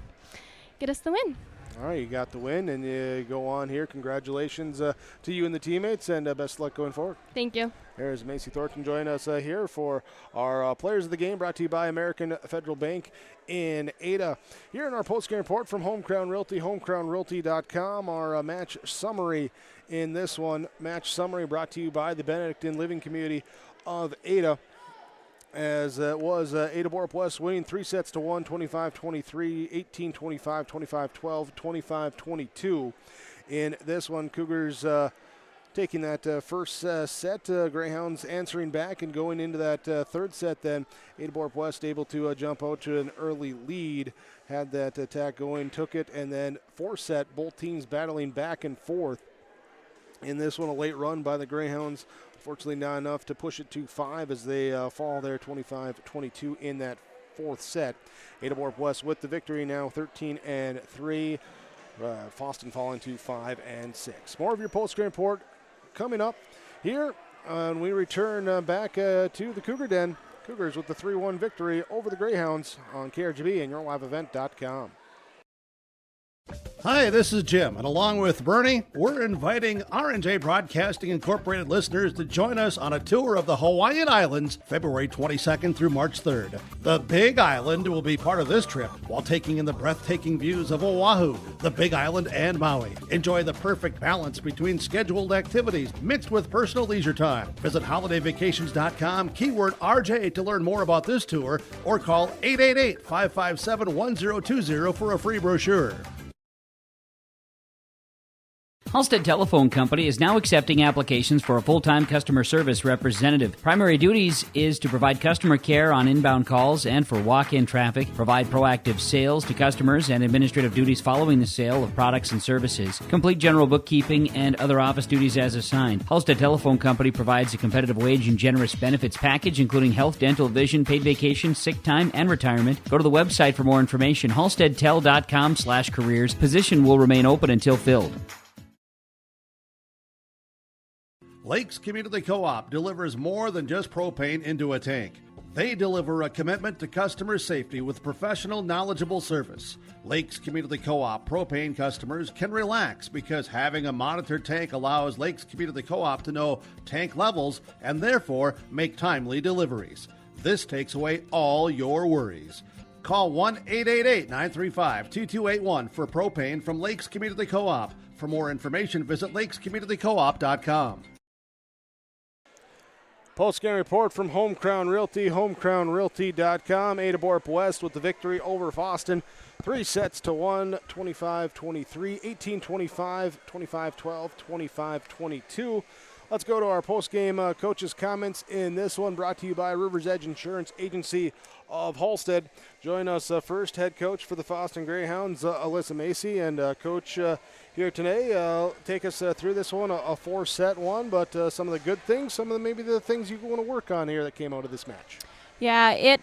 get us the win. All right, you got the win, and you go on here. Congratulations to you and the teammates, and best of luck going forward. Thank you. There's Macy Thornton joining us here for our Players of the Game, brought to you by American Federal Bank in Ada. Here in our postgame report from Home Crown Realty, homecrownrealty.com, our match summary in this one. Match summary brought to you by the Benedictine Living Community of Ada, as it was Ada-Borup-West winning 3-1, 25-23, 18-25, 25-12, 25-22. In this one, Cougars taking that first set, Greyhounds answering back and going into that third set. Then Ada-Borup-West able to jump out to an early lead, had that attack going, took it, and then fourth set, both teams battling back and forth. In this one, a late run by the Greyhounds. Fortunately, not enough to push it to 5 as they fall there 25-22 in that fourth set. Ada-Borup-West with the victory now, 13-3. Fosston falling to 5-6. More of your post-game report coming up here when we return back to the Cougar Den. Cougars with the 3-1 victory over the Greyhounds on KRGB and YourLiveEvent.com. Hi, this is Jim, and along with Bernie, we're inviting R&J Broadcasting Incorporated listeners to join us on a tour of the Hawaiian Islands, February 22nd through March 3rd. The Big Island will be part of this trip while taking in the breathtaking views of Oahu, the Big Island, and Maui. Enjoy the perfect balance between scheduled activities mixed with personal leisure time. Visit holidayvacations.com, keyword RJ to learn more about this tour, or call 888-557-1020 for a free brochure. Halstead Telephone Company is now accepting applications for a full-time customer service representative. Primary duties is to provide customer care on inbound calls and for walk-in traffic, provide proactive sales to customers and administrative duties following the sale of products and services, complete general bookkeeping and other office duties as assigned. Halstead Telephone Company provides a competitive wage and generous benefits package, including health, dental, vision, paid vacation, sick time, and retirement. Go to the website for more information, halsteadtel.com/careers. Position will remain open until filled. Lakes Community Co-op delivers more than just propane into a tank. They deliver a commitment to customer safety with professional, knowledgeable service. Lakes Community Co-op propane customers can relax because having a monitored tank allows Lakes Community Co-op to know tank levels and therefore make timely deliveries. This takes away all your worries. Call 1-888-935-2281 for propane from Lakes Community Co-op. For more information, visit lakescommunitycoop.com. Post-game report from Home Crown Realty, homecrownrealty.com. Ada-Borup-West with the victory over Fosston. 3-1, 25-23, 18-25, 25-12, 25-22. Let's go to our post-game coaches' comments in this one, brought to you by River's Edge Insurance Agency of Halstead. Join us first, head coach for the Fosston Greyhounds, Alyssa Macy, and coach here today. Take us through this one, a 4-set one, but some of the good things, some of maybe the things you want to work on here that came out of this match. Yeah,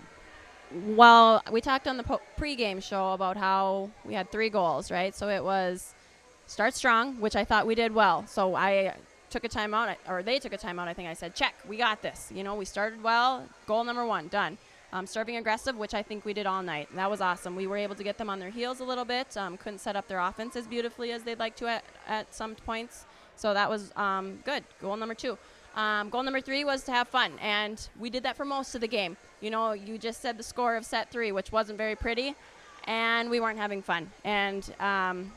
well, we talked on the pregame show about how we had 3 goals, right? So it was start strong, which I thought we did well. So I took a timeout, or they took a timeout. I think I said, check, we got this. You know, we started well. Goal number 1, done. Serving aggressive, which I think we did all night. That was awesome. We were able to get them on their heels a little bit. Couldn't set up their offense as beautifully as they'd like to at some points. So that was good. Goal number 2. Goal number 3 was to have fun, and we did that for most of the game. You know, you just said the score of set 3, which wasn't very pretty, and we weren't having fun. And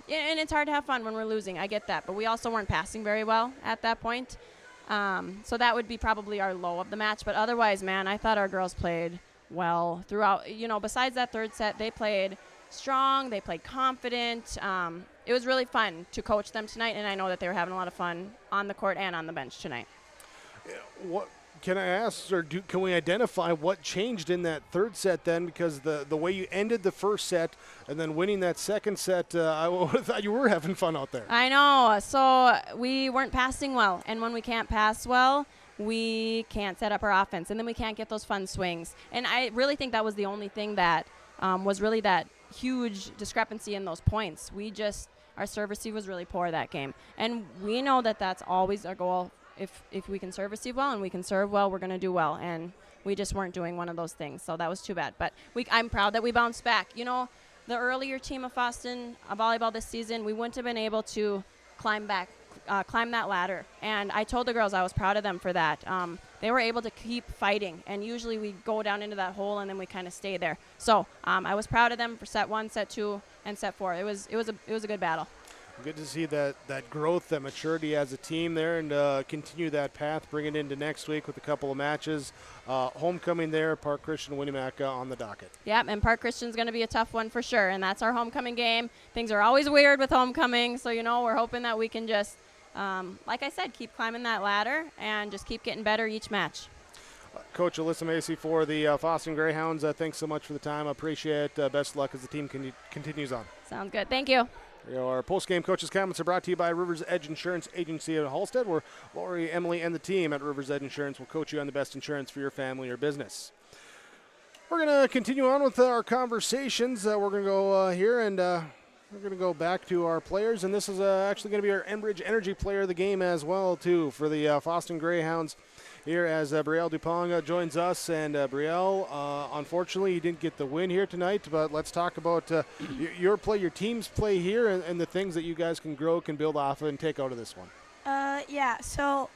it's hard to have fun when we're losing. I get that. But we also weren't passing very well at that point. So that would be probably our low of the match. But otherwise, man, I thought our girls played well throughout. You know, besides that third set, they played strong. They played confident. It was really fun to coach them tonight, and I know that they were having a lot of fun on the court and on the bench tonight. Can I ask, or can we identify what changed in that third set then? Because the way you ended the first set and then winning that second set, I would have thought you were having fun out there. I know. So we weren't passing well. And when we can't pass well, we can't set up our offense. And then we can't get those fun swings. And I really think that was the only thing that was really that huge discrepancy in those points. Our serve receive was really poor that game. And we know that that's always our goal. If we can serve receive well and we can serve well, we're going to do well. And we just weren't doing one of those things. So that was too bad. But I'm proud that we bounced back. You know, the earlier team of Fosston volleyball this season, we wouldn't have been able to climb that ladder. And I told the girls I was proud of them for that. They were able to keep fighting. And usually we go down into that hole and then we kind of stay there. So I was proud of them for set 1, set 2, and set 4. It was a good battle. Good to see that growth, that maturity as a team there, and continue that path, bring it into next week with a couple of matches. Homecoming there, Park Christian Winnimac on the docket. Yep, and Park Christian's going to be a tough one for sure, and that's our homecoming game. Things are always weird with homecoming, so, we're hoping that we can just, like I said, keep climbing that ladder and just keep getting better each match. Coach Alyssa Macy for the Fosston Greyhounds, thanks so much for the time. I appreciate it. Best of luck as the team continues on. Sounds good. Thank you. Our post-game coaches' comments are brought to you by Rivers Edge Insurance Agency at Halstead, where Lori, Emily, and the team at Rivers Edge Insurance will coach you on the best insurance for your family or business. We're going to continue on with our conversations. We're going to go here and we're going to go back to our players, and this is actually going to be our Enbridge Energy player of the game as well, too, for the Fosston Greyhounds. Here as Brielle Dupont joins us. And Brielle, unfortunately, you didn't get the win here tonight, but let's talk about your play, your team's play here, and the things that you guys can grow, can build off of, and take out of this one. Yeah, so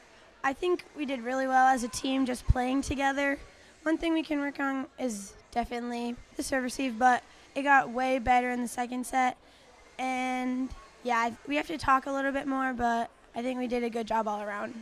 I think we did really well as a team just playing together. One thing we can work on is definitely the serve receive, but it got way better in the second set. And, yeah, we have to talk a little bit more, but I think we did a good job all around.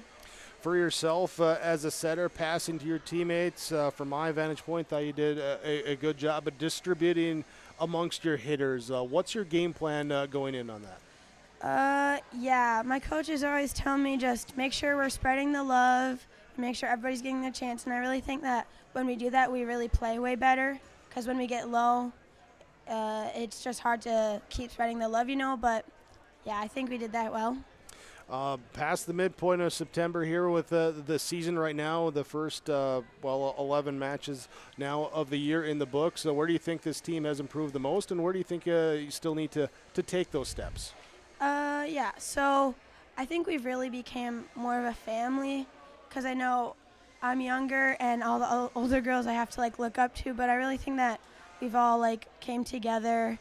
For yourself as a setter, passing to your teammates, from my vantage point, thought you did a good job of distributing amongst your hitters. What's your game plan going in on that? Yeah, my coaches always tell me just make sure we're spreading the love, make sure everybody's getting their chance, and I really think that when we do that, we really play way better, because when we get low, it's just hard to keep spreading the love, but yeah, I think we did that well. Past the midpoint of September here with the season right now, the first 11 matches now of the year in the books. So where do you think this team has improved the most, and where do you think you still need to take those steps? Yeah, so I think we've really become more of a family, because I know I'm younger and all the older girls I have to look up to, but I really think that we've all came together.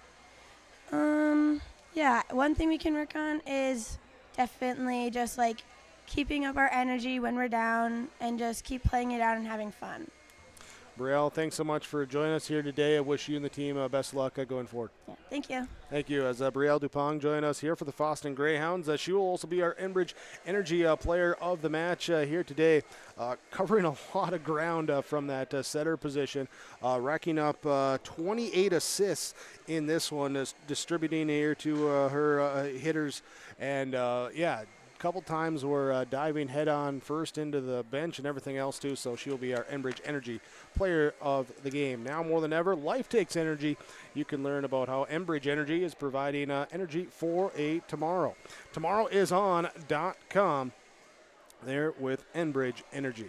Yeah, one thing we can work on is definitely just keeping up our energy when we're down and just keep playing it out and having fun. Brielle, thanks so much for joining us here today. I wish you and the team best of luck going forward. Yeah, thank you. Thank you. As Brielle Dupont joined us here for the Fosston Greyhounds, she will also be our Enbridge Energy player of the match here today, covering a lot of ground from that setter position, racking up 28 assists in this one, distributing here to her hitters. And, yeah, a couple times we're diving head-on first into the bench and everything else, too, so she'll be our Enbridge Energy player of the game. Now more than ever, life takes energy. You can learn about how Enbridge Energy is providing energy for a tomorrow. Tomorrow is on.com there with Enbridge Energy.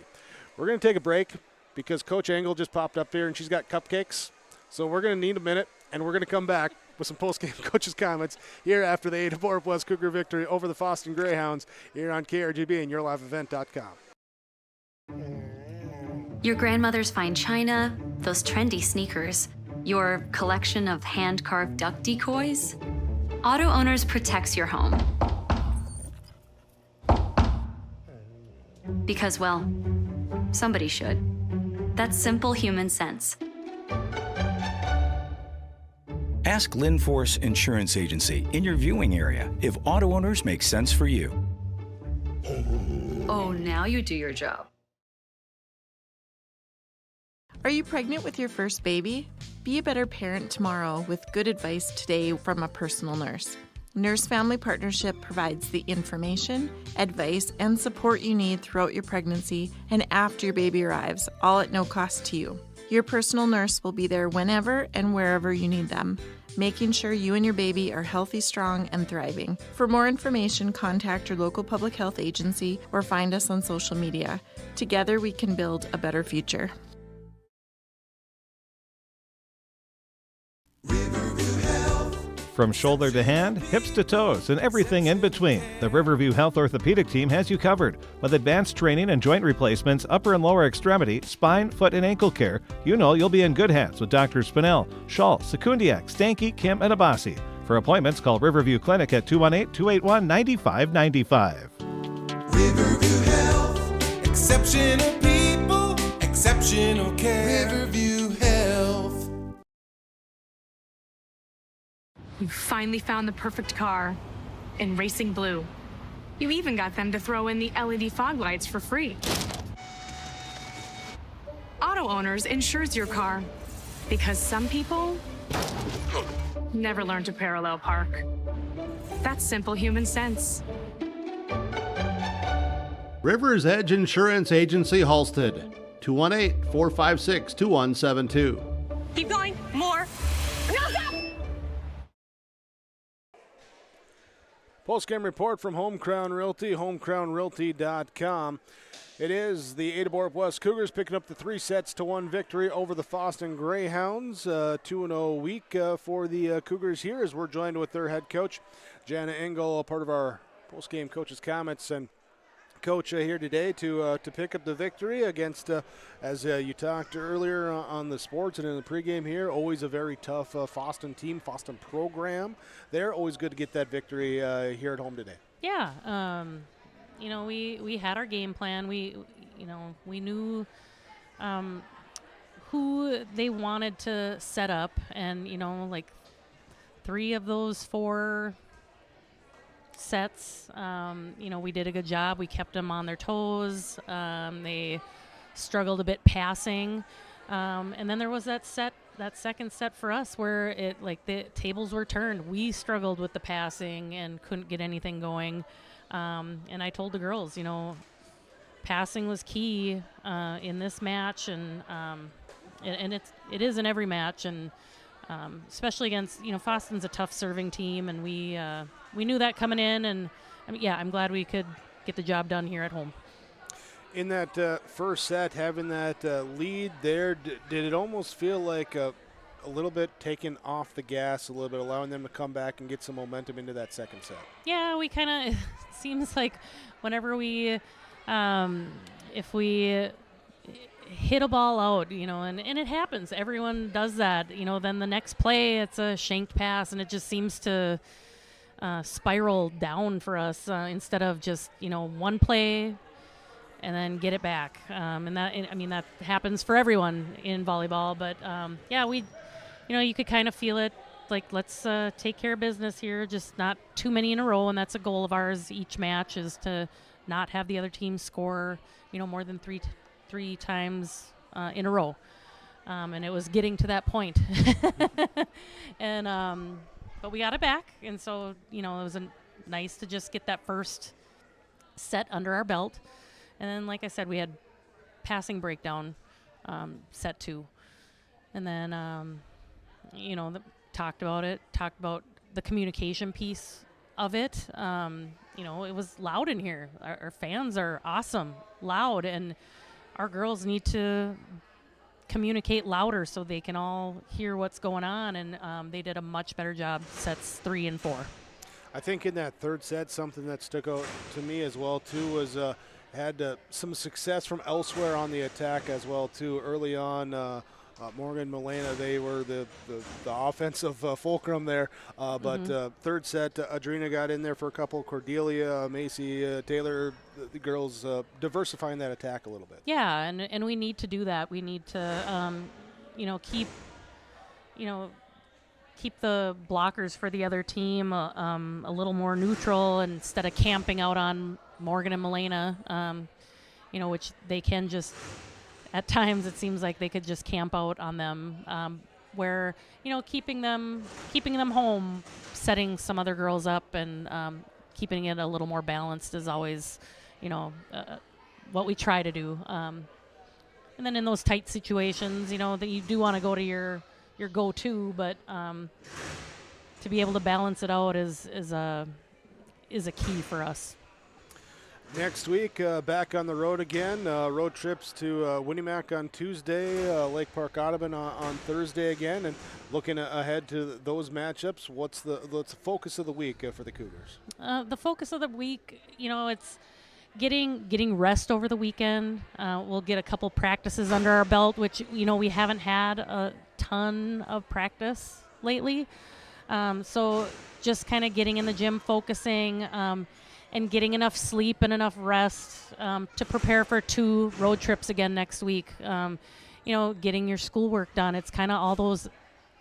We're going to take a break because Coach Engel just popped up here and she's got cupcakes. So we're going to need a minute, and we're going to come back with some post-game coaches' comments here after the Ada-Borup-West Cougar victory over the Fosston Greyhounds here on KRGB and YourLiveEvent.com. Your grandmother's fine china, those trendy sneakers, your collection of hand-carved duck decoys. Auto Owners protects your home. Because, well, somebody should. That's simple human sense. Ask Linforce Insurance Agency in your viewing area if Auto Owners make sense for you. Oh, now you do your job. Are you pregnant with your first baby? Be a better parent tomorrow with good advice today from a personal nurse. Nurse Family Partnership provides the information, advice, and support you need throughout your pregnancy and after your baby arrives, all at no cost to you. Your personal nurse will be there whenever and wherever you need them, making sure you and your baby are healthy, strong, and thriving. For more information, contact your local public health agency or find us on social media. Together, we can build a better future. From shoulder to hand, hips to toes, and everything in between, the Riverview Health Orthopedic Team has you covered. With advanced training and joint replacements, upper and lower extremity, spine, foot, and ankle care, you know you'll be in good hands with Drs. Spinell, Schall, Sekundiak, Stanky, Kim, and Abasi. For appointments, call Riverview Clinic at 218-281-9595. Riverview Health, exceptional people, exceptional care. Riverview Health. You finally found the perfect car in Racing Blue. You even got them to throw in the LED fog lights for free. Auto Owners insures your car because some people never learn to parallel park. That's simple human sense. Rivers Edge Insurance Agency, Halstead, 218-456-2172. Keep going. More. No, stop! Postgame report from Home Crown Realty, homecrownrealty.com. It is the Ada-Borup-West Cougars picking up the 3-1 victory over the Fosston Greyhounds. 2-0 week for the Cougars here as we're joined with their head coach, Jana Engel, part of our postgame coaches' comments. And Coach, here today to pick up the victory against, as you talked earlier on the sports and in the pregame here, always a very tough Fosston team, Fosston program. They're always good to get that victory here at home today. Yeah, we had our game plan. We knew who they wanted to set up, and like 3 of those 4 sets, we did a good job. We kept them on their toes. They struggled a bit passing, and then there was that second set for us where the tables were turned. We struggled with the passing and couldn't get anything going. And I told the girls, passing was key in this match, and it is in every match, and especially against Fosston's a tough serving team, and we knew that coming in, and I'm glad we could get the job done here at home. In that first set, having that lead there, did it almost feel like a little bit taking off the gas a little bit, allowing them to come back and get some momentum into that second set? Yeah, we kind of seems like whenever we if we hit a ball out, and it happens, everyone does that, then the next play it's a shanked pass, and it just seems to spiral down for us instead of just one play and then get it back, and that happens for everyone in volleyball, but we you could kind of feel it, like let's take care of business here, just not too many in a row, and that's a goal of ours each match, is to not have the other team score more than three times in a row, and it was getting to that point. And but we got it back, and so it was nice to just get that first set under our belt, and then like I said, we had passing breakdown set 2, and then talked about the communication piece of it. It was loud in here. Our fans are awesome, loud, and our girls need to communicate louder so they can all hear what's going on, and they did a much better job sets 3 and 4. I think in that third set, something that stuck out to me as well too was had some success from elsewhere on the attack as well too. Early on, Morgan, Milena, they were the offensive fulcrum there. But third set, Adrina got in there for a couple. Cordelia, Macy, Taylor, the girls diversifying that attack a little bit. Yeah, and we need to do that. We need to, keep the blockers for the other team a little more neutral instead of camping out on Morgan and Milena, which they can just. At times, it seems like they could just camp out on them. where, keeping them home, setting some other girls up, and keeping it a little more balanced is always, what we try to do. And then in those tight situations, that you do want to go to your go-to, but to be able to balance it out is a key for us. Next week, back on the road again. Road trips to Winnimac on Tuesday, Lake Park Audubon on Thursday again, and looking ahead to those matchups. What's the focus of the week for the Cougars? The focus of the week, it's getting rest over the weekend. We'll get a couple practices under our belt, which we haven't had a ton of practice lately. So just kind of getting in the gym, focusing. And getting enough sleep and enough rest to prepare for 2 road trips again next week. Getting your schoolwork done. It's kind of all those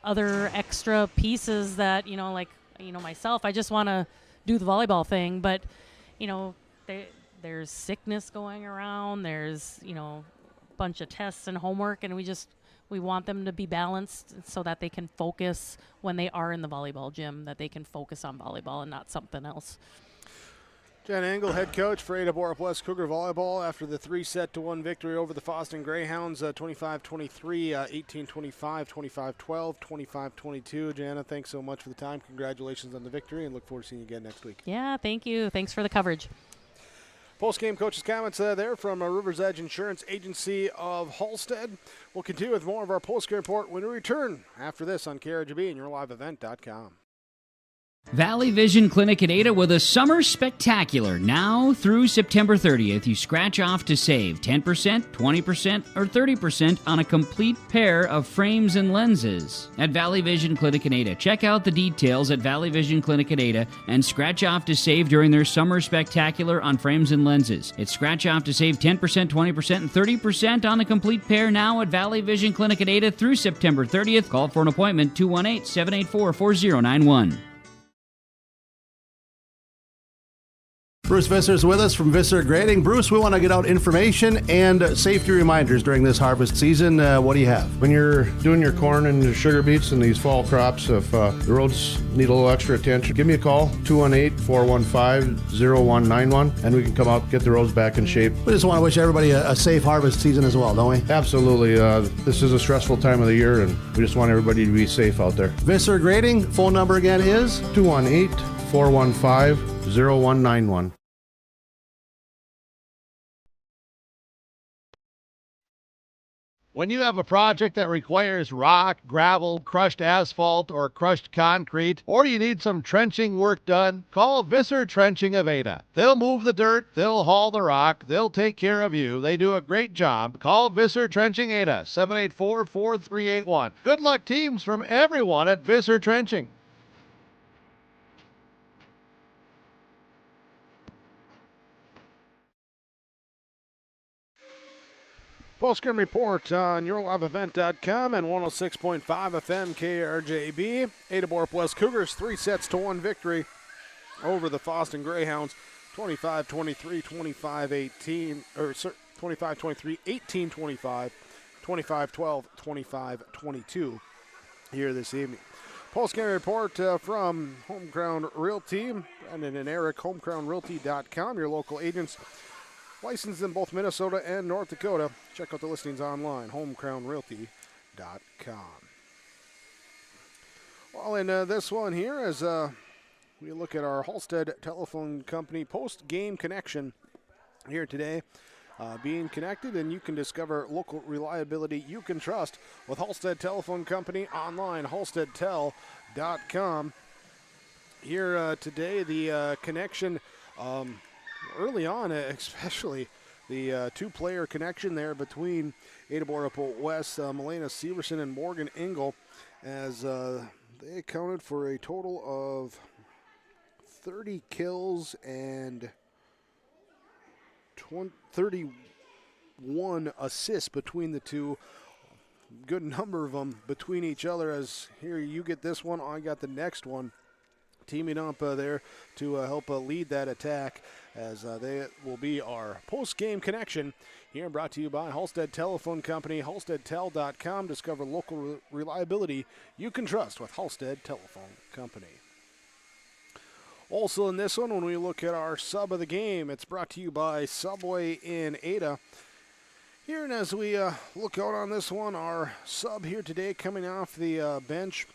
other extra pieces that, myself, I just want to do the volleyball thing. But, there's sickness going around. There's, a bunch of tests and homework. And we want them to be balanced so that they can focus when they are in the volleyball gym, that they can focus on volleyball and not something else. Jen Engel, head coach for Ada-Borup-West Cougar Volleyball after the 3-1 victory over the Fosston Greyhounds, 25-23, 18-25, 25-12, 25-22. Jana, thanks so much for the time. Congratulations on the victory, and look forward to seeing you again next week. Yeah, thank you. Thanks for the coverage. Post-game coaches' comments there from River's Edge Insurance Agency of Halstead. We'll continue with more of our post-game report when we return after this on KRGB and yourliveevent.com. Valley Vision Clinic at Ada with a summer spectacular. Now through September 30th, you scratch off to save 10%, 20%, or 30% on a complete pair of frames and lenses at Valley Vision Clinic at Ada. Check out the details at Valley Vision Clinic at Ada and scratch off to save during their summer spectacular on frames and lenses. It's scratch off to save 10%, 20%, and 30% on a complete pair now at Valley Vision Clinic at Ada through September 30th. Call for an appointment 218-784-4091. Bruce Visser is with us from Visser Grading. Bruce, we want to get out information and safety reminders during this harvest season. What do you have? When you're doing your corn and your sugar beets and these fall crops, if the roads need a little extra attention, give me a call, 218-415-0191, and we can come out and get the roads back in shape. We just want to wish everybody a safe harvest season as well, don't we? Absolutely. This is a stressful time of the year, and we just want everybody to be safe out there. Visser Grading, phone number again is? 218-415-0191. When you have a project that requires rock, gravel, crushed asphalt, or crushed concrete, or you need some trenching work done, call Visser Trenching of Ada. They'll move the dirt, they'll haul the rock, they'll take care of you. They do a great job. Call Visser Trenching Ada, 784-4381. Good luck, teams, from everyone at Visser Trenching. Postgame report on yourliveevent.com and 106.5 FM KRJB. Ada-Borup-West Cougars 3-1 victory over the Fosston Greyhounds, 25-23, 25-18, or 25-23, 18-25, 25-12, 25-22 here this evening. Postgame report from Home Crown Realty, Brendan and Eric, homecrownrealty.com, your local agents. Licensed in both Minnesota and North Dakota. Check out the listings online, homecrownrealty.com. Well, in this one here, as we look at our Halstead Telephone Company post-game connection here today, being connected, and you can discover local reliability you can trust with Halstead Telephone Company online, halsteadtel.com. Here today, the connection early on, especially the two-player connection there between Ada-Borup-West, Milena Severson and Morgan Engel, as they accounted for a total of 30 kills and 31 assists between the two. Good number of them between each other, as here you get this one, I got the next one. teaming up there to help lead that attack, as they will be our post-game connection here, brought to you by Halstead Telephone Company, halsteadtel.com. Discover local reliability you can trust with Halstead Telephone Company. Also in this one, when we look at our sub of the game, it's brought to you by Subway in Ada. Here, and as we look out on this one, our sub here today coming off the bench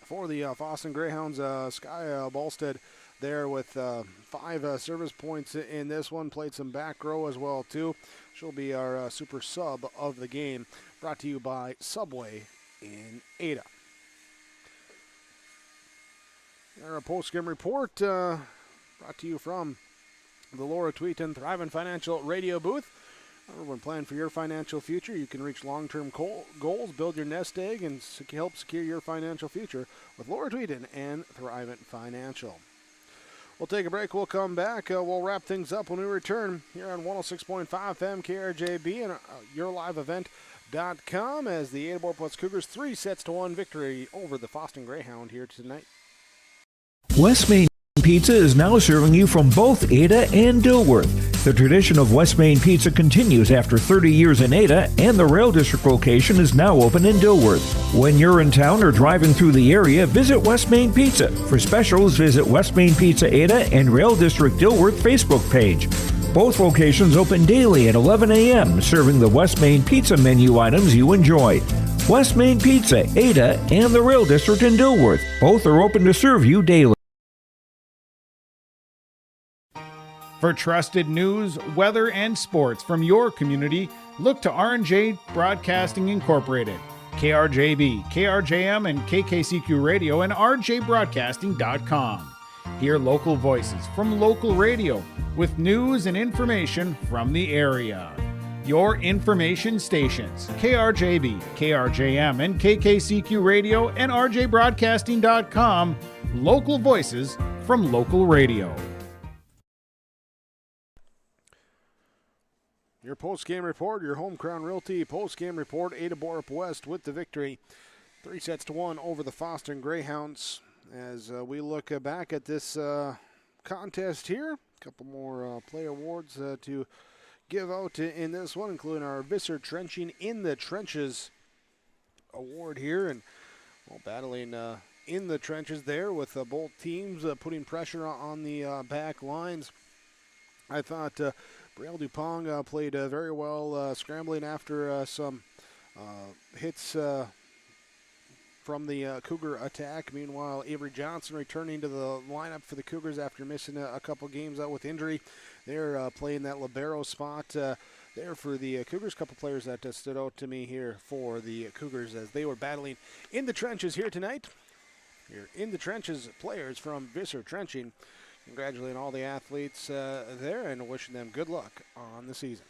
for the Fosston Greyhounds, Sky Balstead there with 5 service points in this one. Played some back row as well, too. She'll be our super sub of the game, brought to you by Subway in Ada. Our post-game report brought to you from the Laura Tweeton Thriving Financial Radio booth. When planning for your financial future, you can reach long-term goals, build your nest egg, and help secure your financial future with Laura Tweeton and Thrivent Financial. We'll take a break. We'll come back. We'll wrap things up when we return here on 106.5 FM KRJB and yourliveevent.com as the Ada-Borup-West Cougars 3-1 victory over the Fosston Greyhound here tonight. West Main Pizza is now serving you from both Ada and Dilworth. The tradition of West Main Pizza continues after 30 years in Ada, and the Rail District location is now open in Dilworth. When you're in town or driving through the area, visit West Main Pizza. For specials, visit West Main Pizza Ada and Rail District Dilworth Facebook page. Both locations open daily at 11 a.m., serving the West Main Pizza menu items you enjoy. West Main Pizza, Ada, and the Rail District in Dilworth. Both are open to serve you daily. For trusted news, weather, and sports from your community, look to R&J Broadcasting Incorporated, KRJB, KRJM, and KKCQ Radio, and rjbroadcasting.com. Hear local voices from local radio with news and information from the area. Your information stations, KRJB, KRJM, and KKCQ Radio, and rjbroadcasting.com. Local voices from local radio. Your post-game report, your Home Crown Realty post-game report, Ada-Borup-West with the victory, 3-1 over the Fosston Greyhounds. As we look back at this contest here, a couple more play awards to give out in this one, including our Visser Trenching in the Trenches award here, and battling in the trenches there with both teams putting pressure on the back lines. I thought Brielle Dupont played very well, scrambling after some hits from the Cougar attack. Meanwhile, Avery Johnson returning to the lineup for the Cougars after missing a couple games out with injury. They're playing that libero spot there for the Cougars. A couple players that stood out to me here for the Cougars as they were battling in the trenches here tonight. Here in the trenches, players from Visser Trenching. Congratulating all the athletes there and wishing them good luck on the season.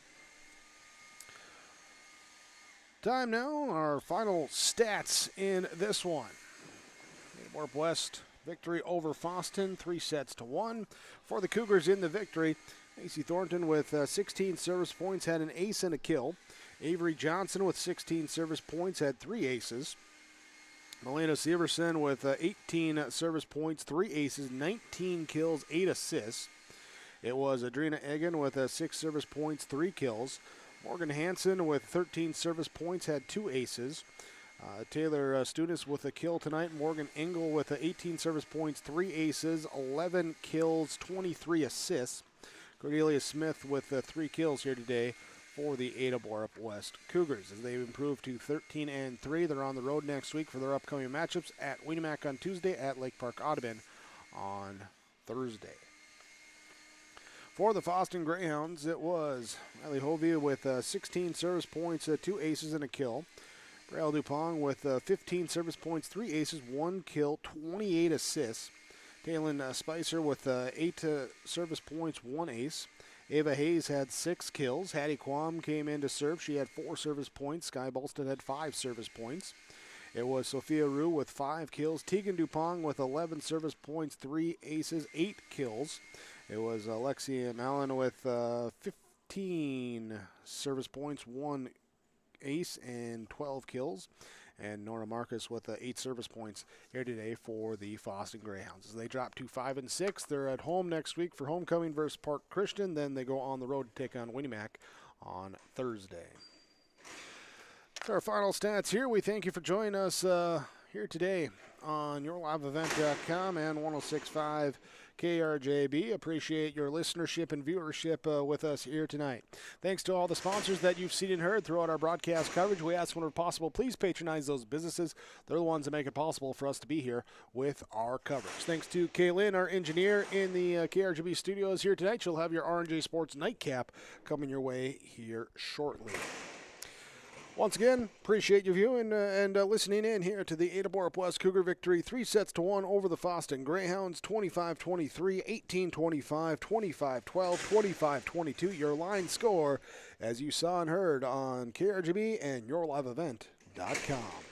Time now, our final stats in this one. Ada-Borup-West victory over Fosston, 3-1. For the Cougars in the victory, Macy Thornton with 16 service points had an ace and a kill. Avery Johnson with 16 service points had 3 aces. Melena Severson with 18 service points, 3 aces, 19 kills, 8 assists. It was Adrena Egan with 6 service points, 3 kills. Morgan Hansen with 13 service points had 2 aces. Taylor Stunis with a kill tonight. Morgan Engel with 18 service points, 3 aces, 11 kills, 23 assists. Cordelia Smith with 3 kills here today for the Ada-Borup-West Cougars as they've improved to 13-3. They're on the road next week for their upcoming matchups at Winnemac on Tuesday, at Lake Park Audubon on Thursday. For the Fosston Greyhounds, it was Riley Hovia with 16 service points, 2 aces and a kill. Brielle Dupont with 15 service points, 3 aces, 1 kill, 28 assists. Taylin Spicer with 8 service points, 1 ace. Ava Hayes had 6 kills. Hattie Quam came in to serve. She had 4 service points. Sky Bolston had 5 service points. It was Sophia Rue with 5 kills. Tegan Dupont with 11 service points, 3 aces, 8 kills. It was Alexia Mallon with 15 service points, 1 ace, and 12 kills. and Nora Marcus with 8 service points here today for the Fosston Greyhounds. As they drop to 5-6, they're at home next week for homecoming versus Park Christian. Then they go on the road to take on Winnie-Mac on Thursday. That's our final stats here. We thank you for joining us here today on YourLiveEvent.com and 106.5 KRJB. Appreciate your listenership and viewership with us here tonight. Thanks to all the sponsors that you've seen and heard throughout our broadcast coverage. We ask whenever possible, please patronize those businesses. They're the ones that make it possible for us to be here with our coverage. Thanks to Kaylin, our engineer in the KRJB studios here tonight. You'll have your R&J Sports nightcap coming your way here shortly. Once again, appreciate you viewing and listening in here to the Ada-Borup-West Cougar victory. 3-1 over the Fosston Greyhounds, 25-23, 18-25, 25-12, 25-22. Your line score, as you saw and heard on KRGB and YourLiveEvent.com.